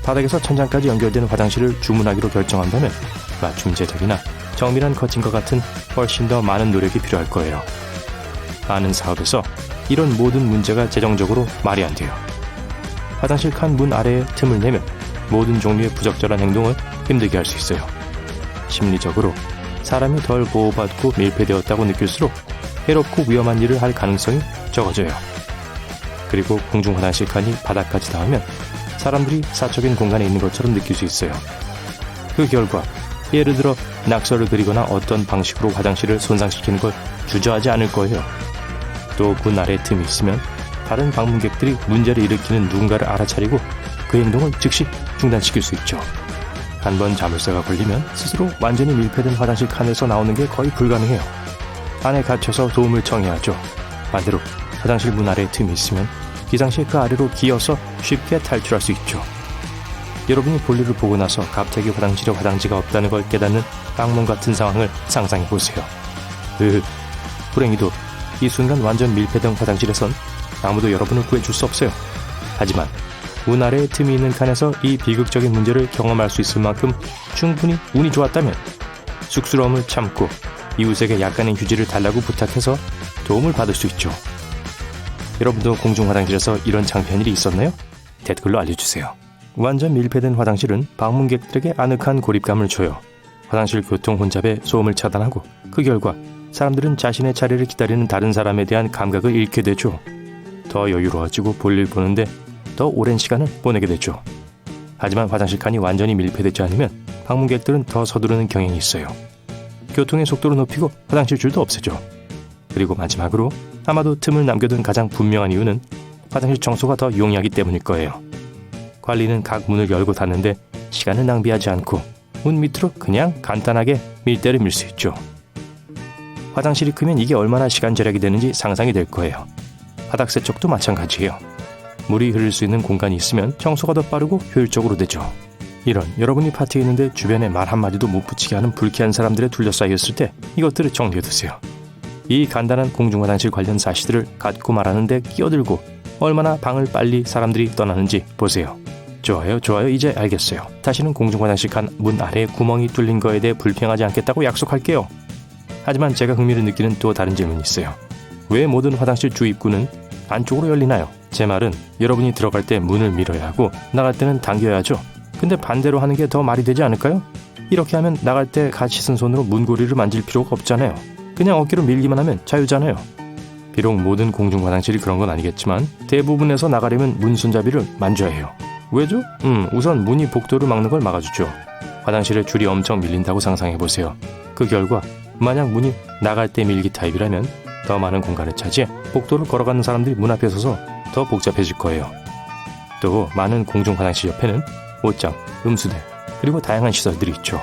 바닥에서 천장까지 연결되는 화장실을 주문하기로 결정한다면 맞춤 제작이나 정밀한 커팅과 같은 훨씬 더 많은 노력이 필요할 거예요. 많은 사업에서 이런 모든 문제가 재정적으로 말이 안 돼요. 화장실 칸 문 아래에 틈을 내면 모든 종류의 부적절한 행동을 힘들게 할 수 있어요. 심리적으로 사람이 덜 보호받고 밀폐되었다고 느낄수록 해롭고 위험한 일을 할 가능성이 적어져요. 그리고 공중 화장실 칸이 바닥까지 닿으면 사람들이 사적인 공간에 있는 것처럼 느낄 수 있어요. 그 결과 예를 들어 낙서를 그리거나 어떤 방식으로 화장실을 손상시키는 걸 주저하지 않을 거예요. 또 문 아래에 틈이 있으면 다른 방문객들이 문제를 일으키는 누군가를 알아차리고 그 행동을 즉시 중단시킬 수 있죠. 한번 자물쇠가 걸리면 스스로 완전히 밀폐된 화장실 칸에서 나오는 게 거의 불가능해요. 안에 갇혀서 도움을 청해야죠. 반대로 화장실 문 아래에 틈이 있으면 비상시에 그 아래로 기어서 쉽게 탈출할 수 있죠. 여러분이 볼일을 보고 나서 갑자기 화장실에 화장지가 없다는 걸 깨닫는 악몽 같은 상황을 상상해보세요. 불행히도 이 순간 완전 밀폐된 화장실에선 아무도 여러분을 구해줄 수 없어요. 하지만 문 아래에 틈이 있는 칸에서 이 비극적인 문제를 경험할 수 있을 만큼 충분히 운이 좋았다면 쑥스러움을 참고 이웃에게 약간의 휴지를 달라고 부탁해서 도움을 받을 수 있죠. 여러분도 공중 화장실에서 이런 창피한 일이 있었나요? 댓글로 알려주세요. 완전 밀폐된 화장실은 방문객들에게 아늑한 고립감을 줘요. 화장실 교통 혼잡에 소음을 차단하고 그 결과 사람들은 자신의 차례를 기다리는 다른 사람에 대한 감각을 잃게 되죠. 더 여유로워지고 볼일 보는데 더 오랜 시간을 보내게 되죠. 하지만 화장실 칸이 완전히 밀폐되지 않으면 방문객들은 더 서두르는 경향이 있어요. 교통의 속도를 높이고 화장실 줄도 없애죠. 그리고 마지막으로 아마도 틈을 남겨둔 가장 분명한 이유는 화장실 청소가 더 용이하기 때문일 거예요. 관리는 각 문을 열고 닫는데 시간을 낭비하지 않고 문 밑으로 그냥 간단하게 밀대를 밀 수 있죠. 화장실이 크면 이게 얼마나 시간 절약이 되는지 상상이 될 거예요. 바닥 세척도 마찬가지예요. 물이 흐를 수 있는 공간이 있으면 청소가 더 빠르고 효율적으로 되죠. 이런 여러분이 파티에 있는데 주변에 말 한마디도 못 붙이게 하는 불쾌한 사람들에 둘러싸였을 때 이것들을 정리해두세요. 이 간단한 공중화장실 관련 사실들을 갖고 말하는데 끼어들고 얼마나 방을 빨리 사람들이 떠나는지 보세요. 좋아요. 이제 알겠어요. 다시는 공중화장실 칸 문 아래에 구멍이 뚫린 거에 대해 불평하지 않겠다고 약속할게요. 하지만 제가 흥미를 느끼는 또 다른 질문이 있어요. 왜 모든 화장실 주 입구는 안쪽으로 열리나요? 제 말은 여러분이 들어갈 때 문을 밀어야 하고 나갈 때는 당겨야죠. 근데 반대로 하는 게 더 말이 되지 않을까요? 이렇게 하면 나갈 때 같이 쓴 손으로 문고리를 만질 필요가 없잖아요. 그냥 어깨로 밀기만 하면 자유잖아요. 비록 모든 공중 화장실이 그런 건 아니겠지만 대부분에서 나가려면 문 손잡이를 만져야 해요. 왜죠? 우선 문이 복도를 막는 걸 막아주죠. 화장실에 줄이 엄청 밀린다고 상상해보세요. 그 결과 만약 문이 나갈 때 밀기 타입이라면 더 많은 공간을 차지해 복도를 걸어가는 사람들이 문 앞에 서서 더 복잡해질 거예요. 또 많은 공중 화장실 옆에는 옷장, 음수대, 그리고 다양한 시설들이 있죠.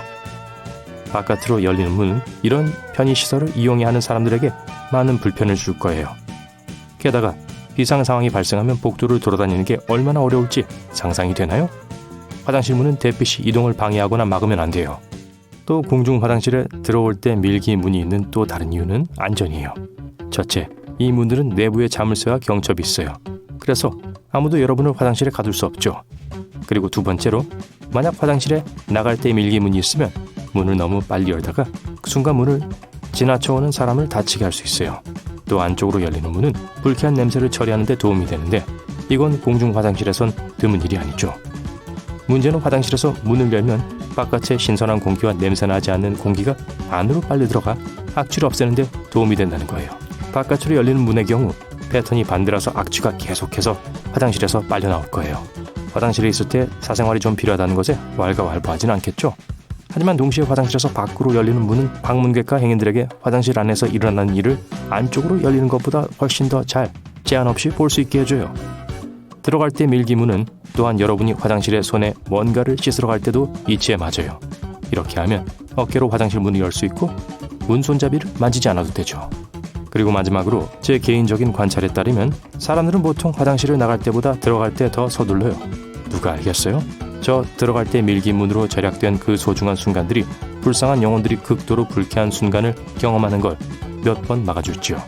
바깥으로 열리는 문은 이런 편의시설을 이용해야 하는 사람들에게 많은 불편을 줄 거예요. 게다가 비상 상황이 발생하면 복도를 돌아다니는 게 얼마나 어려울지 상상이 되나요? 화장실 문은 대피시 이동을 방해하거나 막으면 안 돼요. 또 공중 화장실에 들어올 때 밀기 문이 있는 또 다른 이유는 안전이에요. 첫째, 이 문들은 내부에 자물쇠와 경첩이 있어요. 그래서 아무도 여러분을 화장실에 가둘 수 없죠. 그리고 두 번째로, 만약 화장실에 나갈 때 밀기 문이 있으면 문을 너무 빨리 열다가 그 순간 문을 지나쳐오는 사람을 다치게 할 수 있어요. 또 안쪽으로 열리는 문은 불쾌한 냄새를 처리하는 데 도움이 되는데 이건 공중 화장실에선 드문 일이 아니죠. 문제는 화장실에서 문을 열면 바깥의 신선한 공기와 냄새나지 않는 공기가 안으로 빨리 들어가 악취를 없애는 데 도움이 된다는 거예요. 바깥으로 열리는 문의 경우 패턴이 반대라서 악취가 계속해서 화장실에서 빨려 나올 거예요. 화장실에 있을 때 사생활이 좀 필요하다는 것에 왈가왈부하진 않겠죠. 하지만 동시에 화장실에서 밖으로 열리는 문은 방문객과 행인들에게 화장실 안에서 일어나는 일을 안쪽으로 열리는 것보다 훨씬 더 잘, 제한 없이 볼 수 있게 해줘요. 들어갈 때 밀기 문은 또한 여러분이 화장실에 손에 뭔가를 씻으러 갈 때도 이치에 맞아요. 이렇게 하면 어깨로 화장실 문을 열 수 있고 문 손잡이를 만지지 않아도 되죠. 그리고 마지막으로 제 개인적인 관찰에 따르면 사람들은 보통 화장실을 나갈 때보다 들어갈 때 더 서둘러요. 누가 알겠어요? 저 들어갈 때 밀기 문으로 절약된 그 소중한 순간들이 불쌍한 영혼들이 극도로 불쾌한 순간을 경험하는 걸 몇 번 막아줬지요.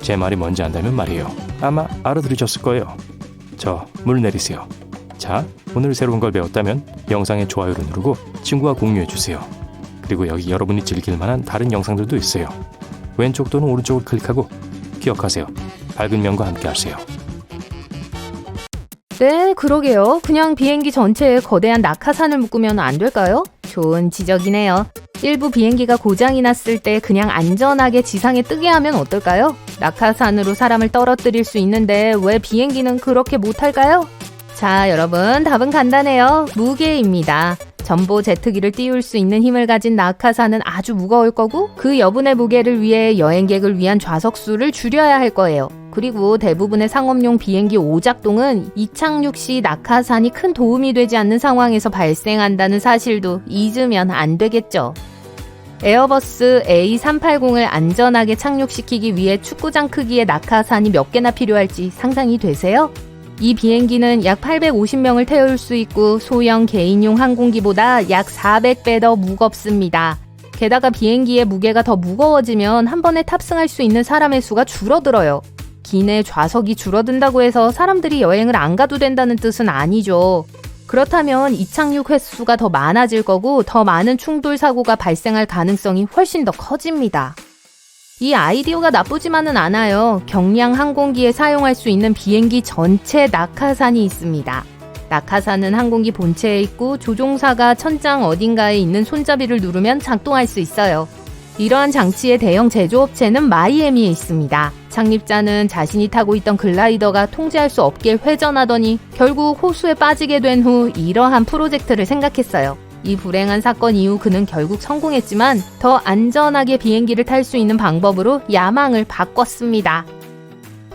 제 말이 뭔지 안다면 말이에요. 아마 알아들으셨을 거예요. 저 물 내리세요. 자, 오늘 새로운 걸 배웠다면 영상에 좋아요를 누르고 친구와 공유해주세요. 그리고 여기 여러분이 즐길 만한 다른 영상들도 있어요. 왼쪽 또는 오른쪽을 클릭하고 기억하세요. 밝은 면과 함께 하세요. 네, 그러게요. 그냥 비행기 전체에 거대한 낙하산을 묶으면 안 될까요? 좋은 지적이네요. 일부 비행기가 고장이 났을 때 그냥 안전하게 지상에 뜨게 하면 어떨까요? 낙하산으로 사람을 떨어뜨릴 수 있는데 왜 비행기는 그렇게 못할까요? 자, 여러분, 답은 간단해요. 무게입니다. 전보 제트기를 띄울 수 있는 힘을 가진 낙하산은 아주 무거울 거고 그 여분의 무게를 위해 여행객을 위한 좌석 수를 줄여야 할 거예요. 그리고 대부분의 상업용 비행기 오작동은 이착륙 시 낙하산이 큰 도움이 되지 않는 상황에서 발생한다는 사실도 잊으면 안 되겠죠. 에어버스 A380을 안전하게 착륙시키기 위해 축구장 크기의 낙하산이 몇 개나 필요할지 상상이 되세요? 이 비행기는 약 850명을 태울 수 있고 소형 개인용 항공기보다 약 400배 더 무겁습니다. 게다가 비행기의 무게가 더 무거워지면 한 번에 탑승할 수 있는 사람의 수가 줄어들어요. 기내 좌석이 줄어든다고 해서 사람들이 여행을 안 가도 된다는 뜻은 아니죠. 그렇다면 이착륙 횟수가 더 많아질 거고 더 많은 충돌 사고가 발생할 가능성이 훨씬 더 커집니다. 이 아이디어가 나쁘지만은 않아요. 경량 항공기에 사용할 수 있는 비행기 전체 낙하산이 있습니다. 낙하산은 항공기 본체에 있고 조종사가 천장 어딘가에 있는 손잡이를 누르면 작동할 수 있어요. 이러한 장치의 대형 제조업체는 마이애미에 있습니다. 창립자는 자신이 타고 있던 글라이더가 통제할 수 없게 회전하더니 결국 호수에 빠지게 된 후 이러한 프로젝트를 생각했어요. 이 불행한 사건 이후 그는 결국 성공했지만 더 안전하게 비행기를 탈 수 있는 방법으로 야망을 바꿨습니다.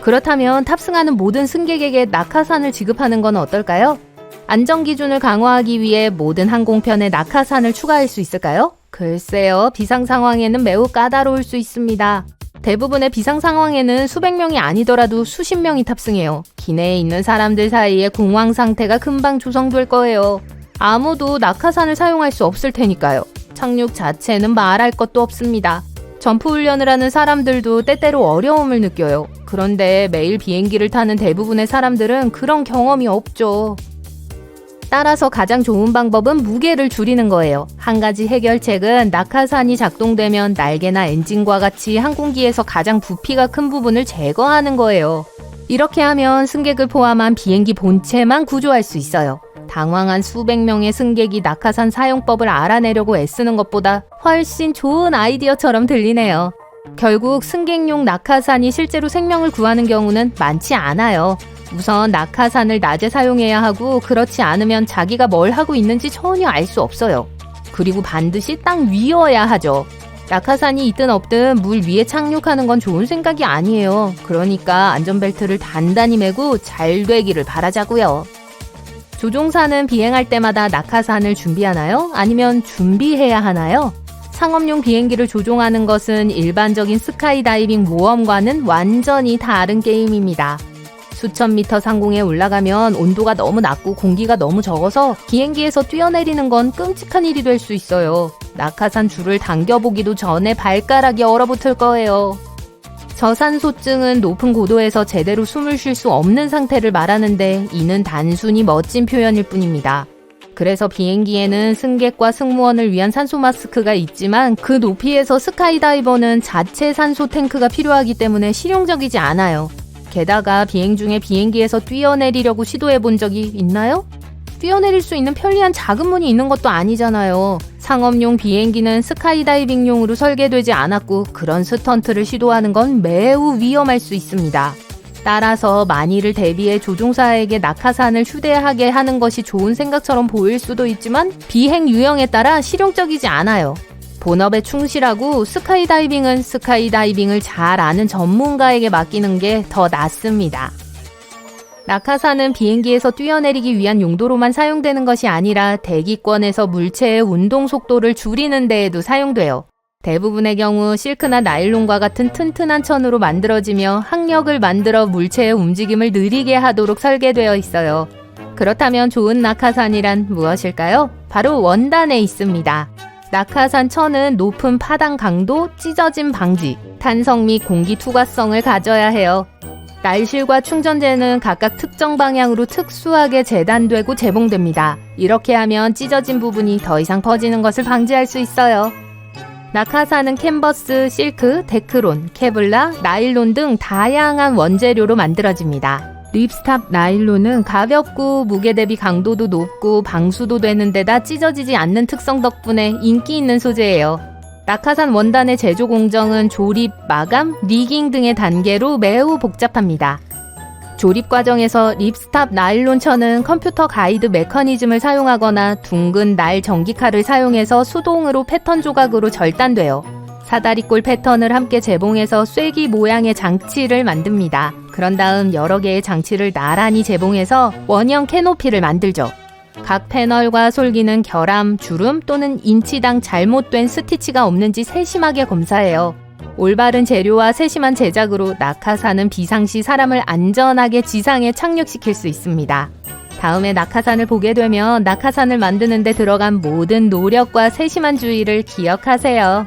그렇다면 탑승하는 모든 승객에게 낙하산을 지급하는 건 어떨까요? 안전기준을 강화하기 위해 모든 항공편에 낙하산을 추가할 수 있을까요? 글쎄요, 비상 상황에는 매우 까다로울 수 있습니다. 대부분의 비상 상황에는 수백 명이 아니더라도 수십 명이 탑승해요. 기내에 있는 사람들 사이에 공황 상태가 금방 조성될 거예요. 아무도 낙하산을 사용할 수 없을 테니까요. 착륙 자체는 말할 것도 없습니다. 점프 훈련을 하는 사람들도 때때로 어려움을 느껴요. 그런데 매일 비행기를 타는 대부분의 사람들은 그런 경험이 없죠. 따라서 가장 좋은 방법은 무게를 줄이는 거예요. 한 가지 해결책은 낙하산이 작동되면 날개나 엔진과 같이 항공기에서 가장 부피가 큰 부분을 제거하는 거예요. 이렇게 하면 승객을 포함한 비행기 본체만 구조할 수 있어요. 당황한 수백 명의 승객이 낙하산 사용법을 알아내려고 애쓰는 것보다 훨씬 좋은 아이디어처럼 들리네요. 결국 승객용 낙하산이 실제로 생명을 구하는 경우는 많지 않아요. 우선 낙하산을 낮에 사용해야 하고 그렇지 않으면 자기가 뭘 하고 있는지 전혀 알 수 없어요. 그리고 반드시 땅 위여야 하죠. 낙하산이 있든 없든 물 위에 착륙하는 건 좋은 생각이 아니에요. 그러니까 안전벨트를 단단히 매고 잘 되기를 바라자고요. 조종사는 비행할 때마다 낙하산을 준비하나요? 아니면 준비해야 하나요? 상업용 비행기를 조종하는 것은 일반적인 스카이다이빙 모험과는 완전히 다른 게임입니다. 수천 미터 상공에 올라가면 온도가 너무 낮고 공기가 너무 적어서 비행기에서 뛰어내리는 건 끔찍한 일이 될 수 있어요. 낙하산 줄을 당겨보기도 전에 발가락이 얼어붙을 거예요. 저산소증은 높은 고도에서 제대로 숨을 쉴 수 없는 상태를 말하는데 이는 단순히 멋진 표현일 뿐입니다. 그래서 비행기에는 승객과 승무원을 위한 산소 마스크가 있지만 그 높이에서 스카이다이버는 자체 산소 탱크가 필요하기 때문에 실용적이지 않아요. 게다가 비행 중에 비행기에서 뛰어내리려고 시도해 본 적이 있나요? 뛰어내릴 수 있는 편리한 작은 문이 있는 것도 아니잖아요. 상업용 비행기는 스카이다이빙용으로 설계되지 않았고 그런 스턴트를 시도하는 건 매우 위험할 수 있습니다. 따라서 만일을 대비해 조종사에게 낙하산을 휴대하게 하는 것이 좋은 생각처럼 보일 수도 있지만 비행 유형에 따라 실용적이지 않아요. 본업에 충실하고 스카이다이빙은 스카이다이빙을 잘 아는 전문가에게 맡기는 게 더 낫습니다. 낙하산은 비행기에서 뛰어내리기 위한 용도로만 사용되는 것이 아니라 대기권에서 물체의 운동 속도를 줄이는 데에도 사용돼요. 대부분의 경우 실크나 나일론과 같은 튼튼한 천으로 만들어지며 항력을 만들어 물체의 움직임을 느리게 하도록 설계되어 있어요. 그렇다면 좋은 낙하산이란 무엇일까요? 바로 원단에 있습니다. 낙하산 천은 높은 파당 강도, 찢어짐 방지, 탄성 및 공기 투과성을 가져야 해요. 날실과 충전재는 각각 특정 방향으로 특수하게 재단되고 재봉됩니다. 이렇게 하면 찢어진 부분이 더 이상 퍼지는 것을 방지할 수 있어요. 낙하산은 캔버스, 실크, 데크론, 케블라, 나일론 등 다양한 원재료로 만들어집니다. 립스탑 나일론은 가볍고 무게 대비 강도도 높고 방수도 되는 데다 찢어지지 않는 특성 덕분에 인기 있는 소재예요. 낙하산 원단의 제조 공정은 조립, 마감, 리깅 등의 단계로 매우 복잡합니다. 조립 과정에서 립스탑 나일론 천은 컴퓨터 가이드 메커니즘을 사용하거나 둥근 날 전기칼을 사용해서 수동으로 패턴 조각으로 절단돼요. 사다리꼴 패턴을 함께 재봉해서 쐐기 모양의 장치를 만듭니다. 그런 다음 여러 개의 장치를 나란히 재봉해서 원형 캐노피를 만들죠. 각 패널과 솔기는 결함, 주름 또는 인치당 잘못된 스티치가 없는지 세심하게 검사해요. 올바른 재료와 세심한 제작으로 낙하산은 비상시 사람을 안전하게 지상에 착륙시킬 수 있습니다. 다음에 낙하산을 보게 되면 낙하산을 만드는 데 들어간 모든 노력과 세심한 주의를 기억하세요.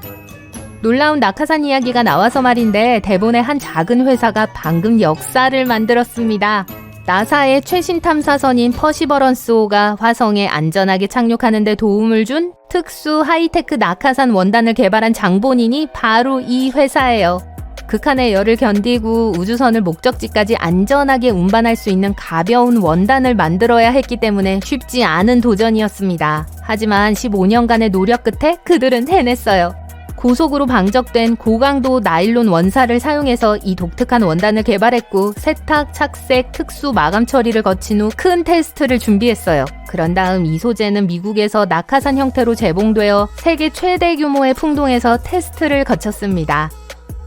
놀라운 낙하산 이야기가 나와서 말인데 대본의 한 작은 회사가 방금 역사를 만들었습니다. 나사의 최신 탐사선인 퍼시버런스5가 화성에 안전하게 착륙하는 데 도움을 준 특수 하이테크 낙하산 원단을 개발한 장본인이 바로 이 회사예요. 극한의 열을 견디고 우주선을 목적지까지 안전하게 운반할 수 있는 가벼운 원단을 만들어야 했기 때문에 쉽지 않은 도전이었습니다. 하지만 15년간의 노력 끝에 그들은 해냈어요. 고속으로 방적된 고강도 나일론 원사를 사용해서 이 독특한 원단을 개발했고 세탁, 착색, 특수 마감 처리를 거친 후 큰 테스트를 준비했어요. 그런 다음 이 소재는 미국에서 낙하산 형태로 재봉되어 세계 최대 규모의 풍동에서 테스트를 거쳤습니다.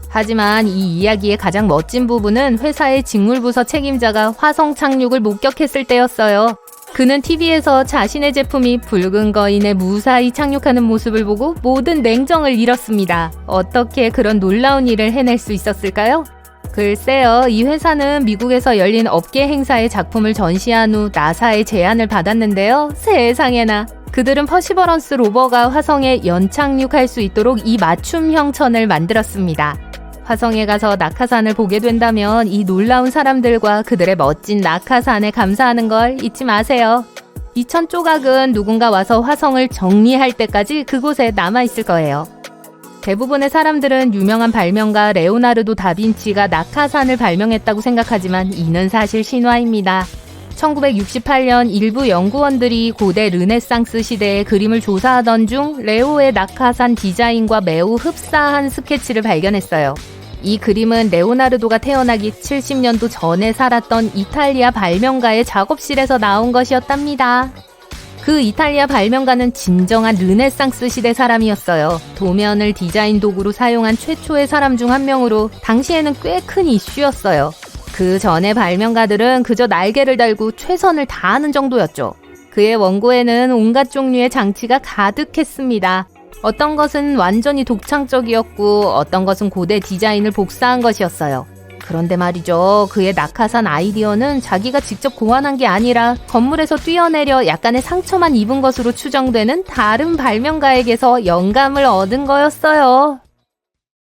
하지만 이 이야기의 가장 멋진 부분은 회사의 직물부서 책임자가 화성 착륙을 목격했을 때였어요. 그는 TV에서 자신의 제품이 붉은 거인에 무사히 착륙하는 모습을 보고 모든 냉정을 잃었습니다. 어떻게 그런 놀라운 일을 해낼 수 있었을까요? 글쎄요, 이 회사는 미국에서 열린 업계 행사에 작품을 전시한 후 나사의 제안을 받았는데요. 세상에나. 그들은 퍼시버런스 로버가 화성에 연착륙할 수 있도록 이 맞춤형 천을 만들었습니다. 화성에 가서 낙하산을 보게 된다면 이 놀라운 사람들과 그들의 멋진 낙하산에 감사하는 걸 잊지 마세요. 이 천 조각은 누군가 와서 화성을 정리할 때까지 그곳에 남아있을 거예요. 대부분의 사람들은 유명한 발명가 레오나르도 다빈치가 낙하산을 발명했다고 생각하지만 이는 사실 신화입니다. 1968년 일부 연구원들이 고대 르네상스 시대의 그림을 조사하던 중 레오의 낙하산 디자인과 매우 흡사한 스케치를 발견했어요. 이 그림은 레오나르도가 태어나기 70년도 전에 살았던 이탈리아 발명가의 작업실에서 나온 것이었답니다. 그 이탈리아 발명가는 진정한 르네상스 시대 사람이었어요. 도면을 디자인 도구로 사용한 최초의 사람 중 한 명으로 당시에는 꽤 큰 이슈였어요. 그 전에 발명가들은 그저 날개를 달고 최선을 다하는 정도였죠. 그의 원고에는 온갖 종류의 장치가 가득했습니다. 어떤 것은 완전히 독창적이었고 어떤 것은 고대 디자인을 복사한 것이었어요. 그런데 말이죠. 그의 낙하산 아이디어는 자기가 직접 고안한 게 아니라 건물에서 뛰어내려 약간의 상처만 입은 것으로 추정되는 다른 발명가에게서 영감을 얻은 거였어요.